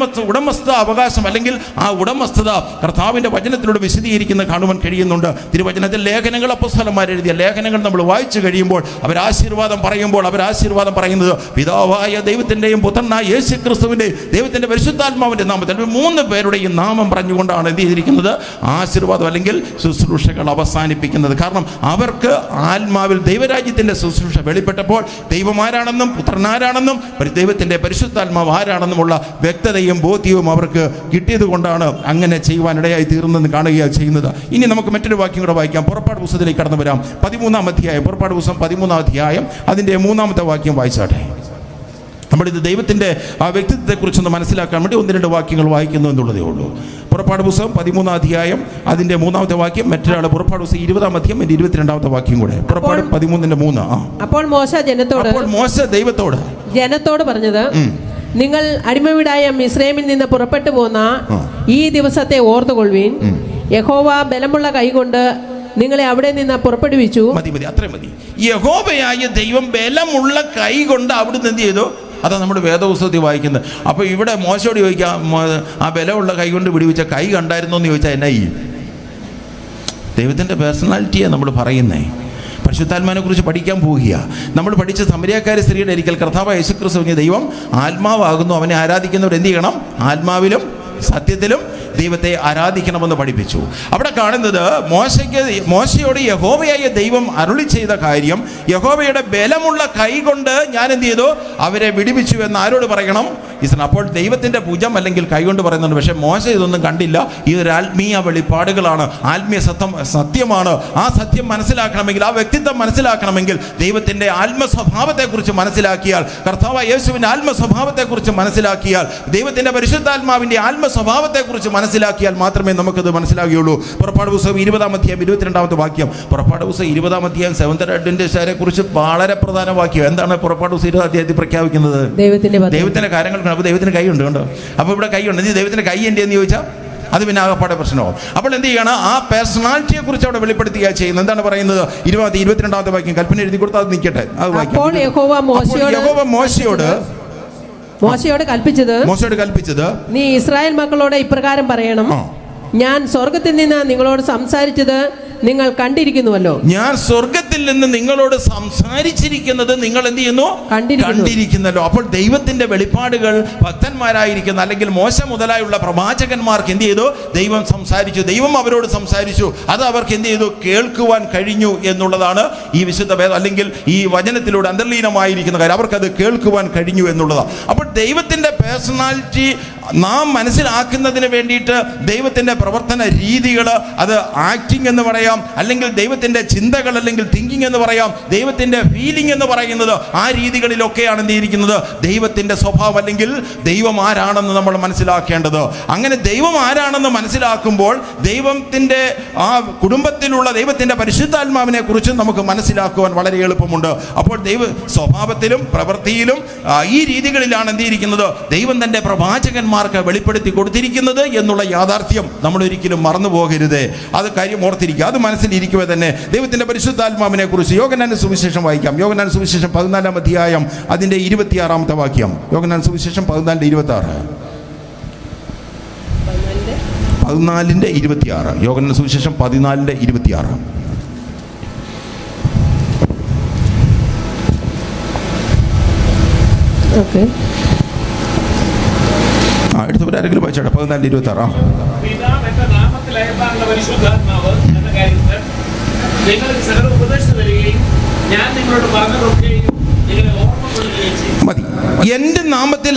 ഉടമസ്ഥ അവകാശം അല്ലെങ്കിൽ ആ ഉടമസ്ഥത കർത്താവിന്റെ വചനത്തിലൂടെ വിശദീകരിക്കുന്ന കാണുവാൻ കഴിയുന്നുണ്ട്. തിരുവചനത്തിൽ ലേഖനങ്ങൾ അപ്പോസ്തലന്മാർ എഴുതിയ ലേഖനങ്ങൾ നമ്മൾ വായിച്ചു കഴിയുമ്പോൾ അവർ ആശീർവാദം പറയുന്നത് പിതാവായ ദൈവത്തിന്റെയും പുത്രനായ യേശു ക്രിസ്തുവിന്റെയും ദൈവത്തിന്റെ പരിശുദ്ധാത്മാവിന്റെ നാമത്തിൽ 3 പേരുടെയും നാമം പറഞ്ഞുകൊണ്ടാണ് എന്ത് ചെയ്തിരിക്കുന്നത്? ആശീർവാദം അല്ലെങ്കിൽ ശുശ്രൂഷകൾ അവസാനിപ്പിക്കുന്നത്. കാരണം അവർക്ക് ആത്മാവിൽ ദൈവരാജ്യത്തിന്റെ ശുശ്രൂഷ വെളിപ്പെട്ടപ്പോൾ ദൈവം ആരാണെന്നും പുത്രനാരാണെന്നും ദൈവത്തിന്റെ പരിശുദ്ധാത്മാവ് ആരാണെന്നുമുള്ള വ്യക്തതയും ബോധ്യവും അവർക്ക് കിട്ടിയത് കൊണ്ടാണ് അങ്ങനെ ചെയ്യുവാനിടയായി തീർന്നെന്ന് കാണുകയാണ് ചെയ്യുന്നത്. ഇനി നമുക്ക് മറ്റൊരു വാക്യം കൂടെ വായിക്കാം. പുറപ്പാട് പുസ്തകത്തിലേക്ക് കടന്നു വരാം. 13-ാം അധ്യായം, പുറപ്പാട് പുസ്തകം 13-ാം അധ്യായം അതിന്റെ 3-ാമത്തെ വാക്യം വായിച്ചാട്ടെ. നമ്മളിത് ദൈവത്തിന്റെ ആ വ്യക്തിത്വത്തെക്കുറിച്ചൊന്ന് മനസ്സിലാക്കാൻ വേണ്ടി 1-2 വാക്യങ്ങൾ വായിക്കുന്നു എന്നുള്ളതേ ഉള്ളൂ. പുറപ്പാട് പുസ്തകം 13-ാം അധ്യായം അതിന്റെ 3-ാമത്തെ വാക്യം. മറ്റൊരാൾ പുറപ്പാട് പുസ്തകം 20-ാം അധ്യായം 22-ാമത്തെ വാക്യം കൂടെ. പുറപ്പാട് 13-3. അപ്പോൾ മോശ ജനത്തോട് പറഞ്ഞത്, നിങ്ങൾ അടിമവീടായ മിസ്രൈമിൽ നിന്ന് പുറപ്പെട്ടു പോന്ന ഈ ദിവസത്തെ ഓർത്തുകൊള്ളുവിൻ. യഹോവ ബലമുള്ള കൈകൊണ്ട് നിങ്ങളെ അവിടെ നിന്ന് പുറപ്പെടുവിച്ചു. മതി, അത്രയും മതി. യഹോവയായ ദൈവം ബലമുള്ള കൈ കൊണ്ട് അവിടുന്ന് എന്ത് ചെയ്തു? അതാണ് നമ്മുടെ വേദപുസ്തകത്തിൽ വായിക്കുന്നത്. അപ്പോൾ ഇവിടെ മോശയോട് ചോദിക്കാം, ആ ബലമുള്ള കൈ കൊണ്ട് വിടുവിച്ച കൈ കണ്ടായിരുന്നോ എന്ന് ചോദിച്ചാൽ എന്നാ ചെയ്യും? ദൈവത്തിൻ്റെ പേഴ്സണാലിറ്റിയാണ് നമ്മൾ പറയുന്നേ. പരിശുദ്ധാത്മാവിനെ കുറിച്ച് പഠിക്കാൻ പോവുക. നമ്മൾ പഠിച്ച സമരിയാക്കാരി സ്ത്രീയുടെ ഒരിക്കൽ കർത്താവായ യേശുക്രിസ്തു ദൈവം ആത്മാവാകുന്നു, അവനെ ആരാധിക്കുന്നവർ എന്ത് ചെയ്യണം? ആത്മാവിലും സത്യത്തിലും ദൈവത്തെ ആരാധിക്കണമെന്ന് പഠിപ്പിച്ചു. അവിടെ കാണുന്നത് മോശയോട് യഹോവയായ ദൈവം അരുളി ചെയ്ത കാര്യം, യഹോവയുടെ ബലമുള്ള കൈ കൊണ്ട് ഞാൻ എന്ത് ചെയ്തു? അവരെ വിടുവിച്ചു എന്ന് ആരോട് പറയണം? അപ്പോൾ ദൈവത്തിന്റെ ഭുജം അല്ലെങ്കിൽ കൈ കൊണ്ട് പറയുന്നുണ്ട്. പക്ഷെ മോശ ഇതൊന്നും കണ്ടില്ല. ഇതൊരു ആത്മീയ വെളിപ്പാടുകളാണ്, ആത്മീയ സത്യമാണ്. ആ സത്യം മനസ്സിലാക്കണമെങ്കിൽ, ആ വ്യക്തിത്വം മനസ്സിലാക്കണമെങ്കിൽ ദൈവത്തിന്റെ ആത്മസ്വഭാവത്തെക്കുറിച്ച് മനസ്സിലാക്കിയാൽ, കർത്താവായ യേശുവിന്റെ ആത്മസ്വഭാവത്തെക്കുറിച്ച് മനസ്സിലാക്കിയാൽ, ദൈവത്തിന്റെ പരിശുദ്ധാത്മാവിന്റെ ആത്മസ്വഭാവത്തെക്കുറിച്ച് മനസ്സിലാക്കിയാൽ മാത്രമേ നമുക്കത് മനസ്സിലാകുകയുള്ളൂ. പുറപ്പാട് പുസ്തകം 20-ാം അധ്യായം 22-ാമത്തെ വാക്യം. പുറപ്പാട് പുസ്തകം 20-ാം അധ്യായം സെവൻത് അഡ്വെന്റിസ്റ്റുകാരെ കുറിച്ച് വളരെ പ്രധാന വാക്യം. എന്താണ് പുറപ്പാട് പുസ്തകം 20-ാം അധ്യായത്തിൽ പ്രഖ്യാപിക്കുന്നത്? ദൈവത്തിന്റെ കാര്യങ്ങൾ. അപ്പോൾ ദൈവത്തിന് കൈ ഉണ്ട്, കണ്ടോ? അപ്പോൾ ഇവിടെ കൈ ഉണ്ട്. ദൈവത്തിന് കൈ ഉണ്ട് എന്ന് ചോദിച്ചാൽ അത് പിന്നെ ആകപ്പാടെ പ്രശ്നമാവും. അപ്പോൾ എന്ത് ചെയ്യണം? ആ പേഴ്സണാലിറ്റിയെ കുറിച്ച് അവിടെ വെളിപ്പെടുത്തുക ചെയ്യുന്നത്. എന്താണ് പറയുന്നത്? 22-ാമത്തെ വാക്യം. കൽപ്പന എഴുതി കൊടുത്താൽ അത് നിൽക്കട്ടെ, അത് വായിക്കാം. യഹോവ മോശയോട് കൽപ്പിച്ചത്, നീ ഇസ്രായേൽ മക്കളോട് ഇപ്രകാരം പറയണം, ഞാൻ സ്വർഗത്തിൽ നിന്ന് നിങ്ങളോട് സംസാരിച്ചത് നിങ്ങൾ കണ്ടിരിക്കുന്നുവല്ലോ. ഞാൻ സ്വർഗത്തിൽ നിന്ന് നിങ്ങളോട് സംസാരിച്ചിരിക്കുന്നത് നിങ്ങൾ എന്ത് ചെയ്യുന്നു? കണ്ടിരിക്കുന്നല്ലോ. അപ്പോൾ ദൈവത്തിന്റെ വെളിപ്പാടുകൾ ഭക്തന്മാരായിരിക്കുന്ന അല്ലെങ്കിൽ മോശ മുതലായുള്ള പ്രവാചകന്മാർക്ക് എന്ത് ചെയ്തു? ദൈവം സംസാരിച്ചു, ദൈവം അവരോട് സംസാരിച്ചു. അത് അവർക്ക് എന്ത് ചെയ്തു? കേൾക്കുവാൻ കഴിഞ്ഞു എന്നുള്ളതാണ് ഈ വിശുദ്ധ വേദം അല്ലെങ്കിൽ ഈ വചനത്തിലൂടെ അന്തർലീനമായിരിക്കുന്ന കാര്യം. അവർക്കത് കേൾക്കുവാൻ കഴിഞ്ഞു എന്നുള്ളതാണ്. അപ്പോൾ ദൈവത്തിന്റെ പേഴ്സണാലിറ്റി നാം മനസ്സിലാക്കുന്നതിന് വേണ്ടിയിട്ട് ദൈവത്തിൻ്റെ പ്രവർത്തന രീതികൾ, അത് ആക്ടിങ് എന്ന് പറയാം, അല്ലെങ്കിൽ ദൈവത്തിൻ്റെ ചിന്തകൾ, അല്ലെങ്കിൽ തിങ്കിങ് എന്ന് പറയാം, ദൈവത്തിൻ്റെ ഫീലിംഗ് എന്ന് പറയുന്നത്, ആ രീതികളിലൊക്കെയാണ് എന്ത് ചെയ്തിരിക്കുന്നത് ദൈവത്തിൻ്റെ സ്വഭാവം, അല്ലെങ്കിൽ ദൈവം ആരാണെന്ന് നമ്മൾ മനസ്സിലാക്കേണ്ടത്. അങ്ങനെ ദൈവം ആരാണെന്ന് മനസ്സിലാക്കുമ്പോൾ ദൈവത്തിൻ്റെ ആ കുടുംബത്തിലുള്ള ദൈവത്തിൻ്റെ പരിശുദ്ധാത്മാവിനെ കുറിച്ച് നമുക്ക് മനസ്സിലാക്കുവാൻ വളരെ എളുപ്പമുണ്ട്. അപ്പോൾ ദൈവ സ്വഭാവത്തിലും പ്രവൃത്തിയിലും ഈ രീതികളിലാണ് എന്ത് ചെയ്തിരിക്കുന്നത് ദൈവം തൻ്റെ പ്രവാചകന്മാർക്ക് വെളിപ്പെടുത്തി കൊടുത്തിരിക്കുന്നത് എന്നുള്ള യാഥാർത്ഥ്യം നമ്മൾ ഒരിക്കലും മറന്നു പോകരുത്. അത് കാര്യം ഓർത്തിരിക്കുക, അത് മനസ്സിലിരിക്കുക തന്നെ. ദൈവത്തിൻ്റെ പരിശുദ്ധാത്മാവിനെ കുറിച്ച് യോഹന്നാന്റെ സുവിശേഷം വായിക്കാം. യോഹന്നാന്റെ സുവിശേഷം 14-ാം അധ്യായം അതിൻ്റെ 26-ാമത്തെ വാക്യം. യോഹന്നാന്റെ സുവിശേഷം 14:26. 14:26. യോഹന്നാന്റെ സുവിശേഷം 14:26. ഓക്കെ, എടുത്തവരാരെങ്കിലും വായിച്ചോട്ടെ. 14:26. പിതാവ് എന്റെ നാമത്തിൽ അയപ്പാനുള്ള പരിശുദ്ധാത്മാവ് എന്ന കാര്യത്തിൽ നിങ്ങൾക്ക് സകല ഉപദേശം തരികയും ഞാൻ നിങ്ങളോട് പറഞ്ഞതൊക്കെയും നിങ്ങളെ ഓർമ്മപ്പെടുത്തുകയും ചെയ്യും. മതി. എൻ്റെ നാമത്തിൽ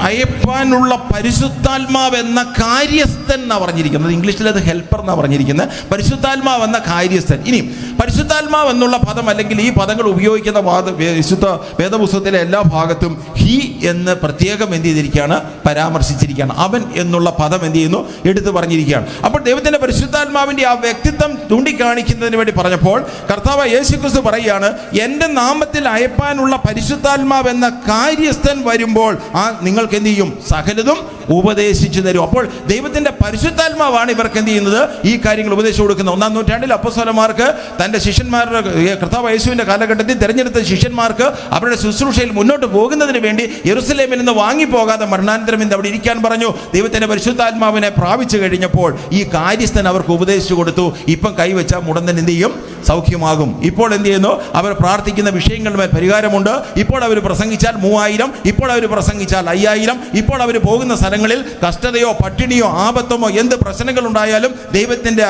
അയപ്പാനുള്ള പരിശുദ്ധാത്മാവ് എന്ന കാര്യസ്ഥൻ എന്നാണ് പറഞ്ഞിരിക്കുന്നത്. ഇംഗ്ലീഷിൽ അത് ഹെൽപ്പർ എന്നാണ് പറഞ്ഞിരിക്കുന്നത്. പരിശുദ്ധാത്മാവ് എന്ന കാര്യസ്ഥൻ. ഇനി പരിശുദ്ധാത്മാവ് എന്നുള്ള പദം, അല്ലെങ്കിൽ ഈ പദങ്ങൾ ഉപയോഗിക്കുന്ന വിശുദ്ധ വേദപുസ്തകത്തിലെ എല്ലാ ഭാഗത്തും ഹി എന്ന് പ്രത്യേകം എന്ത് ചെയ്തിരിക്കുകയാണ്, പരാമർശിച്ചിരിക്കുകയാണ്. അവൻ എന്നുള്ള പദം എന്ത് ചെയ്യുന്നു, എടുത്തു പറഞ്ഞിരിക്കുകയാണ്. അപ്പോൾ ദൈവത്തിൻ്റെ പരിശുദ്ധാത്മാവിൻ്റെ ആ വ്യക്തിത്വം ചൂണ്ടിക്കാണിക്കുന്നതിന് വേണ്ടി പറഞ്ഞപ്പോൾ കർത്താവ് യേശുക്രിസ്തു പറയുകയാണ്, എൻ്റെ നാമത്തിൽ അയപ്പാനുള്ള പരിശുദ്ധാത്മാവ് എന്ന കാര്യസ്ഥൻ വരുമ്പോൾ നിങ്ങൾക്ക് എന്ത് ചെയ്യും, സകലതും ഉപദേശിച്ചു തരും. അപ്പോൾ ദൈവത്തിൻ്റെ പരിശുദ്ധാത്മാവാണ് ഇവർക്ക് എന്ത് ചെയ്യുന്നത്, ഈ കാര്യങ്ങൾ ഉപദേശിച്ചു കൊടുക്കുന്നത്. 1-ാം നൂറ്റാണ്ടിൽ അപ്പോസ്തലന്മാർക്ക് തൻ്റെ ശിഷ്യന്മാരുടെ, കർത്താവ് യേശുവിൻ്റെ കാലഘട്ടത്തിൽ തിരഞ്ഞെടുത്ത ശിഷ്യന്മാർക്ക് അവരുടെ ശുശ്രൂഷയിൽ മുന്നോട്ട് പോകുന്നതിന് വേണ്ടി യെരുസലേമിൽ നിന്ന് വാങ്ങിപ്പോകാതെ മരണാനന്തരം ഇന്ന് അവിടെ ഇരിക്കാൻ പറഞ്ഞു. ദൈവത്തിൻ്റെ പരിശുദ്ധാത്മാവിനെ പ്രാപിച്ചു കഴിഞ്ഞപ്പോൾ ഈ കാര്യസ്ഥൻ അവർക്ക് ഉപദേശിച്ചു കൊടുത്തു. ഇപ്പം കൈവച്ചാൽ മുടന്തൻ എന്ത് ചെയ്യും, സൗഖ്യമാകും. ഇപ്പോൾ എന്ത് ചെയ്യുന്നു, അവർ പ്രാർത്ഥിക്കുന്ന വിഷയങ്ങളുമേൽ പരിഹാരമുണ്ട്. ഇപ്പോൾ അവർ പ്രസംഗിച്ചാൽ 3000, ഇപ്പോൾ അവർ പ്രസംഗിച്ചാൽ 5000, ഇപ്പോൾ അവർ പോകുന്ന സ്ഥലങ്ങളിൽ കഷ്ടതയോ പട്ടിണിയോ ആപത്തമോ എന്ത് പ്രശ്നങ്ങളുണ്ടായാലും ദൈവത്തിൻ്റെ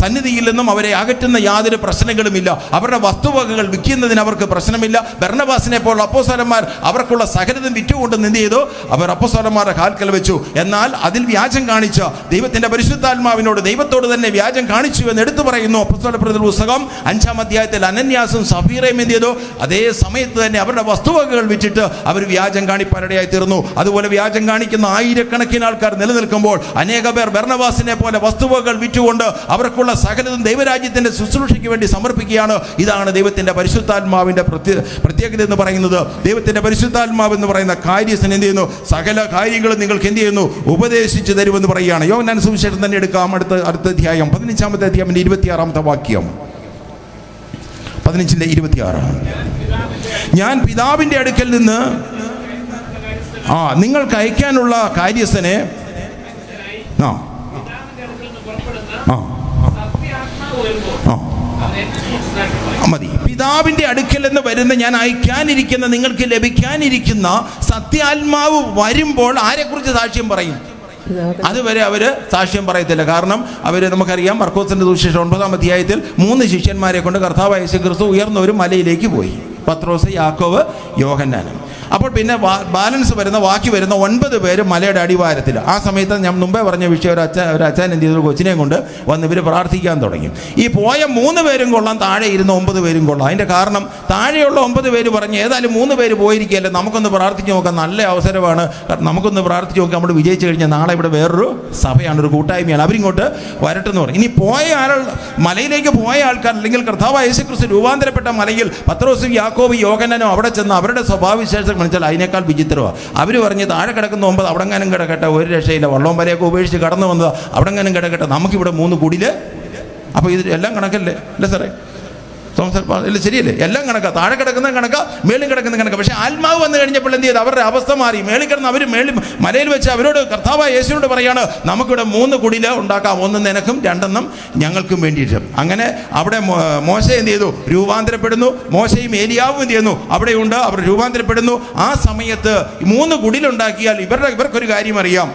സന്നിധിയിൽ നിന്നും അവരെ അകറ്റുന്ന യാതൊരു പ്രശ്നങ്ങളുമില്ല. അവരുടെ വസ്തുവകകൾ വിൽക്കുന്നതിന് അവർക്ക് പ്രശ്നമില്ല. ബർന്നബാസിനെ പോലുള്ള അപ്പോസ്തലന്മാർ അവർക്കുള്ള സകലതും വിറ്റുകൊണ്ട് എന്ത് ചെയ്തു, അവർ അപ്പോസ്തലന്മാരുടെ കാൽക്കൽ വെച്ചു. എന്നാൽ അതിൽ വ്യാജം കാണിച്ച ദൈവത്തിൻ്റെ പരിശുദ്ധാത്മാവിനോട്, ദൈവത്തോട് തന്നെ വ്യാജം കാണിച്ചു എന്ന് എടുത്തു പറയുന്നു അപ്പോസ്തലപ്രവൃത്തികളുടെ പുസ്തകം 5-ാം അധ്യായത്തിൽ. അനന്യാസും സഫീറയും എന്ത് ചെയ്തു, അതേ സമയത്ത് തന്നെ അവരുടെ വസ്തുവകകൾ വിറ്റിട്ട് അവർ വ്യാജം കാണിപ്പാനിടയായി തീർന്നു. അതുപോലെ വ്യാജം കാണിക്കുന്ന ആയിരക്കണക്കിന് ആൾക്കാർ നിലനിൽക്കുമ്പോൾ അനേക പേർ ബർന്നബാസിനെ പോലെ വസ്തുവകകൾ വിറ്റുകൊണ്ട് അവർക്കുള്ള സകലതും ദൈവരാജ്യത്തിൻ്റെ ശുശ്രൂഷയ്ക്ക് വേണ്ടി സമർപ്പിക്കുകയാണ്. ഇതാണ് ദൈവത്തിൻ്റെ പരിശുദ്ധാത്മാവിൻ്റെ പ്രത്യേകത എന്ന് പറയുന്നത്. ദൈവത്തിൻ്റെ പരിശുദ്ധാത്മാവ് എന്ന് പറയുന്ന കാര്യസ്ഥൻ എന്ത് ചെയ്യുന്നു, സകല കാര്യങ്ങളും നിങ്ങൾക്ക് എന്ത് ചെയ്യുന്നു, ഉപദേശിച്ചു തരുമെന്ന് പറയുകയാണ്. യോഹന്നാന്റെ സുവിശേഷം തന്നെ എടുക്കാം. അടുത്ത അധ്യായം 15-ാമത്തെ അധ്യായത്തിൻ്റെ 26-ാമത്തെ വാക്യം. 15:26. ഞാൻ പിതാവിൻ്റെ അടുക്കൽ നിന്ന് നിങ്ങൾക്ക് അയക്കാനുള്ള കാര്യസ്ഥനെ മതി. പിതാവിൻ്റെ അടുക്കൽ നിന്ന് വരുന്ന, ഞാൻ അയക്കാനിരിക്കുന്ന, നിങ്ങൾക്ക് ലഭിക്കാനിരിക്കുന്ന സത്യാത്മാവ് വരുമ്പോൾ ആരെക്കുറിച്ച് സാക്ഷ്യം പറയും? അതുവരെ അവർ സാക്ഷ്യം പറയത്തില്ല. കാരണം അവർ, നമുക്കറിയാം, മർക്കോസിന്റെ സുവിശേഷം 9-ാം അധ്യായത്തിൽ 3 ശിഷ്യന്മാരെ കൊണ്ട് കർത്താവ് യേശുക്രിസ്തു ഉയർന്ന ഒരു മലയിലേക്ക് പോയി. പത്രോസ്, യാക്കോബ്, യോഹന്നാനും. അപ്പോൾ പിന്നെ ബാലൻസ് വരുന്ന, ബാക്കി വരുന്ന 9 പേര് മലയുടെ അടിവാരത്തിൽ. ആ സമയത്ത് ഞാൻ മുമ്പേ പറഞ്ഞ വിഷയം, ഒരു അച്ഛൻ എന്ത് ചെയ്തു, കൊച്ചിനെയും കൊണ്ട് വന്ന് ഇവർ പ്രാർത്ഥിക്കാൻ തുടങ്ങി. ഈ പോയ 3 പേരും കൊള്ളാം, താഴെ ഇരുന്ന 9 പേരും കൊള്ളാം. അതിൻ്റെ കാരണം താഴെയുള്ള 9 പേര് പറഞ്ഞ്, ഏതായാലും 3 പേര് പോയിരിക്കുകയല്ലേ, നമുക്കൊന്ന് പ്രാർത്ഥിച്ച് നോക്കാം, നല്ല അവസരമാണ്, നമുക്കൊന്ന് പ്രാർത്ഥിച്ച് നോക്കാം, നമ്മൾ വിജയിച്ചു കഴിഞ്ഞാൽ നാളെ ഇവിടെ വേറൊരു സഭയാണ്, ഒരു കൂട്ടായ്മയാണ്, അവരിങ്ങോട്ട് വരട്ടെന്ന് പറഞ്ഞു. ഇനി പോയ മലയിലേക്ക് പോയ ആൾക്കാർ, അല്ലെങ്കിൽ കർത്താവ് യേശുക്രിസ്തു രൂപാന്തരപ്പെട്ട മലയിൽ പത്രോസും യാക്കോബും യോഹന്നാനും അവിടെ ചെന്ന് അവരുടെ സ്വഭാവവിശേഷം മനസ്സിൽ അതിനേക്കാൾ വിചിത്രമാണ്. അവർ പറഞ്ഞ് താഴെ കിടക്കുന്ന 9 അവിടെങ്ങാനും കിടക്കട്ടെ, ഒരു രക്ഷയില്ല, വള്ളവും വലയൊക്കെ ഉപേക്ഷിച്ച് കടന്നു വന്നത് അവിടെങ്ങാനും കിടക്കട്ടെ, നമുക്കിവിടെ 3 കുടില്. അപ്പോൾ ഇത് എല്ലാം കണക്കല്ലേ, അല്ലേ സാറേ? ഇല്ല, ശരിയല്ലേ? എല്ലാം കണക്കാ, താഴെ കിടക്കുന്ന കണക്കാ, മേളിൽ കിടക്കുന്ന കണക്കാ. പക്ഷേ ആത്മാവ് വന്നു കഴിഞ്ഞപ്പോൾ എന്ത് ചെയ്ത്, അവരുടെ അവസ്ഥ മാറി. മേളിൽ കിടന്ന് അവർ മലയിൽ വെച്ച് അവരോട്, കർത്താവ് യേശുവിനോട് പറയാണ്, നമുക്കിവിടെ 3 കുടില് ഉണ്ടാക്കാം, 1 നിനക്കും 2 ഞങ്ങൾക്കും വേണ്ടിയിട്ട്. അങ്ങനെ അവിടെ മോശ എന്ത് ചെയ്തു, രൂപാന്തരപ്പെടുന്നു. മോശയും ഏലിയാവും എന്ത് ചെയ്യുന്നു, അവിടെയുണ്ട്, അവർ രൂപാന്തരപ്പെടുന്നു. ആ സമയത്ത് 3 കുടിലുണ്ടാക്കിയാൽ ഇവർക്കൊരു കാര്യം അറിയാം,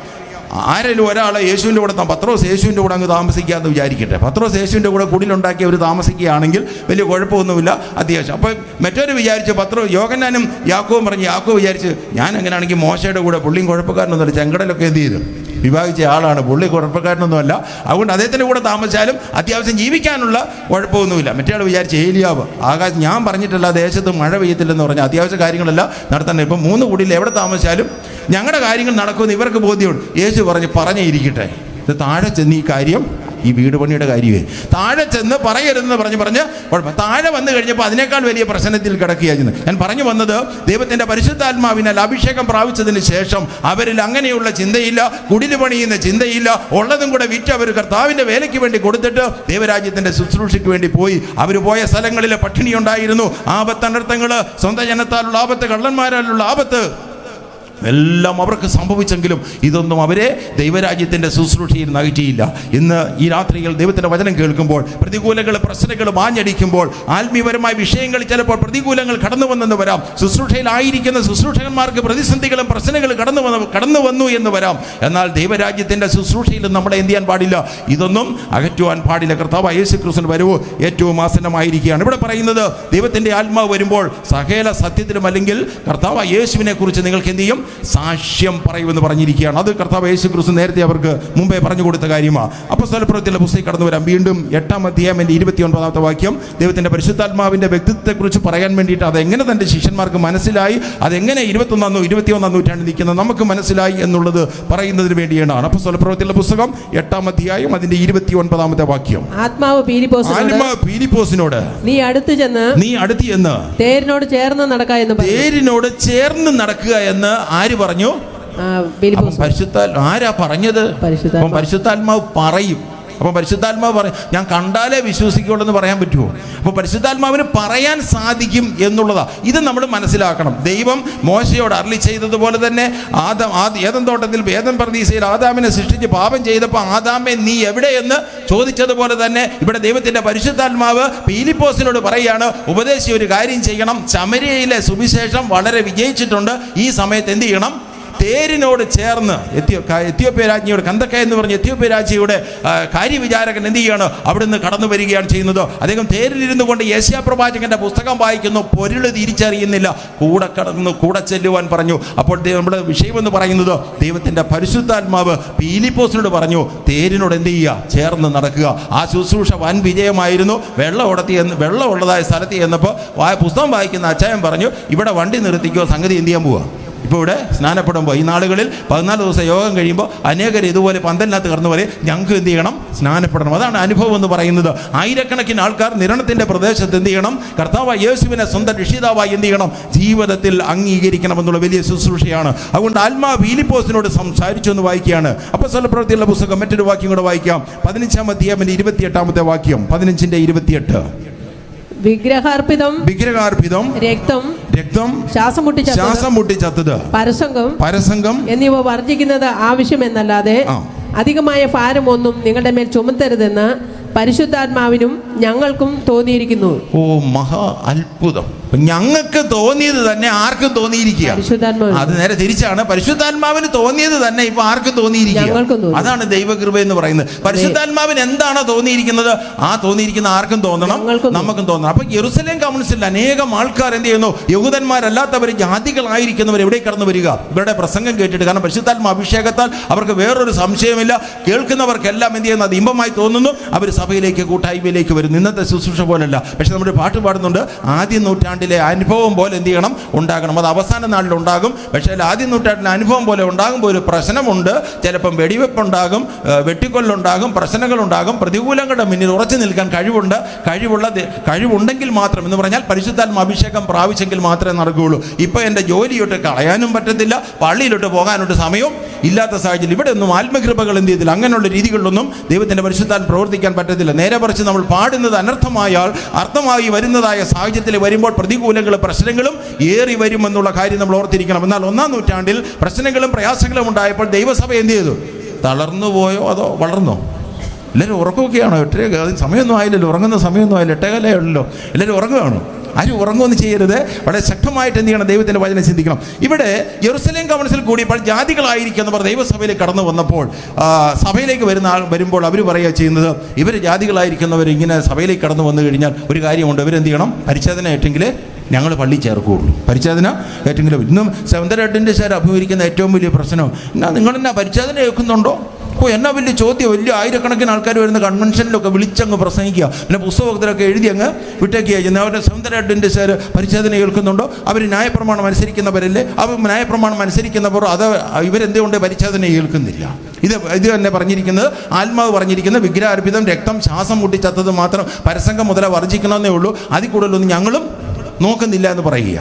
ആരെങ്കിലും ഒരാൾ യേശുവിൻ്റെ കൂടെ പത്രോസ് യേശുവിൻ്റെ കൂടെ അങ്ങ് താമസിക്കാമെന്ന് വിചാരിക്കട്ടെ. പത്രോസ് യേശുവിൻ്റെ കൂടെ കുടിലുണ്ടാക്കി അവർ താമസിക്കുകയാണെങ്കിൽ വലിയ കുഴപ്പമൊന്നുമില്ല, അത്യാവശ്യം. അപ്പോൾ മറ്റൊരു വിചാരിച്ച് യോഹന്നാനും യാക്കോവും പറഞ്ഞ് യാക്കോവ് വിചാരിച്ച് ഞാൻ അങ്ങനെയാണെങ്കിൽ മോശയുടെ കൂടെ പുള്ളിയും കുഴപ്പക്കാരനൊന്നുമല്ല, ചെങ്കടലൊക്കെ എന്ത് ചെയ്തു വിഭാഗിച്ച ആളാണ്, പുള്ളി കുഴപ്പക്കാരനൊന്നുമല്ല, അതുകൊണ്ട് അദ്ദേഹത്തിൻ്റെ കൂടെ താമസിച്ചാലും അത്യാവശ്യം ജീവിക്കാനുള്ള കുഴപ്പമൊന്നുമില്ല. മറ്റേ ആൾ വിചാരിച്ച് ഏലിയാവ് ആകാശം ഞാൻ പറഞ്ഞിട്ടല്ല ദേശത്ത് മഴ പെയ്യത്തില്ലെന്ന് പറഞ്ഞാൽ അത്യാവശ്യ കാര്യങ്ങളെല്ലാം നടത്തണം. ഇപ്പം 3 കുടിയിൽ എവിടെ താമസിച്ചാലും ഞങ്ങളുടെ കാര്യങ്ങൾ നടക്കുമെന്ന് ഇവർക്ക് ബോധ്യമുണ്ട്. യേശു പറഞ്ഞേ ഇരിക്കട്ടെ, ഇത് താഴെ ചെന്ന് ഈ കാര്യം, ഈ വീട് പണിയുടെ കാര്യമേ താഴെ ചെന്ന് പറയരുതെന്ന് പറഞ്ഞ് കുഴപ്പം. താഴെ വന്നു കഴിഞ്ഞപ്പോൾ അതിനേക്കാൾ വലിയ പ്രശ്നത്തിൽ കിടക്കുകയായിരുന്നു. ഞാൻ പറഞ്ഞു വന്നത്, ദൈവത്തിൻ്റെ പരിശുദ്ധാത്മാവിനാൽ അഭിഷേകം പ്രാപിച്ചതിന് ശേഷം അവരിൽ അങ്ങനെയുള്ള ചിന്തയില്ല, കുടില് പണിയുന്ന ചിന്തയില്ല. ഉള്ളതും കൂടെ വിറ്റ് അവർ കർത്താവിൻ്റെ വേലയ്ക്ക് വേണ്ടി കൊടുത്തിട്ട് ദൈവരാജ്യത്തിൻ്റെ ശുശ്രൂഷയ്ക്ക് വേണ്ടി പോയി. അവർ പോയ സ്ഥലങ്ങളിൽ പട്ടിണി ഉണ്ടായിരുന്നു, ആപത്ത്, അനർത്ഥങ്ങൾ, സ്വന്തം ജനത്താലുള്ള ആപത്ത്, കള്ളന്മാരാലുള്ള ആപത്ത് എല്ലാം അവർക്ക് സംഭവിച്ചെങ്കിലും ഇതൊന്നും അവരെ ദൈവരാജ്യത്തിൻ്റെ ശുശ്രൂഷയിൽ നയിച്ചില്ല. ഇന്ന് ഈ രാത്രിയിൽ ദൈവത്തിൻ്റെ വചനം കേൾക്കുമ്പോൾ പ്രതികൂലങ്ങൾ, പ്രശ്നങ്ങൾ മാഞ്ഞടിക്കുമ്പോൾ, ആത്മീയപരമായ വിഷയങ്ങളിൽ ചിലപ്പോൾ പ്രതികൂലങ്ങൾ കടന്നു വന്നെന്ന് വരാം. ശുശ്രൂഷയിലായിരിക്കുന്ന ശുശ്രൂഷകന്മാർക്ക് പ്രതിസന്ധികളും പ്രശ്നങ്ങളും കടന്നു വന്നു എന്ന് വരാം. എന്നാൽ ദൈവരാജ്യത്തിൻ്റെ ശുശ്രൂഷയിൽ നമ്മളെ എന്ത് ചെയ്യാൻ പാടില്ല, ഇതൊന്നും അകറ്റുവാൻ പാടില്ല. കർത്താവ് യേശു ക്രിസ്തുവിന്റെ വരവ് ഏറ്റവും ആസന്നമായിരിക്കുകയാണ്. ഇവിടെ പറയുന്നത് ദൈവത്തിൻ്റെ ആത്മാവ് വരുമ്പോൾ സകല സത്യത്തിലും അല്ലെങ്കിൽ കർത്താവ് യേശുവിനെ കുറിച്ച് നിങ്ങൾക്ക് എന്ത് ചെയ്യും, സാക്ഷ്യം പറയുമെന്ന് പറഞ്ഞിരിക്കുകയാണ്. അത് കർത്താവ് യേശു ക്രിസ്തു നേരത്തെ അവർക്ക് മുമ്പേ പറഞ്ഞു കൊടുത്ത കാര്യമാണ്. അപ്പോസ്തലപ്രവൃത്തികളുടെ പുസ്തകം കടന്നു വരാം. വീണ്ടും 8-ാം അധ്യായം 29-ാമത്തെ വാക്യം ദൈവത്തിൻ്റെ പരിശുദ്ധാത്മാവിൻ്റെ വ്യക്തിത്വത്തെക്കുറിച്ച് പറയാൻ വേണ്ടിയിട്ട് അതെങ്ങനെ തൻ്റെ ശിഷ്യന്മാർക്ക് മനസ്സിലായി, അതെങ്ങനെ 21-ാം നൂറ്റാണ്ടിൽ നിൽക്കുന്ന നമുക്ക് മനസ്സിലായി എന്നുള്ളത് പറയുന്നതിന് വേണ്ടിയാണ്. അപ്പോസ്തലപ്രവൃത്തികളുടെ പുസ്തകം 8-ാം അധ്യായം അതിൻ്റെ 29-ാമത്തെ വാക്യം. ആത്മാവ് ഫിലിപ്പോസിനോട് നീ അടുത്ത് ചെന്ന് തേരിനോട് ചേർന്ന് നടക്കുക എന്ന് ആര് പറഞ്ഞു? ആരാ പറഞ്ഞത്? പരിശുദ്ധാത്മാവ് പറയും. അപ്പം പരിശുദ്ധാത്മാവ് പറയും. ഞാൻ കണ്ടാലേ വിശ്വസിക്കുള്ളൂ എന്ന് പറയാൻ പറ്റുമോ? അപ്പോൾ പരിശുദ്ധാത്മാവിന് പറയാൻ സാധിക്കും എന്നുള്ളതാണ്. ഇത് നമ്മൾ മനസ്സിലാക്കണം. ദൈവം മോശയോട് അരുളി ചെയ്തതുപോലെ തന്നെ ഏദൻ തോട്ടത്തിൽ ഏദൻ പർദീസയിൽ ആദാമിനെ സൃഷ്ടിച്ച് പാപം ചെയ്തപ്പോൾ ആദാമേ നീ എവിടെയെന്ന് ചോദിച്ചതുപോലെ തന്നെ ഇവിടെ ദൈവത്തിൻ്റെ പരിശുദ്ധാത്മാവ് ഫിലിപ്പോസിനോട് പറയുകയാണ്, ഉപദേശി ഒരു കാര്യം ചെയ്യണം, ശമര്യയിലെ സുവിശേഷം വളരെ വിജയിച്ചിട്ടുണ്ട്, ഈ സമയത്ത് എന്ത് ചെയ്യണം, തേരിനോട് ചേർന്ന് എത്യോപ്യ രാജ്ഞിയുടെ കന്തക്ക എന്ന് പറഞ്ഞ എത്യോപ്യ രാജ്ഞിയുടെ കാര്യവിചാരകൻ എന്ത് ചെയ്യാണ്, അവിടുന്ന് കടന്നു വരികയാണ് ചെയ്യുന്നത്. അദ്ദേഹം തേരിലിരുന്നു കൊണ്ട് യെശയ്യാ പ്രവാചകന്റെ പുസ്തകം വായിക്കുന്നു, പൊരുള് തിരിച്ചറിയുന്നില്ല, കൂടെ ചെല്ലുവാൻ പറഞ്ഞു. അപ്പോൾ നമ്മുടെ വിഷയമെന്ന് പറയുന്നത് ദൈവത്തിൻ്റെ പരിശുദ്ധാത്മാവ് ഫിലിപ്പോസിനോട് പറഞ്ഞു, തേരിനോട് എന്ത് ചെയ്യുക, ചേർന്ന് നടക്കുക. ആ ശുശ്രൂഷ വൻ വിജയമായിരുന്നു. വെള്ളം ഉള്ളതായ സ്ഥലത്ത് ചെന്നപ്പോൾ പുസ്തകം വായിക്കുന്ന അച്ചായൻ പറഞ്ഞു, ഇവിടെ വണ്ടി നിർത്തിക്കോ, സംഗതി എന്ത് ചെയ്യാൻ പോവുക. ഇപ്പോൾ ഇവിടെ സ്നാനപ്പെടുമ്പോൾ ഈ നാളുകളിൽ 14 ദിവസം യോഗം കഴിയുമ്പോൾ അനേകർ ഇതുപോലെ പന്തലിനകത്ത് കടന്നു വരെ ഞങ്ങൾക്ക് എന്ത് ചെയ്യണം, സ്നാനപ്പെടണം. അതാണ് അനുഭവം എന്ന് പറയുന്നത്. ആയിരക്കണക്കിന് ആൾക്കാർ നിരണത്തിൻ്റെ പ്രദേശത്ത് എന്ത് ചെയ്യണം, കർത്താവ് യേശുവിനെ സ്വന്തം രക്ഷിതാവായി എന്ത് ചെയ്യണം, ജീവിതത്തിൽ അംഗീകരിക്കണം എന്നുള്ള വലിയ ശുശ്രൂഷയാണ്. അതുകൊണ്ട് ആത്മാവ് ഫിലിപ്പോസിനോട് സംസാരിച്ചു എന്ന് വായിക്കുകയാണ്. അപ്പോസ്തലപ്രവൃത്തികളുടെ പുസ്തകം മറ്റൊരു വാക്യം കൂടെ വായിക്കാം. 15-ാം അധ്യായം 28-ാമത്തെ വാക്യം. 15-ന്റെ 28. വിഗ്രഹാർപ്പിതം, രക്തം, ശ്വാസം മുട്ടി ചത്തത്, പരസംഗം എന്നിവ വർജിക്കുന്നത് ആവശ്യമെന്നല്ലാതെ അധികമായ ഭാരം ഒന്നും നിങ്ങളുടെ മേൽ ചുമത്തരുതെന്ന് പരിശുദ്ധാത്മാവിനും ഞങ്ങൾക്കും തോന്നിയിരിക്കുന്നു. ഓ, മഹാ അത്ഭുതം. ഞങ്ങൾക്ക് തോന്നിയത് തന്നെ ആർക്കും തോന്നിയിരിക്കുക. അത് നേരെ തിരിച്ചാണ്. പരിശുദ്ധാത്മാവിന് തോന്നിയത് തന്നെ ഇപ്പൊ ആർക്കും തോന്നിയിരിക്കുക. അതാണ് ദൈവകൃപ എന്ന് പറയുന്നത്. പരിശുദ്ധാത്മാവിന് എന്താണോ തോന്നിയിരിക്കുന്നത് ആ തോന്നിയിരിക്കുന്ന ആർക്കും തോന്നണം, നമുക്കും തോന്നണം. അപ്പൊ യെരുസലേം കൗൺസിലിൽ അനേകം ആൾക്കാർ എന്ത് ചെയ്യുന്നു, യഹൂദന്മാരല്ലാത്തവർ, ജാതികളായിരിക്കുന്നവർ എവിടെ കടന്നു വരിക, ഇവരുടെ പ്രസംഗം കേട്ടിട്ട്. കാരണം പരിശുദ്ധാത്മാ അഭിഷേകത്താൽ അവർക്ക് വേറൊരു സംശയമില്ല, കേൾക്കുന്നവർക്കെല്ലാം എന്ത് ചെയ്യുന്നത് ഇമ്പമായി തോന്നുന്നു. അവർ സഭയിലേക്ക്, കൂട്ടായ്മയിലേക്ക് വരുന്നു. ഇന്നത്തെ ശുശ്രൂഷ പോലല്ല. പക്ഷെ നമ്മുടെ പാട്ട് പാടുന്നുണ്ട്, ആദ്യ നൂറ്റാണ്ടിലെ അനുഭവം പോലെ എന്ത് ചെയ്യണം, ഉണ്ടാകണം. അത് അവസാന നാളിൽ ഉണ്ടാകും. പക്ഷേ ആദ്യ നൂറ്റാണ്ടിലെ അനുഭവം പോലെ ഉണ്ടാകുമ്പോൾ ഒരു പ്രശ്നമുണ്ട്. ചിലപ്പം വെടിവെപ്പുണ്ടാകും, വെട്ടിക്കൊല്ലുണ്ടാകും, പ്രശ്നങ്ങളുണ്ടാകും. പ്രതികൂലങ്ങളുടെ മുന്നിൽ ഉറച്ചു നിൽക്കാൻ കഴിവുണ്ടെങ്കിൽ മാത്രം, എന്ന് പറഞ്ഞാൽ പരിശുദ്ധാത്മ അഭിഷേകം പ്രാപിച്ചെങ്കിൽ മാത്രമേ നടക്കുകയുള്ളൂ. ഇപ്പം എൻ്റെ ജോലിയോട്ട് കളയാനും പറ്റത്തില്ല, പള്ളിയിലോട്ട് പോകാനോട്ട് സമയവും ഇല്ലാത്ത സാഹചര്യം. ഇവിടെ ഒന്നും ആത്മകൃപകൾ എന്ത് ചെയ്തില്ല, അങ്ങനെയുള്ള രീതികളിലൊന്നും ദൈവത്തിൻ്റെ പരിശുദ്ധാത്മ പ്രവർത്തിക്കാൻ പറ്റത്തില്ല. നേരെ പറിച്ച് നമ്മൾ പാടുന്നത് അനർത്ഥമായാൽ അർത്ഥമായി വരുന്നതായ സാഹചര്യത്തിൽ വരുമ്പോൾ പ്രതികൂലങ്ങളും പ്രശ്നങ്ങളും ഏറി വരുമെന്നുള്ള കാര്യം നമ്മൾ ഓർത്തിരിക്കണം. എന്നാൽ 1-ാം നൂറ്റാണ്ടിൽ പ്രശ്നങ്ങളും പ്രയാസങ്ങളും ഉണ്ടായപ്പോൾ ദൈവസഭ എന്ത് ചെയ്തു, തളർന്നു പോയോ അതോ വളർന്നോ? എല്ലാവരും ഉറക്കമൊക്കെയാണോ? സമയമൊന്നും ആയില്ലല്ലോ, ഉറങ്ങുന്ന സമയമൊന്നും ആയില്ല, 8:15 ഉള്ളല്ലോ, എല്ലാവരും ഉറങ്ങുകയാണോ? ആരും ഉറങ്ങുമെന്ന് ചെയ്യരുത്. വളരെ ശക്തമായിട്ട് എന്ത് ചെയ്യണം? ദൈവത്തിൻ്റെ വചനം ചിന്തിക്കണം. ഇവിടെ യെരുശലേം കൗൺസിൽ കൂടിയപ്പോൾ ജാതികളായിരിക്കുന്നവർ ദൈവസഭയിലേക്ക് കടന്നു വന്നപ്പോൾ സഭയിലേക്ക് വരുമ്പോൾ അവർ പറയുക ചെയ്യുന്നത്, ഇവർ ജാതികളായിരിക്കുന്നവർ ഇങ്ങനെ സഭയിലേക്ക് കടന്നു വന്നു കഴിഞ്ഞാൽ ഒരു കാര്യമുണ്ട്, ഇവരെന്ത് ചെയ്യണം? പരിച്ഛേദന ഏറ്റെങ്കിൽ ഞങ്ങൾ പള്ളി ചേർക്കുകയുള്ളൂ. പരിച്ഛേദന ഏറ്റെങ്കിലും. ഇന്നും സെവൻത് അഡ്വന്റിസ്റ്റുകാർ അഭിമുഖീകരിക്കുന്ന ഏറ്റവും വലിയ പ്രശ്നം നിങ്ങളെന്നാ പരിച്ഛേദന കേൾക്കുന്നുണ്ടോ? എന്നാ വലിയ ചോദ്യം. വലിയ ആയിരക്കണക്കിന് ആൾക്കാർ വരുന്ന കൺവെൻഷനിലൊക്കെ വിളിച്ചങ്ങ് പ്രസംഗിക്കുക, പിന്നെ പുസ്തകത്തിലൊക്കെ എഴുതി അങ്ങ് വിട്ടേക്കുക ചെയ്യുന്നത്. അവരുടെ സെവൻത് അഡ്വന്റിസ്റ്റുകാർ പരിച്ഛേദന കേൾക്കുന്നുണ്ടോ? അവർ ന്യായപ്രമാണം അനുസരിക്കുന്നവരല്ലേ? അവർ ന്യായപ്രമാണം അനുസരിക്കുന്നവർ അത് ഇവരെന്തുകൊണ്ട് പരിച്ഛേദന കേൾക്കുന്നില്ല? ഇത് തന്നെ പറഞ്ഞിരിക്കുന്നത്, ആത്മാവ് പറഞ്ഞിരിക്കുന്നത് വിഗ്രഹാർപ്പിതം, രക്തം, ശ്വാസം മുട്ടിച്ചത്തത് മാത്രം, പരസംഗം മുതല വർജിക്കണമെന്നേ ഉള്ളൂ. അതിൽ കൂടുതലൊന്നും ഞങ്ങളും നോക്കുന്നില്ല എന്ന് പറയുക.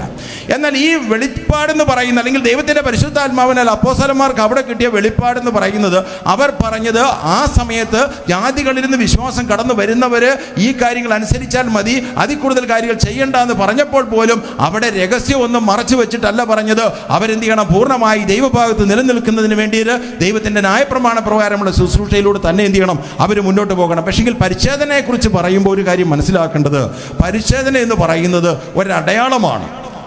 എന്നാൽ ഈ വെളിപ്പാടെന്ന് പറയുന്ന, അല്ലെങ്കിൽ ദൈവത്തിൻ്റെ പരിശുദ്ധാത്മാവിനാൽ അപ്പോസ്തലന്മാർക്ക് അവിടെ കിട്ടിയ വെളിപ്പാടെന്ന് പറയുന്നത്, അവർ പറഞ്ഞത് ആ സമയത്ത് ജാതികളിൽ നിന്ന് വിശ്വാസം കടന്നു വരുന്നവർ ഈ കാര്യങ്ങൾ അനുസരിച്ചാൽ മതി, അതിൽ കൂടുതൽ കാര്യങ്ങൾ ചെയ്യണ്ട എന്ന് പറഞ്ഞപ്പോൾ പോലും അവിടെ രഹസ്യമൊന്നും മറച്ചു വെച്ചിട്ടല്ല പറഞ്ഞത്. അവരെന്ത് ചെയ്യണം? പൂർണ്ണമായി ദൈവഭാഗത്ത് നിലനിൽക്കുന്നതിന് വേണ്ടിയിട്ട് ദൈവത്തിൻ്റെ ന്യായപ്രമാണ പ്രകാരമുള്ള ശുശ്രൂഷയിലൂടെ തന്നെ എന്ത് ചെയ്യണം? അവർ മുന്നോട്ട് പോകണം. പക്ഷെങ്കിൽ പരിച്ഛേദനയെക്കുറിച്ച് പറയുമ്പോൾ ഒരു കാര്യം മനസ്സിലാക്കേണ്ടത്, പരിച്ഛേദന എന്ന് പറയുന്നത് ഒരടയാളമാണ്.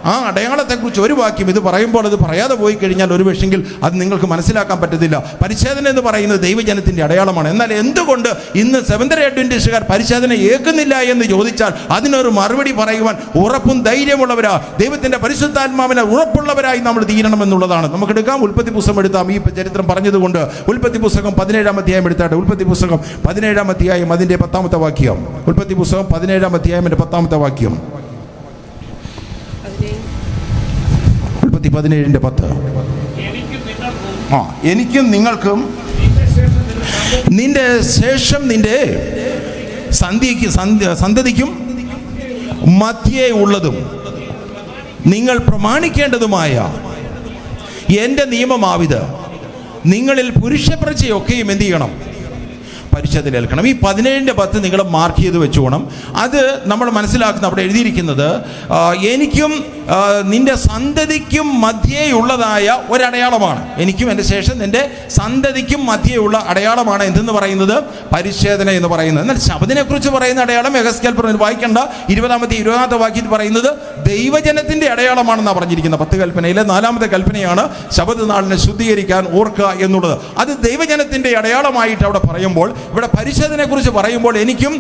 ആ അടയാളത്തെക്കുറിച്ച് ഒരു വാക്യം ഇത് പറയുമ്പോൾ അത് പറയാതെ പോയി കഴിഞ്ഞാൽ ഒരു പക്ഷെങ്കിൽ അത് നിങ്ങൾക്ക് മനസ്സിലാക്കാൻ പറ്റത്തില്ല. പരിച്ഛേദന എന്ന് പറയുന്നത് ദൈവജനത്തിൻ്റെ അടയാളമാണ്. എന്നാൽ എന്തുകൊണ്ട് ഇന്ന് സെവൻത് ഡേ അഡ്വന്റിസ്റ്റുകാർ പരിച്ഛേദന ഏൽക്കുന്നില്ല എന്ന് ചോദിച്ചാൽ അതിനൊരു മറുപടി പറയുവാൻ ഉറപ്പും ധൈര്യമുള്ളവരാ, ദൈവത്തിൻ്റെ പരിശുദ്ധാത്മാവിനെ ഉറപ്പുള്ളവരായി നമ്മൾ തീരണമെന്നുള്ളതാണ്. നമുക്കെടുക്കാം, ഉൽപ്പത്തി പുസ്തകം എടുത്താം. ഈ ചരിത്രം പറഞ്ഞതുകൊണ്ട് ഉൽപ്പത്തി പുസ്തകം 17-ാം അധ്യായം എടുത്താട്ടെ. ഉൽപ്പത്തി പുസ്തകം 17-ാം അധ്യായം അതിൻ്റെ 10-ാമത്തെ വാക്യം. ഉൽപ്പത്തി പുസ്തകം 17-ാം അധ്യായം അതിൻ്റെ 10-ാമത്തെ വാക്യം. 17:10. എനിക്കും നിങ്ങൾക്കും നിന്റെ ശേഷം നിന്റെ സന്തതിക്കും മധ്യേ ഉള്ളതും നിങ്ങൾ പ്രമാണിക്കേണ്ടതുമായ എൻ്റെ നിയമമാവിത്, നിങ്ങളിൽ പുരുഷപ്രജയൊക്കെയും എന്ത് ചെയ്യണം? പരിച്ഛേദന ഏൽക്കണം. ഈ 17:10 നിങ്ങൾ മാർക്ക് ചെയ്ത് വെച്ചോണം. അത് നമ്മൾ മനസ്സിലാക്കുന്ന അവിടെ എഴുതിയിരിക്കുന്നത്, എനിക്കും നിന്റെ സന്തതിക്കും മധ്യേയുള്ളതായ ഒരടയാളമാണ്. എനിക്കും എൻ്റെ ശേഷം നിന്റെ സന്തതിക്കും മധ്യേയുള്ള അടയാളമാണ് എന്തെന്ന് പറയുന്നത്? പരിച്ഛേദന എന്ന് പറയുന്നത്. എന്നാൽ ശബദിനെക്കുറിച്ച് പറയുന്ന അടയാളം യെഹെസ്കേൽ വായിക്കേണ്ട 20-ാമത്തെ വാക്യത്തിൽ പറയുന്നത് ദൈവജനത്തിൻ്റെ അടയാളമാണെന്നാണ് പറഞ്ഞിരിക്കുന്നത്. 10 കൽപ്പനയിലെ 4-ാമത്തെ കൽപ്പനയാണ് ശബദ് നാളിനെ ശുദ്ധീകരിക്കാൻ ഓർക്കുക എന്നുള്ളത്. അത് ദൈവജനത്തിൻ്റെ അടയാളമായിട്ട് അവിടെ പറയുമ്പോൾ, ഇവിടെ പരിച്ഛേദനയെക്കുറിച്ച് പറയുമ്പോൾ എനിക്കും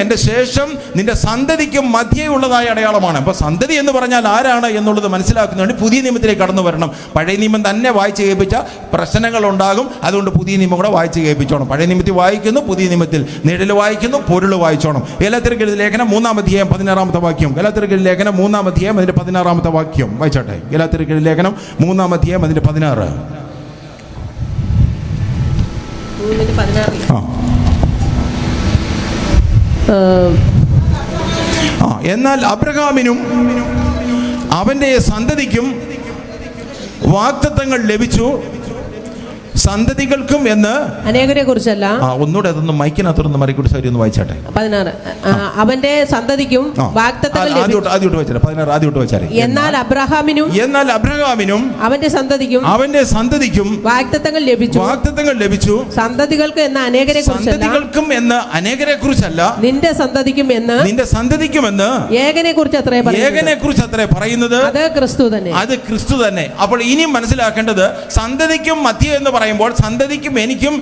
എൻ്റെ ശേഷം നിന്റെ സന്തതിക്കും മധ്യേയുള്ളതായ അടയാളമാണ്. അപ്പോൾ സന്തതി എന്ന് പറഞ്ഞാൽ ആരാണ് എന്നുള്ളത് മനസ്സിലാക്കുന്നതുകൊണ്ട് പുതിയ നിയമത്തിലേക്ക് കടന്നു വരണം. പഴയ നിയമം തന്നെ വായിച്ച് കേൾപ്പിച്ച പ്രശ്നങ്ങൾ ഉണ്ടാകും. അതുകൊണ്ട് പുതിയ നിയമം കൂടെ വായിച്ച് കേൾപ്പിച്ചോണം. പഴയ നിയമത്തിൽ വായിക്കുന്നു, പുതിയ നിയമത്തിൽ നിഴൽ വായിക്കുന്നു, പൊരുൾ വായിച്ചോണം. ഗലാത്യർക്ക് എഴുതിയ ലേഖനം 3-ാം അധ്യായം 16-ാമത്തെ വാക്യം. ഗലാത്യർക്ക് എഴുതിയ ലേഖനം 3-ാം അധ്യായം അതിൻ്റെ 16-ാമത്തെ വാക്യം വായിച്ചോട്ടെ. ഗലാത്യർക്ക് എഴുതിയ ലേഖനം 3-ാം അധ്യായം അതിൻ്റെ 16. എന്നാൽ അബ്രഹാമിനും അവൻ്റെ സന്തതിക്കും വാഗ്ദത്തങ്ങൾ ലഭിച്ചു, സന്തതികൾക്കും എന്ന് അനേകരെ കുറിച്ചല്ല. ഒന്നുകൂടെ അതൊന്ന് മൈക്കിനകത്തൊന്ന് മറിക്കൂടി സാരി ഒന്ന് വായിച്ചാട്ടെ. 16 അവന്റെ സന്തതിക്കും വാഗ്ദത്തങ്ങൾ ആദ്യോട്ട് വെച്ചാൽ എന്നാൽ അബ്രഹാമിനും അവന്റെ സന്തതിക്കും വാഗ്ദത്തങ്ങൾ ലഭിച്ചു, സന്തതികൾക്കും എന്ന അനേകരെ കുറിച്ചല്ല, നിന്റെ സന്തതിക്കും എന്ന് ഏകനെ കുറിച്ച് അത്രേ പറയുന്നത്. അത് ക്രിസ്തു തന്നെ. അപ്പോൾ ഇനിയും മനസ്സിലാക്കേണ്ടത്, സന്തതിക്കും മധ്യേ എന്ന് പറയുമ്പോൾ സന്തതിക്കും എനിക്കും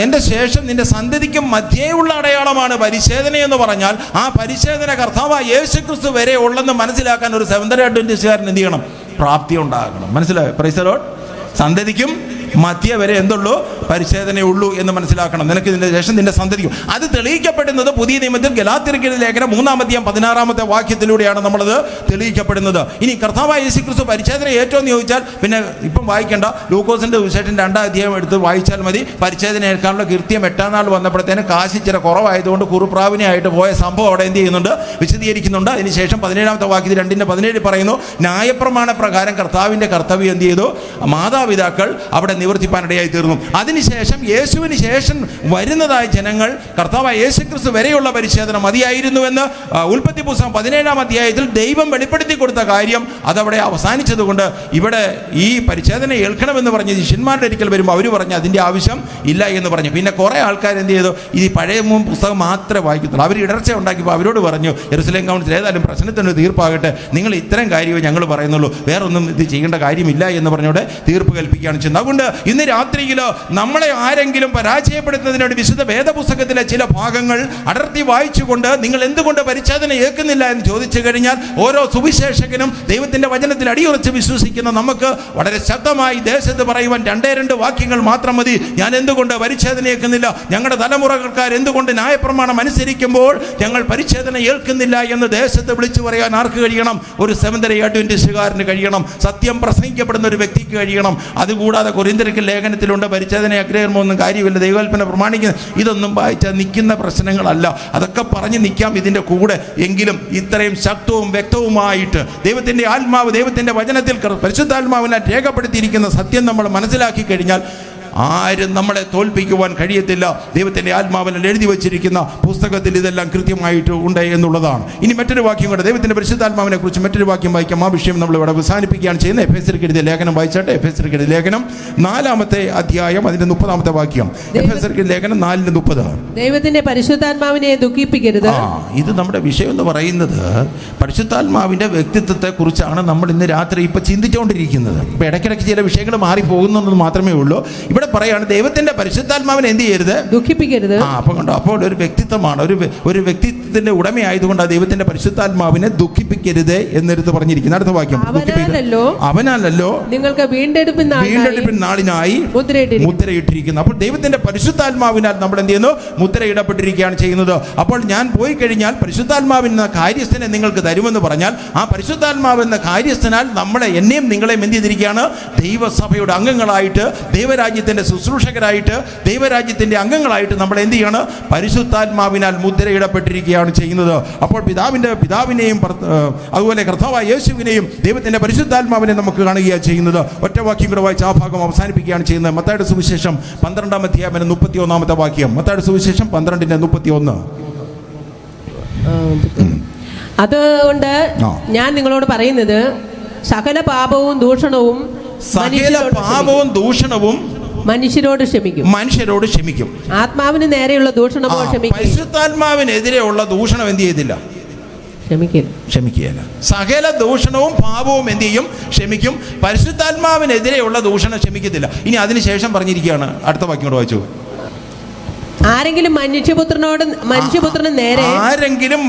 എൻ്റെ ശേഷം നിന്റെ സന്തതിക്കും മധ്യേയുള്ള അടയാളമാണ് പരിച്ഛേദന എന്ന് പറഞ്ഞാൽ, ആ പരിച്ഛേദന കർത്താവായ യേശുക്രിസ്തു വരെ ഉള്ളെന്ന് മനസ്സിലാക്കാൻ ഒരു സെവൻത് ഡേ അഡ്വന്റിസ്റ്റുകാരൻ എന്ത് ചെയ്യണം? പ്രാപ്തി ഉണ്ടാകണം. മനസ്സിലായോ? Price the Lord. സന്തതിക്കും മധ്യ വരെ എന്തുള്ളൂ? പരിച്ഛേദനയുള്ളൂ എന്ന് മനസ്സിലാക്കണം. നിനക്ക് ഇതിൻ്റെ ശേഷം നിന്റെ സന്തതിക്കും. അത് തെളിയിക്കപ്പെടുന്നത് പുതിയ നിയമത്തിൽ ഗലാത്യർക്ക് ലേഖനം 3-ാം അധ്യായം 16-ാമത്തെ വാക്യത്തിലൂടെയാണ് നമ്മളത് തെളിയിക്കപ്പെടുന്നത്. ഇനി കർത്താവായ യേശുക്രിസ്തു പരിച്ഛേദന ഏറ്റവും എന്ന് ചോദിച്ചാൽ പിന്നെ ഇപ്പം വായിക്കേണ്ട, ലൂക്കോസിന്റെ സുവിശേഷം 2-ാം അധ്യായം എടുത്ത് വായിച്ചാൽ മതി. പരിച്ഛേദന ഏൽക്കാനുള്ള കൃത്യം 8-ാം നാൾ വന്നപ്പോഴത്തേന് കാശ് ഇച്ചിരി കുറവായതുകൊണ്ട് കുറുപ്രാവിനെ ആയിട്ട് പോയ സംഭവം അവിടെ എന്ത് ചെയ്യുന്നുണ്ട്? വിശദീകരിക്കുന്നുണ്ട്. അതിനുശേഷം 17-ാമത്തെ വാക്യത്തിൽ 2:17 പറയുന്നു, ന്യായപ്രമാണ പ്രകാരം കർത്താവിൻ്റെ കർത്തവ്യം എന്ത് ചെയ്തു? മാതാപിതാക്കൾ അവിടെ നിവർത്തിപ്പാനിടയായി തീർന്നു. അതിനുശേഷം യേശുവിന് ശേഷം വരുന്നതായ ജനങ്ങൾ കർത്താവായ യേശുക്രിസ്തു വരെയുള്ള പരിച്ഛേദന മതിയായിരുന്നുവെന്ന് ഉൽപ്പത്തി പുസ്തകം 17-ാം അധ്യായത്തിൽ ദൈവം വെളിപ്പെടുത്തി കൊടുത്ത കാര്യം അതവിടെ അവസാനിച്ചതുകൊണ്ട് ഇവിടെ ഈ പരിച്ഛേദന ഏൽക്കണമെന്ന് പറഞ്ഞ് ശിഷ്യന്മാരുടെ ഒരിക്കൽ വരുമ്പോൾ അവർ പറഞ്ഞു അതിൻ്റെ ആവശ്യം ഇല്ല എന്ന് പറഞ്ഞു. പിന്നെ കുറേ ആൾക്കാർ എന്ത് ചെയ്തു, ഈ പഴയ പുസ്തകം മാത്രമേ വായിക്കത്തുള്ളൂ. അവർ ഇടർച്ച ഉണ്ടാക്കിയപ്പോൾ അവരോട് പറഞ്ഞു, യെരുശലേം കൗൺസിൽ ഏതായാലും പ്രശ്നത്തിന് തീർപ്പാകട്ടെ, നിങ്ങൾ ഇത്തരം കാര്യമേ ഞങ്ങൾ പറയുന്നുള്ളൂ, വേറൊന്നും ഇത് ചെയ്യേണ്ട കാര്യമില്ല എന്ന് പറഞ്ഞോടെ തീർപ്പ് കൽപ്പിക്കുകയാണ് ചെയ്യുന്നത്. അതുകൊണ്ട് ഇന്ന് രാത്രിയിലോ നമ്മളെ ആരെങ്കിലും പരാജയപ്പെടുത്തുന്നതിനോട് വിശുദ്ധ വേദപുസ്തകത്തിലെ ചില ഭാഗങ്ങൾ അടർത്തി വായിച്ചുകൊണ്ട് നിങ്ങൾ എന്തുകൊണ്ട് പരിച്ഛേദന ഏൽക്കുന്നില്ല എന്ന് ചോദിച്ചു കഴിഞ്ഞാൽ ഓരോ സുവിശേഷകനും ദൈവത്തിന്റെ വചനത്തിൽ അടിയുറച്ച് വിശ്വസിക്കുന്ന നമുക്ക് വളരെ ശക്തമായി ദേശത്ത് പറയുവാൻ 2 വാക്യങ്ങൾ മാത്രം മതി. ഞാൻ എന്തുകൊണ്ട് പരിച്ഛേദന ഏൽക്കുന്നില്ല, ഞങ്ങളുടെ തലമുറകൾക്കാർ എന്തുകൊണ്ട് ന്യായപ്രമാണം അനുസരിക്കുമ്പോൾ ഞങ്ങൾ പരിച്ഛേദന ഏൽക്കുന്നില്ല എന്ന് ദേശത്ത് വിളിച്ചു പറയാൻ ആർക്ക് കഴിയണം? ഒരു സെവന്തര അഡ്വന്റിസ്റ്റുകാരന് കഴിയണം, സത്യം പ്രസംഗിക്കപ്പെടുന്ന ഒരു വ്യക്തിക്ക് കഴിയണം. അതുകൂടാതെ കൊരിന്ത്യർക്ക് ലേഖനത്തിലുണ്ട് പരിച്ഛേദന അഗ്രഹമൊന്നും കാര്യമില്ല, ദൈവകൽപ്പന പ്രമാണിക്കുന്ന ഇതൊന്നും വായിച്ചാൽ നിൽക്കുന്ന പ്രശ്നങ്ങളല്ല. അതൊക്കെ പറഞ്ഞ് നിൽക്കാം ഇതിൻ്റെ കൂടെ. എങ്കിലും ഇത്രയും ശക്തവും വ്യക്തവുമായിട്ട് ദൈവത്തിൻ്റെ ആത്മാവ് ദൈവത്തിൻ്റെ വചനത്തിൽ പരിശുദ്ധാത്മാവിനാൽ രേഖപ്പെടുത്തിയിരിക്കുന്ന സത്യം നമ്മൾ മനസ്സിലാക്കി കഴിഞ്ഞാൽ ആരും നമ്മളെ തോൽപ്പിക്കുവാൻ കഴിയത്തില്ല. ദൈവത്തിൻ്റെ ആത്മാവിനാൽ എഴുതി വച്ചിരിക്കുന്ന പുസ്തകത്തിൽ ഇതെല്ലാം കൃത്യമായിട്ട് ഉണ്ട് എന്നുള്ളതാണ്. ഇനി മറ്റൊരു വാക്യം കൂടെ ദൈവത്തിൻ്റെ പരിശുദ്ധാത്മാവിനെ കുറിച്ച് മറ്റൊരു വാക്യം വായിക്കാം. ആ വിഷയം നമ്മൾ ഇവിടെ അവസാനിപ്പിക്കുകയാണ് ചെയ്യുന്നത്. എഫേസ്യർക്ക് എഴുതിയ ലേഖനം വായിച്ചാട്ടെ. എഫേസ്യർക്ക് എഴുതിയ ലേഖനം 4-ാമത്തെ അധ്യായം അതിന്റെ 30-ാമത്തെ വാക്യം. എഫേസ്യർക്ക് ലേഖനം 4:30. ദൈവത്തിന്റെ പരിശുദ്ധാത്മാവിനെ ദുഃഖിപ്പിക്കരുത്. ഇത് നമ്മുടെ വിഷയം എന്ന് പറയുന്നത് പരിശുദ്ധാത്മാവിന്റെ വ്യക്തിത്വത്തെ കുറിച്ചാണ് നമ്മൾ ഇന്ന് രാത്രി ഇപ്പൊ ചിന്തിച്ചുകൊണ്ടിരിക്കുന്നത്. ഇപ്പൊ ഇടയ്ക്കിടയ്ക്ക് ചില വിഷയങ്ങൾ മാറിപ്പോകുന്നത് മാത്രമേ ഉള്ളൂ. ഇവിടെ പറയാണ് ദൈവത്തിന്റെ പരിശുദ്ധാത്മാവിനെ എന്ത് ചെയ്യരുത്, ദുഃഖിപ്പിക്കരുത്. അപ്പോൾ കണ്ടോ, അപ്പോൾ ഒരു വ്യക്തിത്വമാണ്, ഒരു വ്യക്തിത്വത്തിന്റെ ഉടമയായതുകൊണ്ട് ദൈവത്തിന്റെ പരിശുദ്ധാത്മാവിനെ ദുഃഖിപ്പിക്കരുത് എന്നെടുത്ത് പറഞ്ഞിരിക്കുന്നു. അടുത്ത വാക്യം, അവനാലല്ലോ നിങ്ങൾക്ക് വീണ്ടെടുപ്പിൻ നാളിനായി മുദ്രയിട്ടിരിക്കുന്നു. അപ്പോൾ ദൈവത്തിന്റെ പരിശുദ്ധാത്മാവിനാൽ നമ്മൾ എന്ത് ചെയ്യുന്നു, മുദ്രയിടപ്പെട്ടിരിക്കുകയാണ് ചെയ്യുന്നത്. അപ്പോൾ ഞാൻ പോയി കഴിഞ്ഞാൽ പരിശുദ്ധാത്മാവെന്ന കാര്യസ്ഥനെ നിങ്ങൾക്ക് തരുമെന്ന് പറഞ്ഞാൽ ആ പരിശുദ്ധാത്മാവെന്ന കാര്യസ്ഥനാൽ നമ്മളെ എന്നെയും നിങ്ങളെയും എന്ത് ചെയ്തിരിക്കുകയാണ്, ദൈവസഭയുടെ അംഗങ്ങളായിട്ട് ദൈവരാജ്യത്തിന്റെ ശുശ്രൂഷകരായിട്ട് ദൈവരാജ്യത്തിന്റെ അംഗങ്ങളായിട്ട് നമ്മൾ എന്ത് ചെയ്യാണ്, പരിശുദ്ധാത്മാവിനാൽ മുദ്രയിടപ്പെട്ടിരിക്കുകയാണ് ചെയ്യുന്നത്. അപ്പോൾ പിതാവിനെയും അതുപോലെ കർത്താവായ യേശുവിനെയും ദൈവത്തിന്റെ പരിശുദ്ധാത്മാവിനെ നമുക്ക് കാണുകയാണ് ചെയ്യുന്നത്. ഒറ്റ വാക്യം കൂടെ വായിച്ച് ആ ഭാഗം അവസാനിപ്പിക്കുകയാണ് ചെയ്യുന്നത്. മത്തായിയുടെ സുവിശേഷം 12-ാം അധ്യായം 31-ാമത്തെ വാക്യം. മത്തായിയുടെ സുവിശേഷം 12:31. അതുകൊണ്ട് ഞാൻ നിങ്ങളോട് പറയുന്നത് സകല പാപവും ദൂഷണവും മനുഷ്യരോട് ക്ഷമിക്കും. ആത്മാവിന് നേരെയുള്ള ദൂഷണമോ ക്ഷമിക്കും. പരിശുദ്ധാത്മാവിനെതിരെയുള്ള ദൂഷണം എന്ത് ചെയ്തില്ല, ക്ഷമിക്കുകയില്ല. സകല ദൂഷണവും പാപവും എന്ത് ചെയ്യും, ക്ഷമിക്കും. പരിശുദ്ധാത്മാവിനെതിരെയുള്ള ദൂഷണം ക്ഷമിക്കത്തില്ല. ഇനി അതിനുശേഷം പറഞ്ഞിരിക്കുകയാണ്, അടുത്ത വാക്യം കൂടെ വായിച്ചു. ആരെങ്കിലും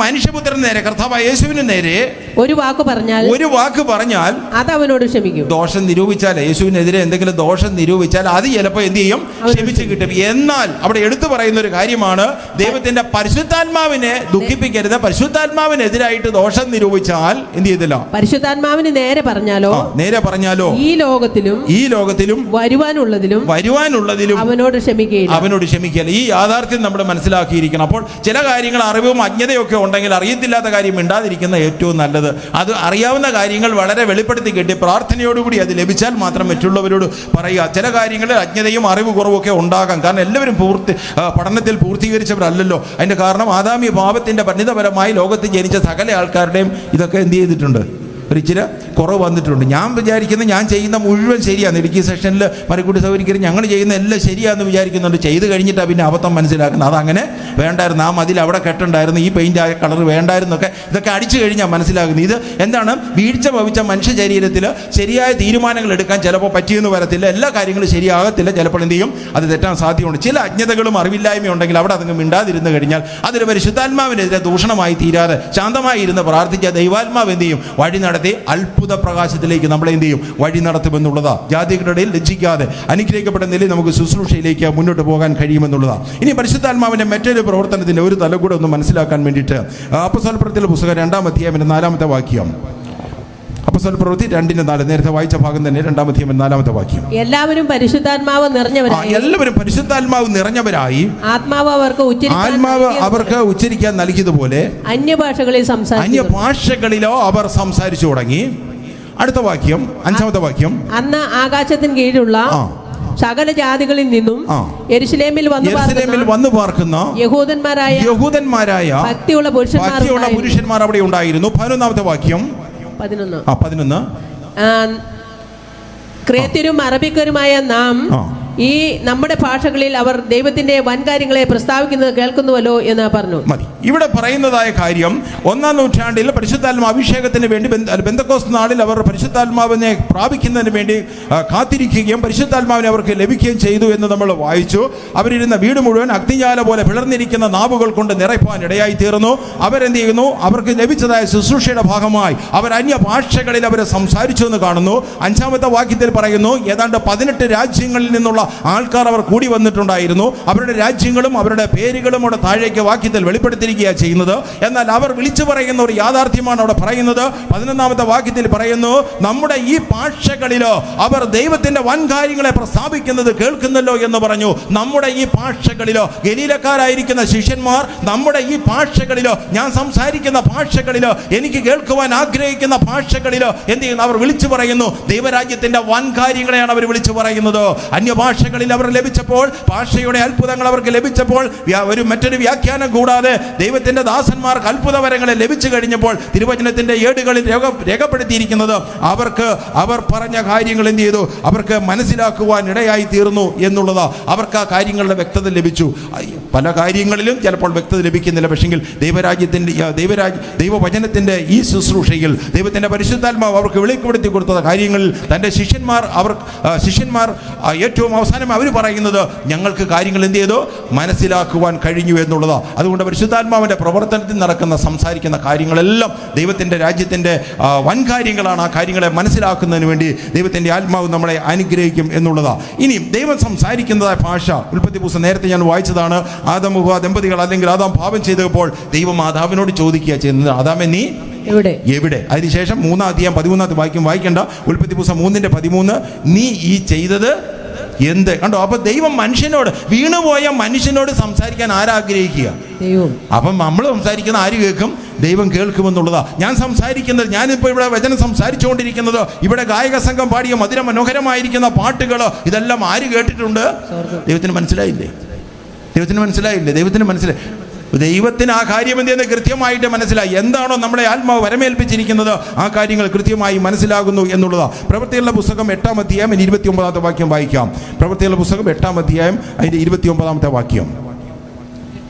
മനുഷ്യപുത്രന് നേരെ കർത്താവായ യേശുവിന് നേരെ ഒരു വാക്ക് പറഞ്ഞാൽ അത് അവനോട് ക്ഷമിക്കും. ദോഷം നിരൂപിച്ചാൽ, യേശുവിനെതിരെ എന്തെങ്കിലും ദോഷം നിരൂപിച്ചാൽ അത് ചിലപ്പോൾ എന്ത് ചെയ്യും, ക്ഷമിച്ച് കിട്ടും. എന്നാൽ അവിടെ എടുത്തു പറയുന്ന ഒരു കാര്യമാണ്, ദൈവത്തിന്റെ പരിശുദ്ധാത്മാവിനെ ദുഃഖിപ്പിക്കരുത്. പരിശുദ്ധാത്മാവിനെതിരായിട്ട് ദോഷം നിരൂപിച്ചാൽ എന്ത് ചെയ്തില്ല, പരിശുദ്ധാത്മാവിന് നേരെ പറഞ്ഞാലോ ഈ ലോകത്തിലും വരുവാനുള്ളതിലും അവനോട് ക്ഷമിക്കുകയില്ല. ഈ യാഥാർത്ഥ്യം നമ്മൾ മനസ്സിലാക്കിയിരിക്കണം. അപ്പോൾ ചില കാര്യങ്ങൾ അറിവും അജ്ഞതയൊക്കെ ഉണ്ടെങ്കിൽ അറിയത്തില്ലാത്ത കാര്യം മിണ്ടാതിരിക്കുന്ന ഏറ്റവും നല്ലത്. അത് അറിയാവുന്ന കാര്യങ്ങൾ വളരെ വെളിപ്പെടുത്തി കിട്ടി പ്രാർത്ഥനയോടുകൂടി അത് ലഭിച്ചാൽ മാത്രം മറ്റുള്ളവരോട് പറയുക. ചില കാര്യങ്ങളിൽ അജ്ഞതയും അറിവ് കുറവൊക്കെ ഉണ്ടാകാം. കാരണം എല്ലാവരും പഠനത്തിൽ പൂർത്തീകരിച്ചവരല്ലല്ലോ. അതിൻ്റെ കാരണം ആദാമ്യ പാപത്തിൻ്റെ പരിണിതപരമായി ലോകത്ത് ജനിച്ച സകല ആൾക്കാരുടെയും ഇതൊക്കെ എന്ത് ചെയ്തിട്ടുണ്ട്, ഒരിച്ചിരി കുറവ് വന്നിട്ടുണ്ട്. ഞാൻ വിചാരിക്കുന്നത് ഞാൻ ചെയ്യുന്ന മുഴുവൻ ശരിയാണ്. ഇടുക്കി സെക്ഷനിൽ മരക്കുട്ടി സൗകര്യം ഞങ്ങൾ ചെയ്യുന്ന എല്ലാം ശരിയാണെന്ന് വിചാരിക്കുന്നുണ്ട്. ചെയ്ത് കഴിഞ്ഞിട്ടാണ് പിന്നെ അബദ്ധം മനസ്സിലാക്കുന്നത്. അതങ്ങനെ വേണ്ടായിരുന്നു, ആ മതിൽ അവിടെ കെട്ടുണ്ടായിരുന്നു, ഈ പെയിൻ്റ് ആയ കളർ വേണ്ടായിരുന്നൊക്കെ ഇതൊക്കെ അടിച്ചു കഴിഞ്ഞാൽ മനസ്സിലാക്കുന്നത്. ഇത് എന്താണ്, വീഴ്ച ഭവിച്ച മനുഷ്യ ശരീരത്തിൽ ശരിയായ തീരുമാനങ്ങൾ എടുക്കാൻ ചിലപ്പോൾ പറ്റിയെന്ന് വരത്തില്ല. എല്ലാ കാര്യങ്ങളും ശരിയാകത്തില്ല. ചിലപ്പോൾ എന്ത് ചെയ്യും, അത് തെറ്റാൻ സാധ്യതയുണ്ട്. ചില അജ്ഞതകളും അറിവില്ലായ്മയും ഉണ്ടെങ്കിൽ അവിടെ അതങ്ങ് മിണ്ടാതിരുന്ന് കഴിഞ്ഞാൽ അതൊരു പരിശുദ്ധാത്മാവിനെതിരെ ദൂഷണമായി തീരാതെ ശാന്തമായി ഇരുന്ന് പ്രാർത്ഥിച്ച ദൈവാത്മാവ് എന്ത് ചെയ്യും, വഴി നടത്തി അത്ഭുത പ്രകാശത്തിലേക്ക് നമ്മളെ എന്ത് ചെയ്യും, വഴി നടത്തുമെന്നുള്ളതാ. ജാതികളുടെ ഇടയിൽ ലജ്ജിക്കാതെ അനുഗ്രഹിക്കപ്പെട്ട നിലയിൽ നമുക്ക് ശുശ്രൂഷയിലേക്ക് മുന്നോട്ട് പോകാൻ കഴിയുമെന്നുള്ളതാണ്. ഇനി പരിശുദ്ധാത്മാവിന്റെ മറ്റൊരു പ്രവർത്തനത്തിന്റെ ഒരു തലം കൂടെ ഒന്ന് മനസ്സിലാക്കാൻ വേണ്ടിയിട്ട് അപ്പോസ്തലപ്രവൃത്തിയുടെ പുസ്തകം 2-ാം അധ്യായം 4-ാമത്തെ വാക്യം. അപ്പോസ്തലപ്രവൃത്തി 2:4 നേരത്തെ വായിച്ച ഭാഗം തന്നെ 2-ാം അധ്യായം 4-ാമത്തെ വാക്യം. എല്ലാവരും പരിശുദ്ധാത്മാവ് നിറഞ്ഞവരായി ആത്മാവ് അവർക്ക് ഉച്ചരിക്കാൻ നൽകിയതുപോലെ അന്യഭാഷകളിലോ അവർ സംസാരിച്ചു തുടങ്ങി. അടുത്ത വാക്യം 5-ാമത്തെ വാക്യം. അന്ന് ആകാശത്തിന് കീഴിലുള്ള സകല ജാതികളിൽ നിന്നും ആ. യെരൂശലേമിൽ വന്നു പാർക്കുന്ന യഹൂദന്മാരായ ഭക്തിയുള്ള പുരുഷന്മാർ അവിടെ ഉണ്ടായിരുന്നു. 11-ാമത്തെ വാക്യം 11. ക്രേത്യരും അറബിക്കരുമായ നാം ഈ നമ്മുടെ ഭാഷകളിൽ അവർ ദൈവത്തിന്റെ വൻകാര്യങ്ങളെ പ്രസ്താവിക്കുന്നത് കേൾക്കുന്നുവല്ലോ എന്ന് പറഞ്ഞു. മതി. ഇവിടെ പറയുന്നതായ കാര്യം 1-ാം നൂറ്റാണ്ടിൽ പരിശുദ്ധാത്മ അഭിഷേകത്തിന് വേണ്ടി പെന്തക്കോസ്ത് നാളിൽ അവർ പരിശുദ്ധാത്മാവിനെ പ്രാപിക്കുന്നതിന് വേണ്ടി കാത്തിരിക്കുകയും പരിശുദ്ധാത്മാവിനെ അവർക്ക് ലഭിക്കുകയും ചെയ്തു എന്ന് നമ്മൾ വായിച്ചു. അവരിരുന്ന വീട് മുഴുവൻ അഗ്നിജാല പോലെ പിളർന്നിരിക്കുന്ന നാവുകൾ കൊണ്ട് നിറയ്പ്പാൻ ഇടയായി തീർന്നു. അവരെന്ത് ചെയ്യുന്നു? അവർക്ക് ലഭിച്ചതായ ശുശ്രൂഷയുടെ ഭാഗമായി അവർ അന്യ ഭാഷകളിൽ അവർ സംസാരിച്ചു എന്ന് കാണുന്നു. 5-ാമത്തെ വാക്യത്തിൽ പറയുന്നു, ഏതാണ്ട് 18 രാജ്യങ്ങളിൽ നിന്നുള്ള ആൾക്കാർ അവർ കൂടി വന്നിട്ടുണ്ടായിരുന്നു. അവരുടെ രാജ്യങ്ങളും അവരുടെ പേരുകളും അവിടെ താഴേക്ക് വാക്യത്തിൽ വെളിപ്പെടുത്തിയിരിക്കുകയാണ് ചെയ്യുന്നത്. എന്നാൽ അവർ വിളിച്ചു പറയുന്ന ഒരു യാഥാർത്ഥ്യമാണ് അവിടെ പറയുന്നത്. 11-ാമത്തെ വാക്യത്തിൽ പറയുന്നു, നമ്മുടെ ഈ ഭാഷകളിലോ അവർ ദൈവത്തിന്റെ വൻകാര്യങ്ങളെ പ്രസ്താവിക്കുന്നത് കേൾക്കുന്നല്ലോ എന്ന് പറഞ്ഞു. നമ്മുടെ ഈ ഭാഷകളിലോ, ഗലീലക്കാരായിരിക്കുന്ന ശിഷ്യന്മാർ നമ്മുടെ ഈ ഭാഷകളിലോ, ഞാൻ സംസാരിക്കുന്ന ഭാഷകളിലോ, എനിക്ക് കേൾക്കുവാൻ ആഗ്രഹിക്കുന്ന ഭാഷകളിലോ എന്ത് ചെയ്യുന്നു? അവർ വിളിച്ചു പറയുന്നു. ദൈവരാജ്യത്തിന്റെ വൻകാര്യങ്ങളെയാണ് അവർ വിളിച്ചു പറയുന്നത്. ഭാഷകളിൽ അവർ ലഭിച്ചപ്പോൾ, ഭാഷയുടെ അത്ഭുതങ്ങൾ അവർക്ക് ലഭിച്ചപ്പോൾ, മറ്റൊരു വ്യാഖ്യാനം കൂടാതെ ദൈവത്തിന്റെ ദാസന്മാർക്ക് അത്ഭുതവരങ്ങളെ ലഭിച്ചു കഴിഞ്ഞപ്പോൾ തിരുവചനത്തിന്റെ ഏടുകളിൽ രേഖപ്പെടുത്തിയിരിക്കുന്നത് അവർ പറഞ്ഞ കാര്യങ്ങൾ എന്ത് ചെയ്തു? അവർക്ക് മനസ്സിലാക്കുവാൻ ഇടയായി തീർന്നു എന്നുള്ളത്. അവർക്ക് ആ കാര്യങ്ങളുടെ വ്യക്തത ലഭിച്ചു. പല കാര്യങ്ങളിലും ചിലപ്പോൾ വ്യക്തത ലഭിക്കുന്നില്ല. പക്ഷെങ്കിൽ ദൈവവചനത്തിന്റെ ഈ ശുശ്രൂഷയിൽ ദൈവത്തിന്റെ പരിശുദ്ധാത്മാവ് അവർക്ക് വെളിപ്പെടുത്തി കൊടുത്ത കാര്യങ്ങളിൽ തന്റെ ശിഷ്യന്മാർ ഏറ്റവും അവസാനം അവർ പറയുന്നത്, ഞങ്ങൾക്ക് കാര്യങ്ങൾ എന്ത് ചെയ്തു? മനസ്സിലാക്കുവാൻ കഴിഞ്ഞു എന്നുള്ളതാണ്. അതുകൊണ്ട് പരിശുദ്ധാത്മാവിന്റെ പ്രവർത്തനത്തിൽ നടക്കുന്ന സംസാരിക്കുന്ന കാര്യങ്ങളെല്ലാം ദൈവത്തിന്റെ രാജ്യത്തിന്റെ വൻകാര്യങ്ങളാണ്. ആ കാര്യങ്ങളെ മനസ്സിലാക്കുന്നതിന് വേണ്ടി ദൈവത്തിന്റെ ആത്മാവ് നമ്മളെ അനുഗ്രഹിക്കും എന്നുള്ളതാണ്. ഇനിയും ദൈവം സംസാരിക്കുന്നതായ ഭാഷ ഉൽപ്പത്തി പുസ്തകം നേരത്തെ ഞാൻ വായിച്ചതാണ്. ആദം ഹവ്വ ദമ്പതികൾ അല്ലെങ്കിൽ ആദാം പാപം ചെയ്തപ്പോൾ ദൈവം ആദാമിനോട് ചോദിക്കുക ചെയ്യുന്നത്, ആദാമേ നീ എവിടെ? അതിനുശേഷം 3-ാം അധ്യായം 13-ാമത്തെ വാക്യം വായിക്കേണ്ട. ഉൽപ്പത്തി പുസ്തകം 3:13, നീ ഈ ചെയ്തത് എന്ത്? കണ്ടോ? അപ്പൊ ദൈവം മനുഷ്യനോട്, വീണുപോയ മനുഷ്യനോട് സംസാരിക്കാൻ ആരാഗ്രഹിക്കുക? അപ്പം നമ്മൾ സംസാരിക്കുന്ന ആര് കേൾക്കും? ദൈവം കേൾക്കുമെന്നുള്ളതാ. ഞാൻ സംസാരിക്കുന്നത്, ഞാനിപ്പോൾ ഇവിടെ വചനം സംസാരിച്ചുകൊണ്ടിരിക്കുന്നത്, ഇവിടെ ഗായക സംഘം പാടിയ മധുര മനോഹരമായിരിക്കുന്ന പാട്ടുകൾ, ഇതെല്ലാം ആര് കേട്ടിട്ടുണ്ട്? ദൈവത്തിന് മനസ്സിലായില്ലേ? ദൈവത്തിന് മനസ്സിലായി. ദൈവത്തിന് ആ കാര്യം എന്തെന്ന് കൃത്യമായിട്ട് മനസ്സിലായി. എന്താണോ നമ്മുടെ ആത്മാവ് വരമേൽപ്പിച്ചിരിക്കുന്നത് ആ കാര്യങ്ങൾ കൃത്യമായി മനസ്സിലാകുന്നു എന്നുള്ളതാണ്. പ്രവൃത്തികളുടെ പുസ്തകം 8-ാം അധ്യായം 29-ാമത്തെ വാക്യം വായിക്കാം. പ്രവൃത്തികളുടെ പുസ്തകം 8-ാം അധ്യായം അതിന്റെ 29-ാമത്തെ വാക്യം.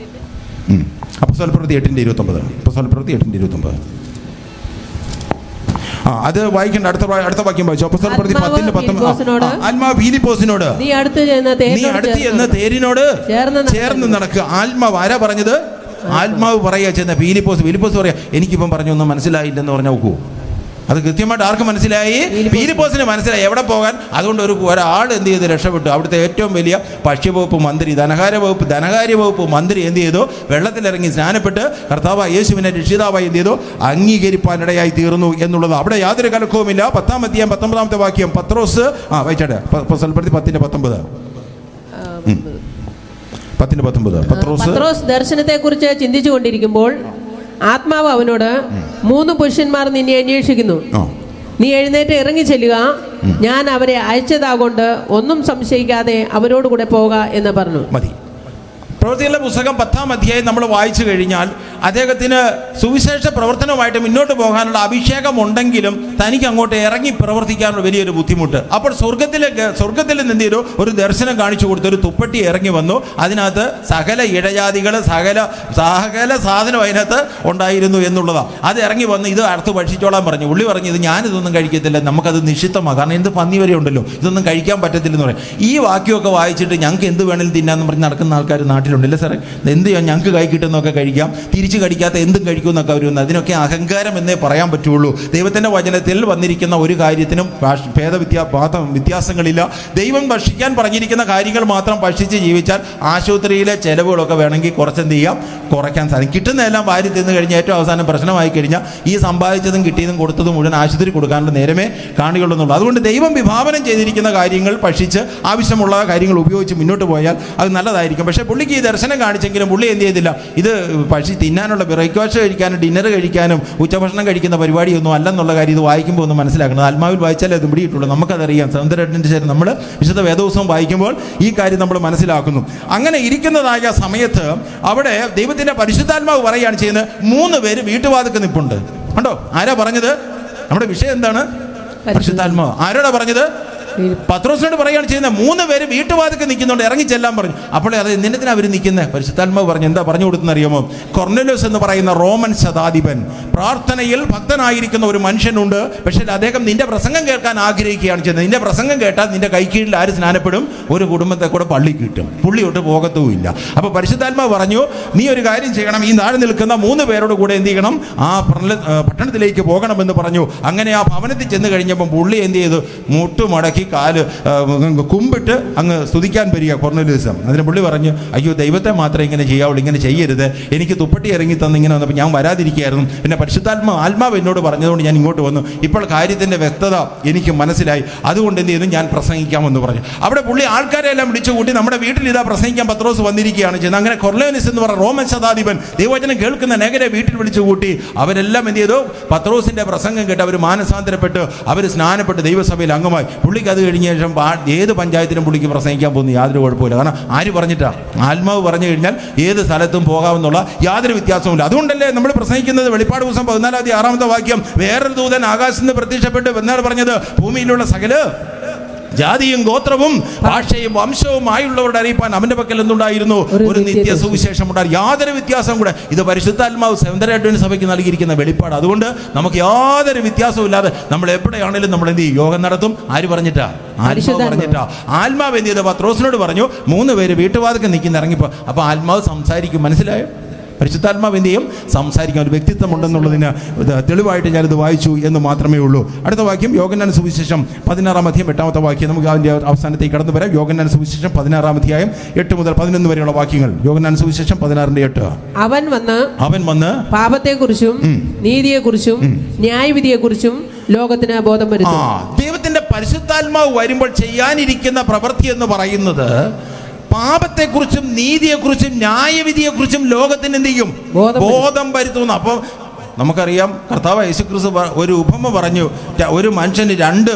അപ്പോസ്തലപ്രവൃത്തി 8:29. അത് വായിക്കേണ്ട. അടുത്ത വാക്യം വായിച്ചു. അപ്പോസ്തലപ്രവൃത്തി 10:19. ആത്മാവ് ഫിലിപ്പോസിനോട്, നീ അടുത്ത് ചെന്ന് തേരിനോട് ചേർന്ന് നടക്കുക. ആത്മാവ് ആരാ പറഞ്ഞത്? ആത്മാവ് പറയാ ചെന്ന ഫിലിപ്പോസ് പറയാ, എനിക്കിപ്പം പറഞ്ഞൊന്നും മനസ്സിലായില്ലെന്ന് പറഞ്ഞാൽ നോക്കൂ. അത് കൃത്യമായിട്ട് ആർക്ക് മനസ്സിലായി? ഫിലിപ്പോസിന് മനസ്സിലായി എവിടെ പോകാൻ. അതുകൊണ്ട് ഒരാൾ എന്ത് ചെയ്തു? രക്ഷപ്പെട്ടു. അവിടുത്തെ ഏറ്റവും വലിയ ഭക്ഷ്യവകുപ്പ് മന്ത്രി, ധനകാര്യ വകുപ്പ് മന്ത്രി എന്ത് ചെയ്തു? വെള്ളത്തിലിറങ്ങി സ്നാനപ്പെട്ട് കർത്താവ് യേശുവിനെ രക്ഷിതാവായി എന്ത് ചെയ്തു? അംഗീകരിപ്പാനിടയായി തീർന്നു എന്നുള്ളത്. അവിടെ യാതൊരു കലക്കവുമില്ല. 10-ാം അധ്യായം 19-ാമത്തെ വാക്യം. പത്രോസ് വായിച്ചോട്ടെ. 10:19. പത്രോസ് ദർശനത്തെ കുറിച്ച് ചിന്തിച്ചു കൊണ്ടിരിക്കുമ്പോൾ ആത്മാവ് അവനോട്, 3 പുരുഷന്മാർ നിന്നെ അന്വേഷിക്കുന്നു. നീ എഴുന്നേറ്റ് ഇറങ്ങി ചെല്ലുക, ഞാൻ അവരെ അയച്ചതാകൊണ്ട് ഒന്നും സംശയിക്കാതെ അവരോടുകൂടെ പോക എന്ന് പറഞ്ഞു. മതി. പ്രവൃത്തികളുടെ പുസ്തകം 10-ാം അധ്യായം നമ്മൾ വായിച്ചു കഴിഞ്ഞാൽ അദ്ദേഹത്തിന് സുവിശേഷ പ്രവർത്തനവുമായിട്ട് മുന്നോട്ട് പോകാനുള്ള അഭിഷേകം ഉണ്ടെങ്കിലും തനിക്ക് അങ്ങോട്ട് ഇറങ്ങി പ്രവർത്തിക്കാനുള്ള വലിയൊരു ബുദ്ധിമുട്ട്. അപ്പോൾ സ്വർഗത്തിൽ എന്ത് ചെയ്തു? ഒരു ദർശനം കാണിച്ചു കൊടുത്തു. ഒരു തുപ്പട്ടി ഇറങ്ങി വന്നു. അതിനകത്ത് സകല ഇഴജാതികൾ, സകല സാധനം അതിനകത്ത് ഉണ്ടായിരുന്നു എന്നുള്ളതാണ്. അത് ഇറങ്ങി വന്ന് ഇത് അടുത്ത് ഭക്ഷിച്ചോളാൻ പറഞ്ഞു. ഉള്ളി പറഞ്ഞു, ഇത് ഞാനിതൊന്നും കഴിക്കത്തില്ല, നമുക്കത് നിഷിദ്ധമാണ്, കാരണം എന്ത് പന്നി വരെ ഉണ്ടല്ലോ, ഇതൊന്നും കഴിക്കാൻ പറ്റത്തില്ലെന്ന് പറയും. ഈ വാക്യമൊക്കെ വായിച്ചിട്ട് ഞങ്ങൾക്ക് എന്ത് വേണമെങ്കിലും തിന്നാന്ന് പറഞ്ഞ് നടക്കുന്ന ആൾക്കാർ നാട്ടിലുണ്ടല്ലേ സാറേ? എന്ത് ചെയ്യാം, ഞങ്ങൾക്ക് കൈ കിട്ടുന്നതൊക്കെ കഴിക്കാം, തിരിച്ച് കടിക്കാത്ത എന്തും കഴിക്കുമെന്നൊക്കെ അവർ വന്ന്, അതിനൊക്കെ അഹങ്കാരം എന്നേ പറയാൻ പറ്റുള്ളൂ. ദൈവത്തിൻ്റെ വചനത്തിൽ വന്നിരിക്കുന്ന ഒരു കാര്യത്തിനും വ്യത്യാസങ്ങളില്ല. ദൈവം ഭക്ഷിക്കാൻ പറഞ്ഞിരിക്കുന്ന കാര്യങ്ങൾ മാത്രം ഭക്ഷിച്ച് ജീവിച്ചാൽ ആശുപത്രിയിലെ ചെലവുകളൊക്കെ വേണമെങ്കിൽ കുറച്ചെന്ത് ചെയ്യാം? കുറയ്ക്കാൻ സാധിക്കും. കിട്ടുന്നതെല്ലാം വാരി തിന്നു കഴിഞ്ഞാൽ ഏറ്റവും അവസാനം പ്രശ്നമായി കഴിഞ്ഞാൽ ഈ സമ്പാദിച്ചതും കിട്ടിയതും കൊടുത്തതും മുഴുവൻ ആശുപത്രി കൊടുക്കാനുള്ള നേരമേ കാണികളുള്ളൂ എന്നുള്ളൂ. അതുകൊണ്ട് ദൈവം വിഭാവനം ചെയ്തിരിക്കുന്ന കാര്യങ്ങൾ ഭക്ഷിച്ച് ആവശ്യമുള്ള കാര്യങ്ങൾ ഉപയോഗിച്ച് മുന്നോട്ട് പോയാൽ അത് നല്ലതായിരിക്കും. പക്ഷേ പുള്ളിക്ക് ദർശനം കാണിച്ചെങ്കിലും പുള്ളി എന്ത് ചെയ്തില്ല, ഇത് പക്ഷി തിന്നാനുള്ള ബ്രേക്ക്ഫാസ്റ്റ് കഴിക്കാനും ഡിന്നർ കഴിക്കാനും ഉച്ചഭക്ഷണം കഴിക്കുന്ന പരിപാടിയൊന്നും അല്ലെന്നുള്ള കാര്യം ഇത് വായിക്കുമ്പോൾ ഒന്ന് മനസ്സിലാക്കണം. ആത്മാവിൽ വായിച്ചാലേ അത് പിടിയിട്ടുള്ളൂ. നമുക്കതറിയാം. സൗന്ദര്യത്തിന് നമ്മൾ വിശുദ്ധ വേദോത്സവം വായിക്കുമ്പോൾ ഈ കാര്യം നമ്മൾ മനസ്സിലാക്കുന്നു. അങ്ങനെ ഇരിക്കുന്നതായ സമയത്ത് അവിടെ ദൈവത്തിന്റെ പരിശുദ്ധാത്മാവ് പറയുകയാണ് ചെയ്യുന്നത്, 3 പേര് വീട്ടുവാതിൽക്ക് നിൽപ്പുണ്ട്. കണ്ടോ? ആരാ പറഞ്ഞത്? നമ്മുടെ വിഷയം എന്താണ്? പരിശുദ്ധാത്മാവ്. ആരോടാ പറഞ്ഞത്? പത്രോസിനോട് പറയുകയാണ് ചെയ്യുന്നത്. 3 പേര് വീട്ടുവാതിൽക്ക് നിൽക്കുന്നുണ്ട്, ഇറങ്ങി ചെല്ലാൻ പറഞ്ഞു. അപ്പോൾ അത് എന്തിനാ അവർ നിൽക്കുന്നത്? പരിശുദ്ധാത്മാവ് പറഞ്ഞു. എന്താ പറഞ്ഞു കൊടുത്തെന്ന് അറിയാമോ? കൊർന്നേലിയോസ് എന്ന് പറയുന്ന റോമൻ ശതാധിപൻ, പ്രാർത്ഥനയിൽ ഭക്തനായിരിക്കുന്ന ഒരു മനുഷ്യനുണ്ട്. പക്ഷേ അദ്ദേഹം നിന്റെ പ്രസംഗം കേൾക്കാൻ ആഗ്രഹിക്കുകയാണ് ചെയ്യുന്നത്. നിന്റെ പ്രസംഗം കേട്ടാൽ നിന്റെ കൈക്കീഴിൽ ആര് സ്നാനപ്പെടും? ഒരു കുടുംബത്തെ കൂടെ പള്ളി കിട്ടും. പുള്ളി തൊട്ട് പോകത്തുമില്ല. അപ്പോൾ പരിശുദ്ധാത്മാവ് പറഞ്ഞു, നീ ഒരു കാര്യം ചെയ്യണം, ഈ നാട് നിൽക്കുന്ന 3 പേരോട് കൂടെ എന്ത് ചെയ്യണം? ആ പട്ടണത്തിലേക്ക് പോകണമെന്ന് പറഞ്ഞു. അങ്ങനെ ആ ഭവനത്തിൽ ചെന്ന് കഴിഞ്ഞപ്പം പുള്ളി എന്ത് ചെയ്തു? മുട്ടുമടക്കി കാല് കുമ്പിട്ട് അങ്ങ് സ്തുതിക്കാൻ വരിക കൊർന്നേലിയോസ്. അതിന് പുള്ളി പറഞ്ഞു, അയ്യോ ദൈവത്തെ മാത്രമേ ഇങ്ങനെ ചെയ്യാവുള്ളൂ, ഇങ്ങനെ ചെയ്യരുത്. എനിക്ക് തുപ്പട്ടി ഇറങ്ങി തന്ന് ഇങ്ങനെ വന്നപ്പോൾ ഞാൻ വരാതിരിക്കുകയായിരുന്നു. പിന്നെ ആത്മാവ് എന്നോട് പറഞ്ഞതുകൊണ്ട് ഞാൻ ഇങ്ങോട്ട് വന്നു. ഇപ്പോൾ കാര്യത്തിൻ്റെ വ്യക്തത എനിക്ക് മനസ്സിലായി. അതുകൊണ്ട് എന്ത് ചെയ്തു? ഞാൻ പ്രസംഗിക്കാമെന്ന് പറഞ്ഞു. അവിടെ പുള്ളി ആൾക്കാരെല്ലാം വിളിച്ചു കൂട്ടി, നമ്മുടെ വീട്ടിൽ ഇതാ പ്രസംഗിക്കാൻ പത്രോസ് വന്നിരിക്കുകയാണ് ചെയ്യുന്നത്. അങ്ങനെ കൊർന്നേലിയോസ് എന്ന് പറഞ്ഞ റോമൻ ശതാധിപൻ ദൈവവചനം കേൾക്കുന്ന അനേകരെ വീട്ടിൽ വിളിച്ചു കൂട്ടി. അവരെല്ലാം എന്ത് ചെയ്തു? പത്രോസിന്റെ പ്രസംഗം കേട്ട് അവർ മാനസാന്തരപ്പെട്ട് അവർ സ്നാനപ്പെട്ട് ദൈവസഭയിൽ അംഗമായി. പുള്ളിക്ക് അത് കഴിഞ്ഞ ശേഷം ഏത് പഞ്ചായത്തിലും പുള്ളിക്ക് പ്രസംഗിക്കാൻ പോകുന്നു യാതൊരു കുഴപ്പമില്ല. കാരണം ആര് പറഞ്ഞിട്ടാ? ആത്മാവ് പറഞ്ഞു കഴിഞ്ഞാൽ ഏത് സ്ഥലത്തും പോകാമെന്നുള്ള യാതൊരു വ്യത്യാസവുമില്ല. അതുകൊണ്ടല്ലേ നമ്മൾ പ്രസംഗിക്കുന്നത് വെളിപ്പാട് പുസ്തകം 14-6 വാക്യം, വേറൊരു ദൂതൻ ആകാശത്ത് നിന്ന് പ്രത്യക്ഷപ്പെട്ട് എന്നാണ് പറഞ്ഞത്? ഭൂമിയിലുള്ള സകല ജാതിയും ഗോത്രവും ഭാഷയും വംശവുമായുള്ളവരുടെ അറിയിപ്പാൻ അവന്റെ പക്കൽ എന്തുണ്ടായിരുന്നു? ഒരു നിത്യ സുവിശേഷം ഉണ്ടായിരുന്നു. യാതൊരു വ്യത്യാസവും കൂടെ ഇത് പരിശുദ്ധാത്മാവ് സെവൻത് അഡ്വന്റിസ്റ്റ് സഭയ്ക്ക് നൽകിയിരിക്കുന്ന വെളിപ്പാട്. അതുകൊണ്ട് നമുക്ക് യാതൊരു വ്യത്യാസവും ഇല്ലാതെ നമ്മൾ എവിടെയാണെങ്കിലും നമ്മൾ എന്ത് ചെയ്യും? യോഗം നടത്തും. ആര് പറഞ്ഞിട്ടാ? ആത്മാവ് പറഞ്ഞിട്ടാ. ആത്മാവ് എന്ത് ചെയ്ത്? പത്രോസിനോട് പറഞ്ഞു, 3 പേര് വീട്ടുവാതിൽക്ക് നിൽക്കുന്ന ഇറങ്ങിപ്പോ. അപ്പൊ ആത്മാവ് സംസാരിക്കും. മനസ്സിലായോ? പരിശുദ്ധാത്മാവ് എന്ത് ചെയ്യും? സംസാരിക്കാൻ ഒരു വ്യക്തിത്വം ഉണ്ടെന്നുള്ളതിന് തെളിവായിട്ട് ഞാനിത് വായിച്ചു എന്ന് മാത്രമേ ഉള്ളൂ. അടുത്ത വാക്യം യോഹന്നാൻ സുവിശേഷം 16-ാം അധ്യായം 8-ാമത്തെ വാക്യം. നമുക്ക് അതിൻ്റെ അവസാനത്തേക്ക് കടന്നു വരാം. യോഹന്നാൻ സുവിശേഷം 16-ാം അധ്യായം 8 മുതൽ 11 വരെയുള്ള വാക്യങ്ങൾ. യോഹന്നാൻ സുവിശേഷം 16-8. അവൻ വന്ന് പാപത്തെക്കുറിച്ചും നീതിയെക്കുറിച്ചും ന്യായവിധിയെക്കുറിച്ചും ലോകത്തിന് ബോധം വരുത്തും. ദൈവത്തിന്റെ പരിശുദ്ധാത്മാവ് വരുമ്പോൾ ചെയ്യാനിരിക്കുന്ന പ്രവൃത്തി എന്ന് പറയുന്നത് പാപത്തെക്കുറിച്ചും നീതിയെക്കുറിച്ചും ന്യായവിധിയെക്കുറിച്ചും ലോകത്തിന് എന്ത് ചെയ്യും? ബോധം വരുത്തുന്നു. അപ്പോൾ നമുക്കറിയാം, കർത്താവ് യേശുക്രിസ്തു ഒരു ഉപമ പറഞ്ഞു. ഒരു മനുഷ്യന്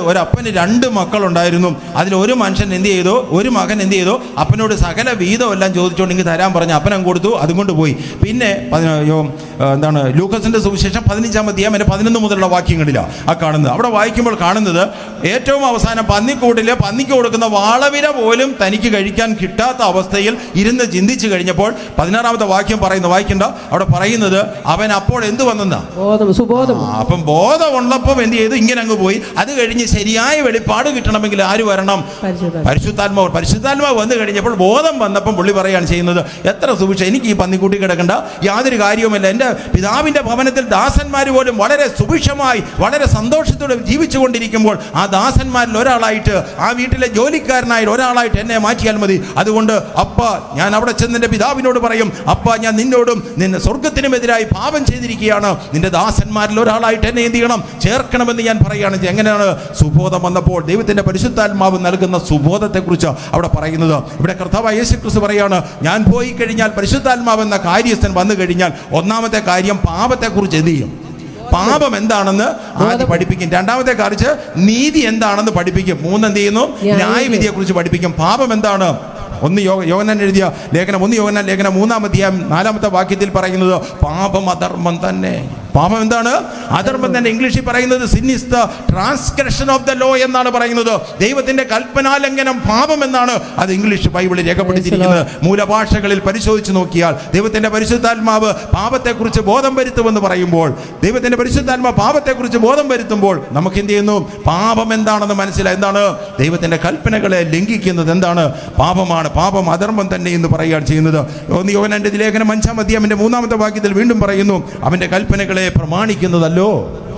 ഒരു അപ്പന് 2 മക്കളുണ്ടായിരുന്നു. അതിൽ ഒരു മനുഷ്യൻ എന്ത് ചെയ്തു? ഒരു മകൻ എന്ത് ചെയ്തു? അപ്പനോട് സകല വീതം എല്ലാം ചോദിച്ചുകൊണ്ട് എനിക്ക് തരാൻ പറഞ്ഞു. അപ്പനം കൊടുത്തു, അതുകൊണ്ട് പോയി. പിന്നെ ലൂക്കോസിന്റെ സുവിശേഷം 15-ാം അധ്യായം 11 മുതലുള്ള വാക്യങ്ങളിലാണ് ആ കാണുന്നത്. അവിടെ വായിക്കുമ്പോൾ കാണുന്നത് ഏറ്റവും അവസാനം പന്നിക്കൂട്ടില് പന്നിക്ക് കൊടുക്കുന്ന വാളവിര പോലും തനിക്ക് കഴിക്കാൻ കിട്ടാത്ത അവസ്ഥയിൽ ഇരുന്ന് ചിന്തിച്ചു കഴിഞ്ഞപ്പോൾ 16-ാമത്തെ വാക്യം പറയുന്നത് വായിക്കണ്ട. അവിടെ പറയുന്നത് അവൻ അപ്പോൾ എന്ത് വന്നെന്നാ? അപ്പം ബോധമുള്ളപ്പം എന്ത് ചെയ്തു? ഇങ്ങനെ അങ്ങ് പോയി. അത് കഴിഞ്ഞ് ശരിയായ വെളിപ്പാട് കിട്ടണമെങ്കിൽ ആര് വരണം? പരിശുദ്ധാത്മാവ്. പരിശുദ്ധാത്മാവ് വന്നു കഴിഞ്ഞപ്പോൾ ബോധം വന്നപ്പം പുള്ളി പറയുകയാണ് ചെയ്യുന്നത്, എത്ര സുഭിക്ഷം, എനിക്ക് ഈ പന്നിക്കൂട്ടി കിടക്കണ്ട, യാതൊരു കാര്യവുമില്ല. എൻ്റെ പിതാവിൻ്റെ ഭവനത്തിൽ ദാസന്മാർ പോലും വളരെ സുഭിക്ഷമായി വളരെ സന്തോഷത്തോടെ ജീവിച്ചു കൊണ്ടിരിക്കുമ്പോൾ ആ ദാസന്മാരിൽ ഒരാളായിട്ട്, ആ വീട്ടിലെ ജോലിക്കാരനായ ഒരാളായിട്ട് എന്നെ മാറ്റിയാൽ മതി. അതുകൊണ്ട് അപ്പ, ഞാൻ അവിടെ ചെന്ന് എൻ്റെ പിതാവിനോട് പറയും, അപ്പ ഞാൻ നിന്നോടും നിന്നെ സ്വർഗത്തിനുമെതിരായി പാപം ചെയ്തിരിക്കുകയാണ്, നിന്റെ ദാസന്മാരിൽ ഒരാളായിട്ട് എന്നെ എന്ത് ചെയ്യണം? ചേർക്കണമെന്ന് ഞാൻ പറയുകയാണ്. എങ്ങനെയാണ്? സുബോധം വന്നപ്പോൾ ദൈവത്തിന്റെ പരിശുദ്ധാത്മാവ് നൽകുന്ന സുബോധത്തെക്കുറിച്ച് അവിടെ പറയുന്നത്. ഇവിടെ കർത്താവ് യേശുക്രിസ്തു പറയാണ്, ഞാൻ പോയി കഴിഞ്ഞാൽ പരിശുദ്ധാത്മാവ് എന്ന കാര്യസ്ഥൻ വന്നു കഴിഞ്ഞാൽ ഒന്നാമത്തെ കാര്യം പാപത്തെക്കുറിച്ച് എന്ത് ചെയ്യും? പാപം എന്താണെന്ന് ആദ്യം പഠിപ്പിക്കും. രണ്ടാമത്തെ കാര്യം നീതി എന്താണെന്ന് പഠിപ്പിക്കും. 3 എന്ത് ചെയ്യുന്നു? ന്യായവിധിയെ കുറിച്ച് പഠിപ്പിക്കും. പാപം എന്താണ്? യോഹന്നാൻ എഴുതിയ ലേഖനം 1 യോഹന്നാൻ ലേഖനം 3-ാം അധ്യായം 4-ാമത്തെ വാക്യത്തിൽ പറയുന്നത് പാപം അധർമ്മം തന്നെ. പാപം എന്താണ്? അധർമ്മം തന്നെ. ഇംഗ്ലീഷിൽ പറയുന്നത് sin is the transgression of the law എന്നാണ് പറയുന്നത്. ദൈവത്തിന്റെ കൽപ്പനാലംഘനം പാപം എന്നാണ് അത് ഇംഗ്ലീഷ് ബൈബിളിൽ രേഖപ്പെടുത്തിയിരിക്കുന്നത്. മൂലഭാഷകളിൽ പരിശോധിച്ച് നോക്കിയാൽ ദൈവത്തിന്റെ പരിശുദ്ധാത്മാവ് പാപത്തെക്കുറിച്ച് ബോധം വരുത്തുമെന്ന് പറയുമ്പോൾ, ദൈവത്തിന്റെ പരിശുദ്ധാത്മാവ് പാപത്തെക്കുറിച്ച് ബോധം വരുത്തുമ്പോൾ നമുക്ക് എന്ത് ചെയ്യുന്നു? പാപം എന്താണെന്ന് മനസ്സിലായി. എന്താണ്? ദൈവത്തിന്റെ കൽപ്പനകളെ ലംഘിക്കുന്നത് എന്താണ്? പാപമാണ്. പാപം അധർമ്മം തന്നെ എന്ന് പറയുകയാണ് ചെയ്യുന്നത്. 1 യോഹന്നാന്റെ ലേഖനം 5-ാം അധ്യായം 3-ാമത്തെ വാക്യത്തിൽ വീണ്ടും പറയുന്നു, അവന്റെ കൽപ്പനകളെ പ്രമാണിക്കുന്നതല്ലോ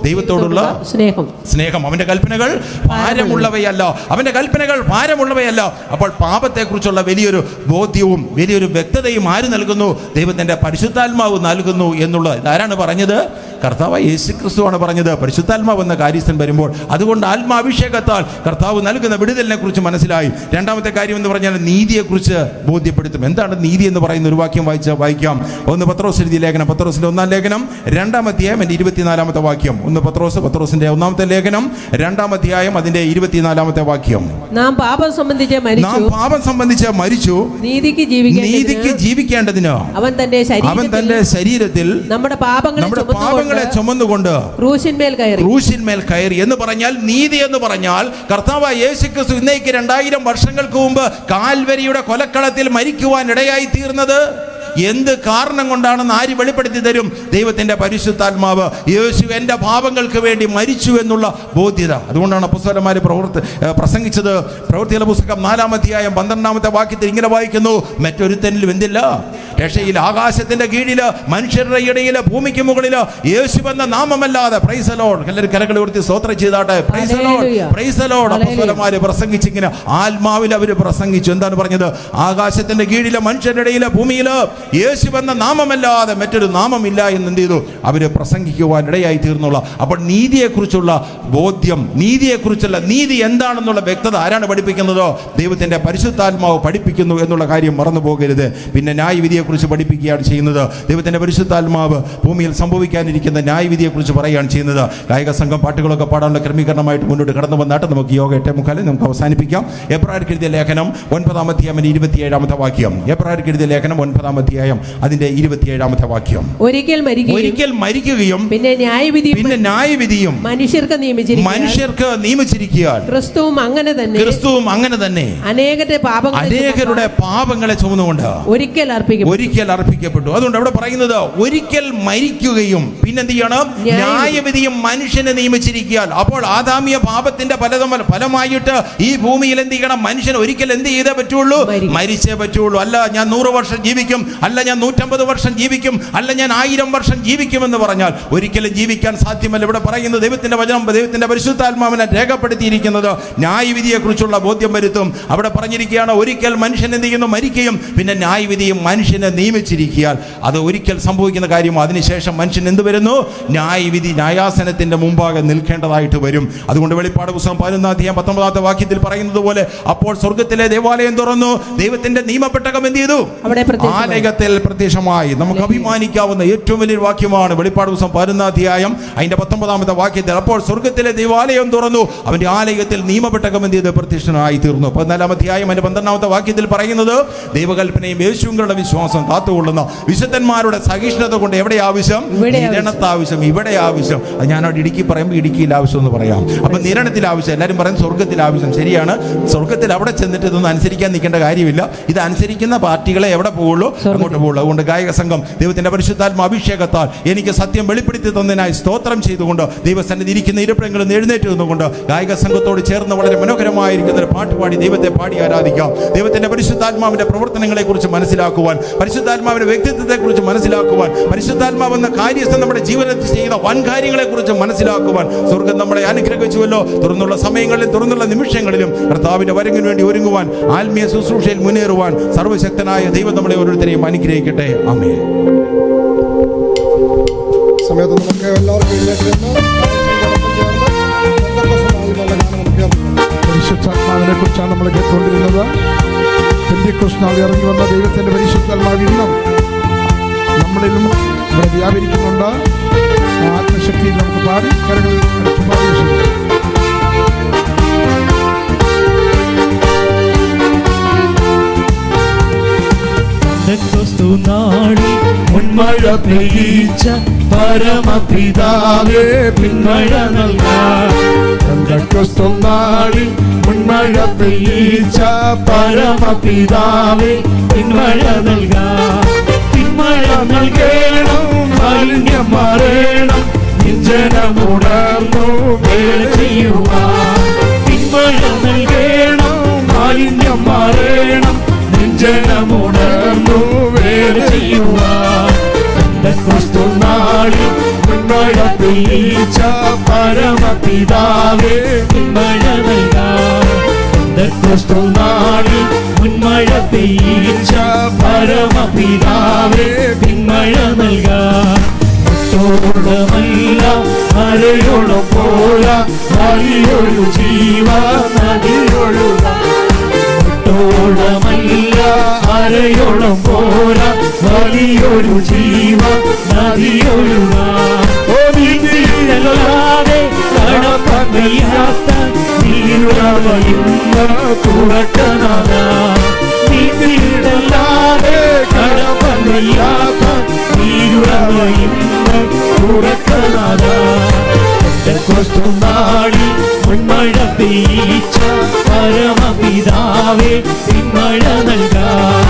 ദൈവത്തോടുള്ള സ്നേഹം. അവന്റെ കൽപ്പനകൾ ഭാരമുള്ളവയല്ല. അവന്റെ കൽപ്പനകൾ ഭാരമുള്ളവയല്ല. അപ്പോൾ പാപത്തെക്കുറിച്ചുള്ള വലിയൊരു ബോധ്യവും വലിയൊരു വ്യക്തതയും ആര് നൽകുന്നു? ദൈവത്തിന്റെ പരിശുദ്ധാത്മാവ് നൽകുന്നു എന്നുള്ളത്. ആരാണ് പറഞ്ഞത്? കർത്താവ് യേശു ക്രിസ്തുവാണ് പറഞ്ഞത്. പരിശുദ്ധാത്മാവ് എന്ന കാര്യസ്ഥൻ വരുമ്പോൾ അതുകൊണ്ട് ആത്മാഭിഷേകത്താൽ കർത്താവ് നൽകുന്ന വിടുതലിനെ കുറിച്ച് മനസ്സിലായി. രണ്ടാമത്തെ കാര്യം എന്ന് പറഞ്ഞാൽ നീതിയെക്കുറിച്ച് ബോധ്യപ്പെടുത്തും. എന്താണ് നീതി എന്ന് പറയുന്ന ഒരു വാക്യം വായിക്കാം. 1 പത്രോസ് എഴുതിയ ലേഖനം, പത്രോസിന്റെ 1-ാം ലേഖനം 2-ാം അധ്യായം അതിന്റെ 24-ാമത്തെ വാക്യം. 1 പത്രോസിന്റെ 1-ാമത്തെ ലേഖനം 2-ാം അധ്യായം അതിന്റെ 24-ാമത്തെ വാക്യം. നാം പാപം സംബന്ധിച്ച് മരിച്ചു നീതിക്ക് ജീവിക്കേണ്ടതിന് അവൻ തന്റെ ശരീരത്തിൽ നമ്മുടെ പാപങ്ങളെ ചുമന്നുകൊണ്ട് ക്രൂശിന്മേൽ കയറി എന്ന് പറഞ്ഞാൽ നീതി എന്ന് പറഞ്ഞാൽ കർത്താവ് യേശുക്രിസ്തു ഇന്നേക്ക് 2000 വർഷങ്ങൾക്ക് മുമ്പ് കാൽവരിയുടെ കൊലക്കളത്തിൽ മരിക്കുവാൻ ഇടയായി തീർന്നത് എന്ത് കാരണം കൊണ്ടാണെന്ന് ആര് വെളിപ്പെടുത്തി തരും? ദൈവത്തിന്റെ പരിശുദ്ധാത്മാവ്. യേശു എൻ്റെ പാപങ്ങൾക്ക് വേണ്ടി മരിച്ചു എന്നുള്ള ബോധ്യത. അതുകൊണ്ടാണ് അപ്പോസ്തലന്മാർ പ്രസംഗിച്ചത്. പ്രവൃത്തികളുടെ പുസ്തകം 4-ാം അധ്യായം 12-ാമത്തെ വാക്യത്തിൽ ഇങ്ങനെ വായിക്കുന്നു, മറ്റൊരുത്തനിലും എന്തില്ല രക്ഷയിൽ ആകാശത്തിന്റെ കീഴില് മനുഷ്യരുടെ ഇടയില് ഭൂമിക്ക് മുകളില് യേശുവെന്ന നാമമല്ലാതെ. Praise the lord. എല്ലാവരും കരങ്ങൾ ഉയർത്തി സ്തോത്രം ചെയ്താട്ടെ. Praise the lord, praise the lord. അപ്പോസ്തലന്മാർ പ്രസംഗിച്ചിങ്ങനെ ആത്മാവിൽ അവർ പ്രസംഗിച്ചു. എന്താണ് പറഞ്ഞത്? ആകാശത്തിന്റെ കീഴില് മനുഷ്യരുടെ ഇടയില് ഭൂമിയില് യേശുവെന്ന നാമമല്ലാതെ മറ്റൊരു നാമമില്ല എന്ന് എന്ത് ചെയ്തു? അവര് പ്രസംഗിക്കുവാൻ ഇടയായി തീർന്നുള്ള. അപ്പോൾ നീതിയെക്കുറിച്ചുള്ള ബോധ്യം, നീതിയെക്കുറിച്ചുള്ള നീതി എന്താണെന്നുള്ള വ്യക്തത ആരാണ് പഠിപ്പിക്കുന്നത്? ദൈവത്തിന്റെ പരിശുദ്ധാത്മാവ് പഠിപ്പിക്കുന്നു എന്നുള്ള കാര്യം മറന്നു പോകരുത്. പിന്നെ ന്യായവിധിയെക്കുറിച്ച് പഠിപ്പിക്കുകയാണ് ചെയ്യുന്നത്. ദൈവത്തിന്റെ പരിശുദ്ധാത്മാവ് ഭൂമിയിൽ സംഭവിക്കാനിരിക്കുന്ന ന്യായവിധിയെക്കുറിച്ച് പറയുകയാണ് ചെയ്യുന്നത്. ഗായക സംഘം പാട്ടുകളൊക്കെ പാടാനുള്ള ക്രമീകരണമായിട്ട് മുന്നോട്ട് കടന്നു വന്നാട്ട് നമുക്ക് യോഗ 8:45 നമുക്ക് അവസാനിപ്പിക്കാം. എബ്രായർക്ക് എഴുതിയ ലേഖനം 9-ാം അധ്യായം 27-ാമത്തെ വാക്യം. എബ്രായർക്ക് എഴുതിയ ലേഖനം 9-ാം അധ്യായം അതിന്റെ 27-ാമത്തെ വാക്യം. ഒരിക്കൽ മരിക്കുകയും പിന്നെ ന്യായവിധിയും മനുഷ്യർക്ക് നിയമിച്ചിരിക്കുകയാൽ ക്രിസ്തുവും അങ്ങനെ തന്നെ അനേകരുടെ പാപങ്ങളെ ചുമന്നുകൊണ്ട് ഒരിക്കൽ അർപ്പിക്കപ്പെട്ടു. അതുകൊണ്ട് അവിടെ പറയുന്നത് ഒരിക്കൽ മരിക്കുകയും പിന്നെന്ത് ചെയ്യണം? ന്യായവിധിയും മനുഷ്യനെ നിയമിച്ചിരിക്കുകയാൽ. അപ്പോൾ ആദാമിയ പാപത്തിന്റെ ഫലമായിട്ട് ഈ ഭൂമിയിൽ എന്ത് ചെയ്യണം? മനുഷ്യൻ ഒരിക്കൽ എന്ത് ചെയ്തേ പറ്റുള്ളൂ? മരിച്ചേ പറ്റുള്ളൂ. അല്ല ഞാൻ 100 വർഷം ജീവിക്കും, അല്ല ഞാൻ 150 വർഷം ജീവിക്കും, അല്ല ഞാൻ 1000 വർഷം ജീവിക്കുമെന്ന് പറഞ്ഞാൽ ഒരിക്കലും ജീവിക്കാൻ സാധ്യമല്ല. ഇവിടെ പറയുന്നത് ദൈവത്തിന്റെ വചനം, ദൈവത്തിന്റെ പരിശുദ്ധാത്മാവിനെ രേഖപ്പെടുത്തിയിരിക്കുന്നത് ന്യായവിധിയെ കുറിച്ചുള്ള ബോധ്യം വരുത്തും. അവിടെ പറഞ്ഞിരിക്കുകയാണ് ഒരിക്കൽ മനുഷ്യൻ എന്ത് ചെയ്യുന്നു? മരിക്കുകയും പിന്നെ ന്യായവിധിയും മനുഷ്യനെ നിയമിച്ചിരിക്കുകയാൽ. അത് ഒരിക്കൽ സംഭവിക്കുന്ന കാര്യമോ. അതിനുശേഷം മനുഷ്യൻ എന്ത് വരുന്നു? ന്യായവിധി, ന്യായാസനത്തിന്റെ മുമ്പാകെ നിൽക്കേണ്ടതായിട്ട് വരും. അതുകൊണ്ട് വെളിപ്പാട് പുസ്തകം 11-ാം അധ്യായം 19-ാമത്തെ വാക്യത്തിൽ പറയുന്നത് പോലെ അപ്പോൾ സ്വർഗത്തിലെ ദേവാലയം തുറന്നു, ദൈവത്തിന്റെ നിയമപ്പെട്ടകം എന്ത് ചെയ്തു? ആലയത്തിൽ പ്രത്യക്ഷമായി. നമുക്ക് അഭിമാനിക്കാവുന്ന ഏറ്റവും വലിയൊരു വാക്യമാണ് വെളിപ്പാട് പുസ്തകം 11-ാം അധ്യായം അതിന്റെ 19-ാമത്തെ വാക്യത്തിൽ അപ്പോൾ സ്വർഗത്തിലെ ദേവാലയം തുറന്നു, അവന്റെ ആലയത്തിൽ നിയമപ്പെട്ടകം എന്ത് ചെയ്ത്? പ്രത്യക്ഷനായി തീർന്നു. 14-ാം അധ്യായം അതിന്റെ 12-ാമത്തെ വാക്യത്തിൽ പറയുന്നത് ദൈവകൽപ്പനയും യേശുവിലുള്ള വിശ്വാസം കാത്തുകൊള്ളുന്ന വിശുദ്ധന്മാരുടെ സഹിഷ്ണുത കൊണ്ട് എവിടെ ആവശ്യം? നിരണത്ത് ആവശ്യം, ഇവിടെ ആവശ്യം. അത് ഞാനവിടെ ഇടുക്കി പറയുമ്പോൾ ഇടുക്കിയിൽ ആവശ്യം എന്ന് പറയാം. അപ്പൊ നിരണത്തിൽ ആവശ്യം. എല്ലാവരും പറയും സ്വർഗത്തിൽ ആവശ്യം. ശരിയാണ്. സ്വർഗത്തിൽ അവിടെ ചെന്നിട്ട് ഇതൊന്നും അനുസരിക്കാൻ നിൽക്കേണ്ട കാര്യമില്ല. ഇത് അനുസരിക്കുന്ന പാർട്ടികളെ എവിടെ പോകുള്ളൂ? അങ്ങോട്ട് പോകുള്ളൂ. അതുകൊണ്ട് ഗായക സംഘം ദൈവത്തിന്റെ പരിശുദ്ധാത്മ അഭിഷേകത്താൽ എനിക്ക് സത്യം വെളിപ്പെടുത്തി തന്നതിനായി സ്തോത്രം ചെയ്തുകൊണ്ട് ദൈവസന്നിധി ഇരിക്കുന്ന ഇരിപ്പിടങ്ങളിൽ എഴുന്നേറ്റ് നിന്നുകൊണ്ട് ഗായക സംഘത്തോട് ചേർന്ന് വളരെ മനോഹരമായിരിക്കുന്ന ഒരു പാട്ടുപാടി ദൈവത്തെ പാടി ആരാധിക്കാം. ദൈവത്തിന്റെ പരിശുദ്ധാത്മാവിന്റെ പ്രവർത്തനങ്ങളെ കുറിച്ച് മനസ്സിലാക്കുവാൻ, പരിശുദ്ധാത്മാവിന്റെ വ്യക്തിത്വത്തെ കുറിച്ച് മനസ്സിലാക്കുവാൻ, പരിശുദ്ധാത്മാവെന്ന കാര്യസ്ഥൻ നമ്മുടെ ജീവിതത്തിൽ ചെയ്യുന്ന വൻ കാര്യങ്ങളെ കുറിച്ച് മനസ്സിലാക്കുവാൻ സ്വർഗം നമ്മളെ അനുഗ്രഹിച്ചുവല്ലോ. തുറന്നുള്ള സമയങ്ങളിലും തുറന്നുള്ള നിമിഷങ്ങളിലും കർത്താവിന്റെ വരവിന് വേണ്ടി ഒരുങ്ങുവാൻ, ആത്മീയ ശുശ്രൂഷയിൽ മുന്നേറുവാൻ സർവ്വശക്തനായ ദൈവം നമ്മളെ ഓരോരുത്തരെയും അനുഗ്രഹിക്കട്ടെ. ആമേൻ. സമയത്ത് നമുക്ക് എല്ലാവർക്കും പരിശുദ്ധാത്മാവിനെ കുറിച്ചാണ് നമ്മൾ കേട്ടുകൊണ്ടിരുന്നത്. പെന്തിക്കോസ്ത് നാൾ ഇറങ്ങി വന്ന ദൈവത്തിന്റെ പരിശുദ്ധാത്മാവ് ഇന്നും നമ്മളിലും ഇവിടെ വ്യാപരിക്കുന്നുണ്ട്. ആത്മശക്തിയിൽ നമുക്ക് പാടി കരങ്ങൾ മുൻമഴ പെയ്യിച്ച പരമപിതാവേ പിന്മഴ നൽകാം. മുൻമഴ പെയ്യിച്ച പരമപിതാവേ പിന്മഴ നൽകാം. പിന്മഴ നൽകണം, മാലിന്യം മാറേണം, ജനമുണർന്നു വേല ചെയ്യുവാൻ. പിന്മഴ നൽകണം, മാലിന്യം മാറേണം, ജനമുണർന്നു വേല ചെയ്യുവാൻ. ക്രിസ്തു നാളിൽ പിന്മഴ പെയ്യിച്ച പരമപിതാവേ പിന്മഴ നൽകാം. ക്രിസ്തു നാളിൽ മുൻമഴ പെയ്യിച്ച പരമപിതാവേ പിന്മഴ നൽകാം. ഒട്ടോളമല്ല അരയോളം പോരാ വലിയൊരു ജീവ നദിയൊഴുകാം. ഒട്ടോളമല്ല അരയോളം പോരാ വലിയൊരു ജീവ നദിയൊഴുകാം. നീന്തല്ലാതെ കടപ്പയ്യാത്ത നീരുറവയുന്ന കുറട്ടനാഥ. നീന്തല്ലാതെ കടപ്പയ്യാത്ത നീരുറവയുന്ന കുറട്ടനാഥ. നാളി മുൻമഴ പെയ്ച്ച പരമപിതാവേ പിന്മഴ നൽകാം.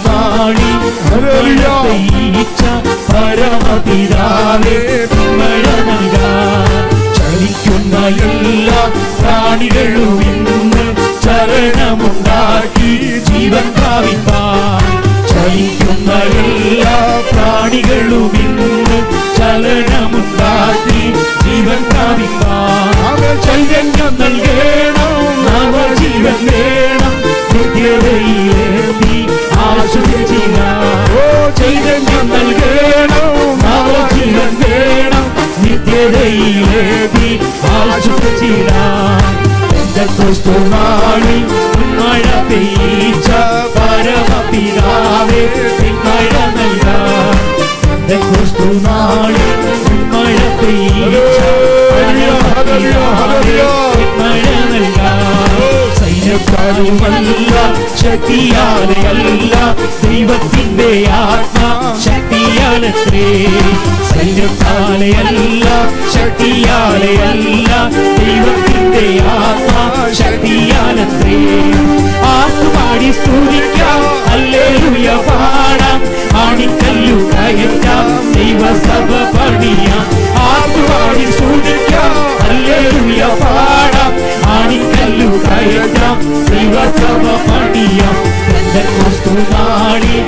നാളി മുൻമഴ പെയ്ച്ച പരമപിതാവേ പിന്മഴ നൽകാം. ചലിക്കുന്ന എല്ലാ പ്രാണികളും ഇന്ന് ചലനമുണ്ടാക്കി ജീവൻ പ്രാപിപ്പാൻ. ചലിക്കുന്ന എല്ലാ പ്രാണികളും ഇന്ന് ചലനമുണ്ടാക്കി ജീവൻ പ്രാപിപ്പാൻ. ചൈതന്യം നൽകണം, നവജീവൻ വേണം, നിത്യതയിലേന്തി ആശ്വസിച്ചിടാം. ചൈതന്യം നൽകണം, നവജീവൻ വേണം, നിത്യതയിലേന്തി ആശ്വസിച്ചിടാം. നാളിൽ മഴ പെയ്ച്ച പരമപിതാവേ പിന്മഴ നൽകാം. നാളിൽ മഴ പെയ്ച്ച പരമപിതാവേ പിന്മഴ നൽകാം. സൈന്യക്കാരുമല്ല ശക്തിയാലെയല്ല ദൈവത്തിന്റെ ആത്മാ ശക്തിയാലത്രേ. സൈന്യത്താലെയല്ല ശക്തിയാലെയല്ല ദൈവത്തിന്റെ ആത്മാ ശക്തിയാലത്രേ. ആർത്തുപാടി സ്തുതിക്കാം, ഹല്ലേലൂയ പാടാം, ആണിക്കല്ലു കയറ്റാം, ദൈവസഭ പണിയാം. ആർത്തുപാടി സ്തുതിക്കാം, ഹല്ലേലൂയ പാടാം, ആണിക്കല്ലു കയറ്റാം, ദൈവസഭ പണിയാം. നാളിൽ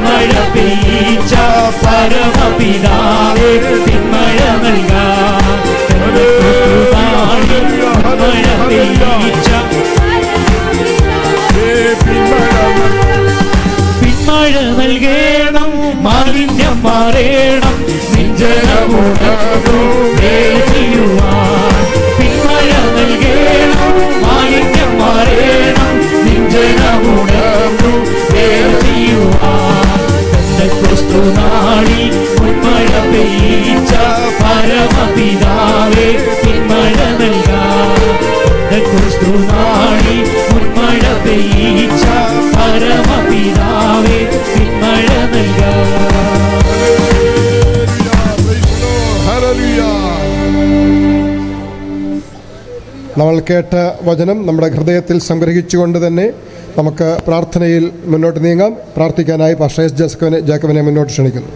മഴ പെയ്ച്ച പരമപിതാവേ പിന്മഴ നൽകാം. നാളിൽ മഴ പെയ്ച്ച പിന്മഴ നൽകണം, മാലിന്യം മാറേണം, നെഞ്ചനമുണർന്നു ചെയ്യുവാൻ. പിന്മഴ നൽകണം, മാലിന്യം മാറേണം, നെഞ്ചനമുണർന്നു ചെയ്യുവാൻ. നാളിൽ മുൻമഴ പെയ്ച്ച പരമപിതാവേ പിന്മഴ നൽകാം. നാളിൽ മുൻമഴ പെയ്ച്ച പരമപിതാവേ പിന്മഴ നൽകാം. നമ്മൾ കേട്ട വചനം നമ്മുടെ ഹൃദയത്തിൽ സംഗ്രഹിച്ചുകൊണ്ട് തന്നെ നമുക്ക് പ്രാർത്ഥനയിൽ മുന്നോട്ട് നീങ്ങാം. പ്രാർത്ഥിക്കാനായി പാസ്റ്റർ എസ് ജേക്കബിനെ മുന്നോട്ട് ക്ഷണിക്കുന്നു.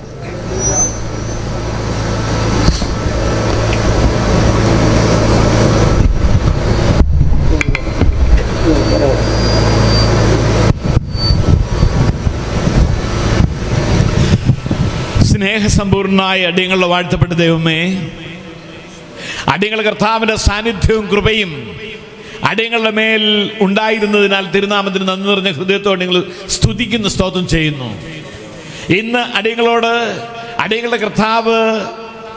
സ്നേഹസമ്പൂർണനായ അടിയങ്ങളുടെ വാഴ്ത്തപ്പെട്ട ദൈവമേ, അടിയങ്ങൾ കർത്താവിൻ്റെ സാന്നിധ്യവും കൃപയും അടിയങ്ങളുടെ മേൽ ഉണ്ടായിരുന്നതിനാൽ തിരുനാമത്തിന് നന്ദി നിറഞ്ഞ ഹൃദയത്തോടെ നിങ്ങൾ സ്തുതിക്കുന്ന സ്തോത്രം ചെയ്യുന്നു. ഇന്ന് അടിയങ്ങളുടെ കർത്താവ്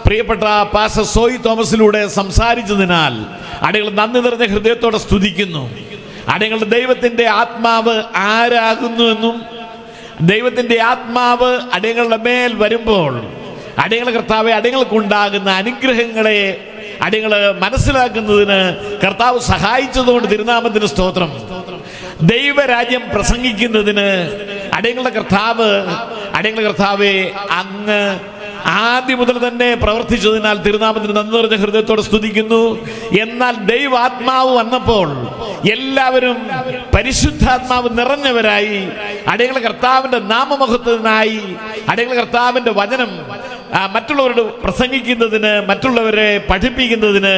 പ്രിയപ്പെട്ട പാസ്റ്റർ സോയി തോമസിലൂടെ സംസാരിച്ചതിനാൽ അടിയങ്ങൾ നന്ദി നിറഞ്ഞ ഹൃദയത്തോടെ സ്തുതിക്കുന്നു. അടിയങ്ങളുടെ ദൈവത്തിൻ്റെ ആത്മാവ് ആരാകുന്നുവെന്നും ദൈവത്തിൻ്റെ ആത്മാവ് അടിയങ്ങളുടെ മേൽ വരുമ്പോൾ അടിയങ്ങളുടെ കർത്താവെ അടിയങ്ങൾക്കുണ്ടാകുന്ന അനുഗ്രഹങ്ങളെ അടിയങ്ങൾ മനസ്സിലാക്കുന്നതിന് കർത്താവ് സഹായിച്ചതുകൊണ്ട് തിരുനാമത്തിന് സ്തോത്രം. ദൈവരാജ്യം പ്രസംഗിക്കുന്നതിന് അടിയങ്ങളുടെ കർത്താവെ അങ്ങ് ആദ്യം മുതൽ തന്നെ പ്രവർത്തിച്ചതിനാൽ തിരുനാമത്തിന് നന്ദി നിറഞ്ഞ ഹൃദയത്തോടെ സ്തുതിക്കുന്നു. എന്നാൽ ദൈവാത്മാവ് വന്നപ്പോൾ എല്ലാവരും പരിശുദ്ധാത്മാവ് നിറഞ്ഞവരായി അടിയങ്ങളുടെ കർത്താവിൻ്റെ നാമമഹത്വത്തിനായി അടിയങ്ങളുടെ കർത്താവിൻ്റെ വചനം മറ്റുള്ളവരോട് പ്രസംഗിക്കുന്നതിന്, മറ്റുള്ളവരെ പഠിപ്പിക്കുന്നതിന്,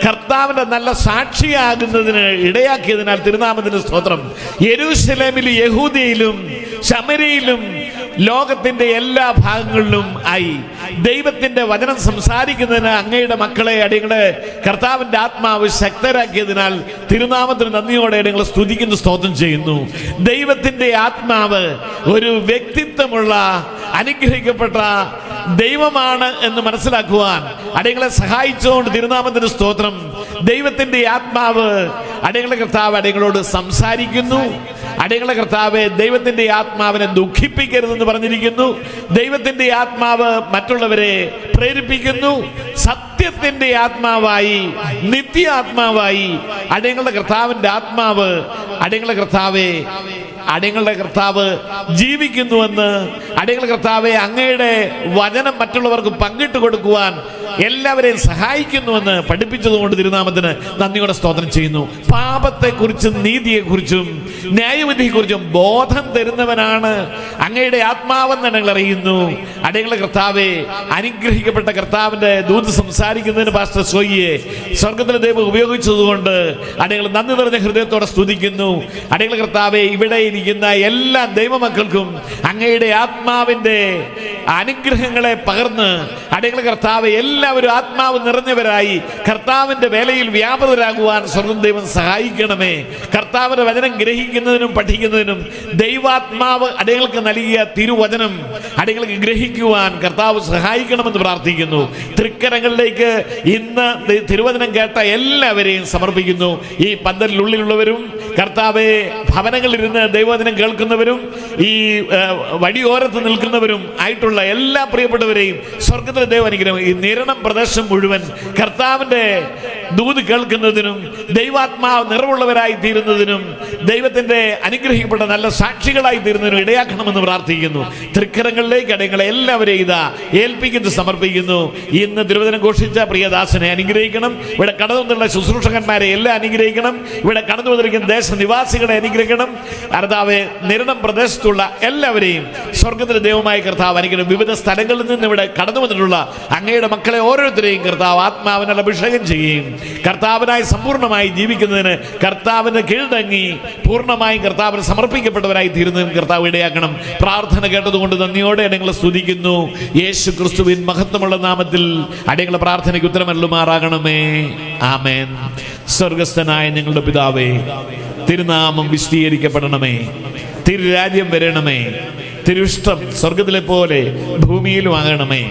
കർത്താവിൻ്റെ നല്ല സാക്ഷിയാകുന്നതിന് ഇടയാക്കിയതിനാൽ തിരുനാമത്തിന് സ്തോത്രം. യെരൂശലേമിലും യഹൂദയിലും ശമര്യയിലും ലോകത്തിൻ്റെ എല്ലാ ഭാഗങ്ങളിലും ആയി ദൈവത്തിൻ്റെ വചനം സംസാരിക്കുന്നതിന് അങ്ങയുടെ മക്കളെ അടിയങ്ങളെ കർത്താവിൻ്റെ ആത്മാവ് ശക്തരാക്കിയതിനാൽ തിരുനാമത്തിന് നന്ദിയോടെ അടിയങ്ങളെ സ്തുതിക്കുന്നു, സ്തോത്രം ചെയ്യുന്നു. ദൈവത്തിൻ്റെ ആത്മാവ് ഒരു വ്യക്തിത്വമുള്ള അനുഗ്രഹിക്കപ്പെട്ട ദൈവമാണ് എന്ന് മനസ്സിലാക്കുവാൻ അടിയങ്ങളെ സഹായിച്ചുകൊണ്ട് തിരുനാമത്തിന് സ്തോത്രം. ദൈവത്തിന്റെ ആത്മാവ് അടിയങ്ങളെ കർത്താവ് അടിയങ്ങളോട് സംസാരിക്കുന്നു. അടിയങ്ങളെ കർത്താവ് ദൈവത്തിന്റെ ആത്മാവിനെ ദുഃഖിപ്പിക്കരുതെന്ന് പറഞ്ഞിരിക്കുന്നു. ദൈവത്തിന്റെ ആത്മാവ് മറ്റുള്ളവരെ പ്രേരിപ്പിക്കുന്നു. സത്യത്തിന്റെ ആത്മാവായി, നിത്യാത്മാവായി അടിയങ്ങളുടെ കർത്താവിന്റെ ആത്മാവ് അടിയങ്ങളുടെ കർത്താവ് ജീവിക്കുന്നുവെന്ന്, അടിയങ്ങളുടെ കർത്താവെ അങ്ങയുടെ വചനം മറ്റുള്ളവർക്ക് പങ്കിട്ട് കൊടുക്കുവാൻ എല്ലാവരെയും സഹായിക്കുന്നുവെന്ന് പഠിപ്പിച്ചതുകൊണ്ട് തിരുനാമത്തിന് നന്ദിയോടെ സ്തോത്രം ചെയ്യുന്നു. പാപത്തെക്കുറിച്ചും നീതിയെക്കുറിച്ചും ന്യായവിധിയെക്കുറിച്ചും ബോധം തരുന്നവനാണ് അങ്ങയുടെ ആത്മാവെന്ന് ഞങ്ങൾ അറിയുന്നു. അടിയങ്ങളുടെ കർത്താവെ, അനുഗ്രഹിക്കപ്പെട്ട കർത്താവിന്റെ ദൂത് സംസാരിക്കുന്നതിന് പാസ്റ്റർ സോയിയെ സ്വർഗത്തിലെ ദൈവം ഉപയോഗിച്ചതുകൊണ്ട് അടിയങ്ങൾ നന്ദി നിറഞ്ഞ ഹൃദയത്തോടെ സ്തുതിക്കുന്നു. അടിയങ്ങളുടെ കർത്താവെ, ഇവിടെ ഇരിക്കുന്ന എല്ലാ ദൈവമക്കൾക്കും അങ്ങയുടെ ആത്മാവിന്റെ അനുഗ്രഹങ്ങളെ പകർന്ന് അടിയങ്ങളുടെ കർത്താവെ എല്ലാവരും ആത്മാവ് നിറഞ്ഞവരായി കർത്താവിന്റെ വേലയിൽ വ്യാപൃതരാകുവാൻ സ്വർഗ്ഗം ദൈവം സഹായിക്കണമേ. കർത്താവിന്റെ വചനം ഗ്രഹിക്കുന്നതിനും പഠിക്കുന്നതിനും ദൈവാത്മാവ് അടിയങ്ങൾക്ക് നൽകിയ തിരുവചനം അടിയങ്ങൾക്ക് ഗ്രഹിക്കുവാൻ കർത്താവ് സഹായിക്കണമെന്ന് പ്രാർത്ഥിക്കുന്നു. തൃക്കരങ്ങളിലേക്ക് ഇന്ന് തിരുവചനം കേട്ട എല്ലാവരെയും സമർപ്പിക്കുന്നു. ഈ പന്തലിനുള്ളിലുള്ളവരും കർത്താവെ ഭവനങ്ങളിലിരുന്ന് ദൈവവചനം കേൾക്കുന്നവരും ഈ വഴിയോരത്ത് നിൽക്കുന്നവരും ആയിട്ടുള്ള എല്ലാ പ്രിയപ്പെട്ടവരെയും സ്വർഗത്തിലെ ദൈവം അനുഗ്രഹം. ഈ നിരണം പ്രദേശം മുഴുവൻ കർത്താവിന്റെ ദൂത് കേൾക്കുന്നതിനും ദൈവാത്മാവ് നിറവുള്ളവരായി തീരുന്നതിനും ദൈവത്തിന്റെ അനുഗ്രഹിക്കപ്പെട്ട നല്ല സാക്ഷികളായി തീരുന്നതിനും ഇടയാക്കണമെന്ന് പ്രാർത്ഥിക്കുന്നു. തൃക്കരങ്ങളിലേക്ക് അടയങ്ങളെ എല്ലാവരെയും ഇതാ ഏൽപ്പിക്കുന്നു, സമർപ്പിക്കുന്നു. ഇന്ന് തിരുവചനം ഘോഷിച്ച പ്രിയദാസനെ അനുഗ്രഹിക്കണം. ഇവിടെ കടന്നു വന്നുള്ള ശുശ്രൂഷകന്മാരെ എല്ലാം അനുഗ്രഹിക്കണം. ഇവിടെ കടന്നു വന്നിരിക്കുന്ന ദേശനിവാസികളെ അനുഗ്രഹിക്കണം. കർത്താവെ, നിരണം പ്രദേശത്തുള്ള എല്ലാവരെയും സ്വർഗത്തിലെ ദൈവമായ കർത്താവ് അനുഗ്രഹം. വിവിധ സ്ഥലങ്ങളിൽ നിന്ന് ഇവിടെ കടന്നു വന്നിട്ടുള്ള അങ്ങയുടെ മക്കളെ ഓരോരുത്തരെയും കർത്താവ് ആത്മാവിനാൽ അഭിഷേകം ചെയ്യുകയും കർത്താവിനായി സമ്പൂർണ്ണമായി ജീവിക്കുന്നതിന് കർത്താവിന് കീഴടങ്ങി പൂർണ്ണമായും കർത്താവിന് സമർപ്പിക്കപ്പെട്ടവരായി തീരുന്നതിന് കർത്താവ് ഇടയാക്കണം. പ്രാർത്ഥന കേട്ടതുകൊണ്ട് നന്ദിയോടെ അടിയങ്ങളെ സ്തുതിക്കുന്നു. യേശു ക്രിസ്തുവിൻ മഹത്വമുള്ള നാമത്തിൽ അടിയങ്ങളെ പ്രാർത്ഥനയ്ക്ക് ഉത്തരമരുളുമാറാകണമേ. ആമേൻ. സ്വർഗസ്ഥനായ ഞങ്ങളുടെ പിതാവേ, തിരുനാമം വിശദീകരിക്കപ്പെടണമേ. തിരുരാജ്യം വരണമേ. തിരുഷ്ടം സ്വർഗത്തിലെ പോലെ ഭൂമിയിലും ആകണമേ.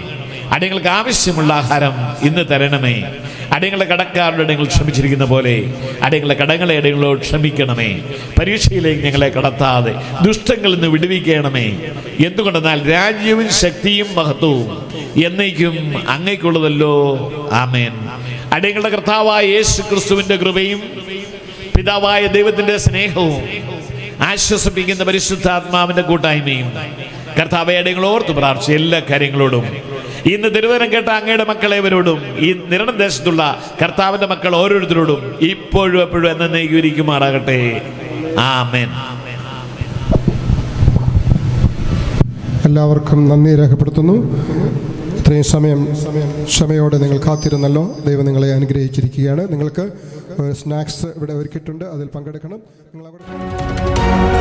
അടിയങ്ങൾക്ക് ആവശ്യമുള്ള ആഹാരം ഇന്ന് തരണമേ. അടിയങ്ങളുടെ കടക്കാരുടെ അടിയങ്ങൾ ക്ഷമിച്ചിരിക്കുന്ന പോലെ അടിയങ്ങളുടെ കടങ്ങളെ അടിയങ്ങളോട് ക്ഷമിക്കണമേ. പരീക്ഷയിലേക്ക് ഞങ്ങളെ കടത്താതെ ദുഷ്ടങ്ങളിൽ നിന്ന് വിടുവിക്കണമേ. എന്തുകൊണ്ടെന്നാൽ രാജ്യവും ശക്തിയും മഹത്വവും എന്നേക്കും അങ്ങേക്കുള്ളതല്ലോ. ആമേൻ. അടിയങ്ങളുടെ കർത്താവായ യേശു ക്രിസ്തുവിന്റെ കൃപയും പിതാവായ ദൈവത്തിന്റെ സ്നേഹവും ആശ്വസിപ്പിക്കുന്ന പരിശുദ്ധാത്മാവിന്റെ കൂട്ടായ്മയും കർത്താവെ അടിയങ്ങൾ ഓർത്ത് പ്രാർത്ഥിച്ച എല്ലാ കാര്യങ്ങളോടും ഇന്ന് തിരുവചനം കേട്ട അങ്ങയുടെ മക്കളേവരോടും ഈ നിരണം ദേശത്തുള്ള കർത്താവിന്റെ മക്കൾ ഓരോരുത്തരോടും ഇപ്പോഴും എപ്പോഴും എന്നേക്കും ഇരിക്കുമാറാകട്ടെ. ആമേൻ. എല്ലാവർക്കും നന്ദി രേഖപ്പെടുത്തുന്നു. ഇത്രയും സമയം ക്ഷമയോടെ നിങ്ങൾ കാത്തിരുന്നല്ലോ. ദൈവം നിങ്ങളെ അനുഗ്രഹിച്ചിരിക്കുകയാണ്. നിങ്ങൾക്ക് സ്നാക്സ് ഇവിടെ ഒരുക്കിയിട്ടുണ്ട്, അതിൽ പങ്കെടുക്കണം. നിങ്ങൾ അവിടെ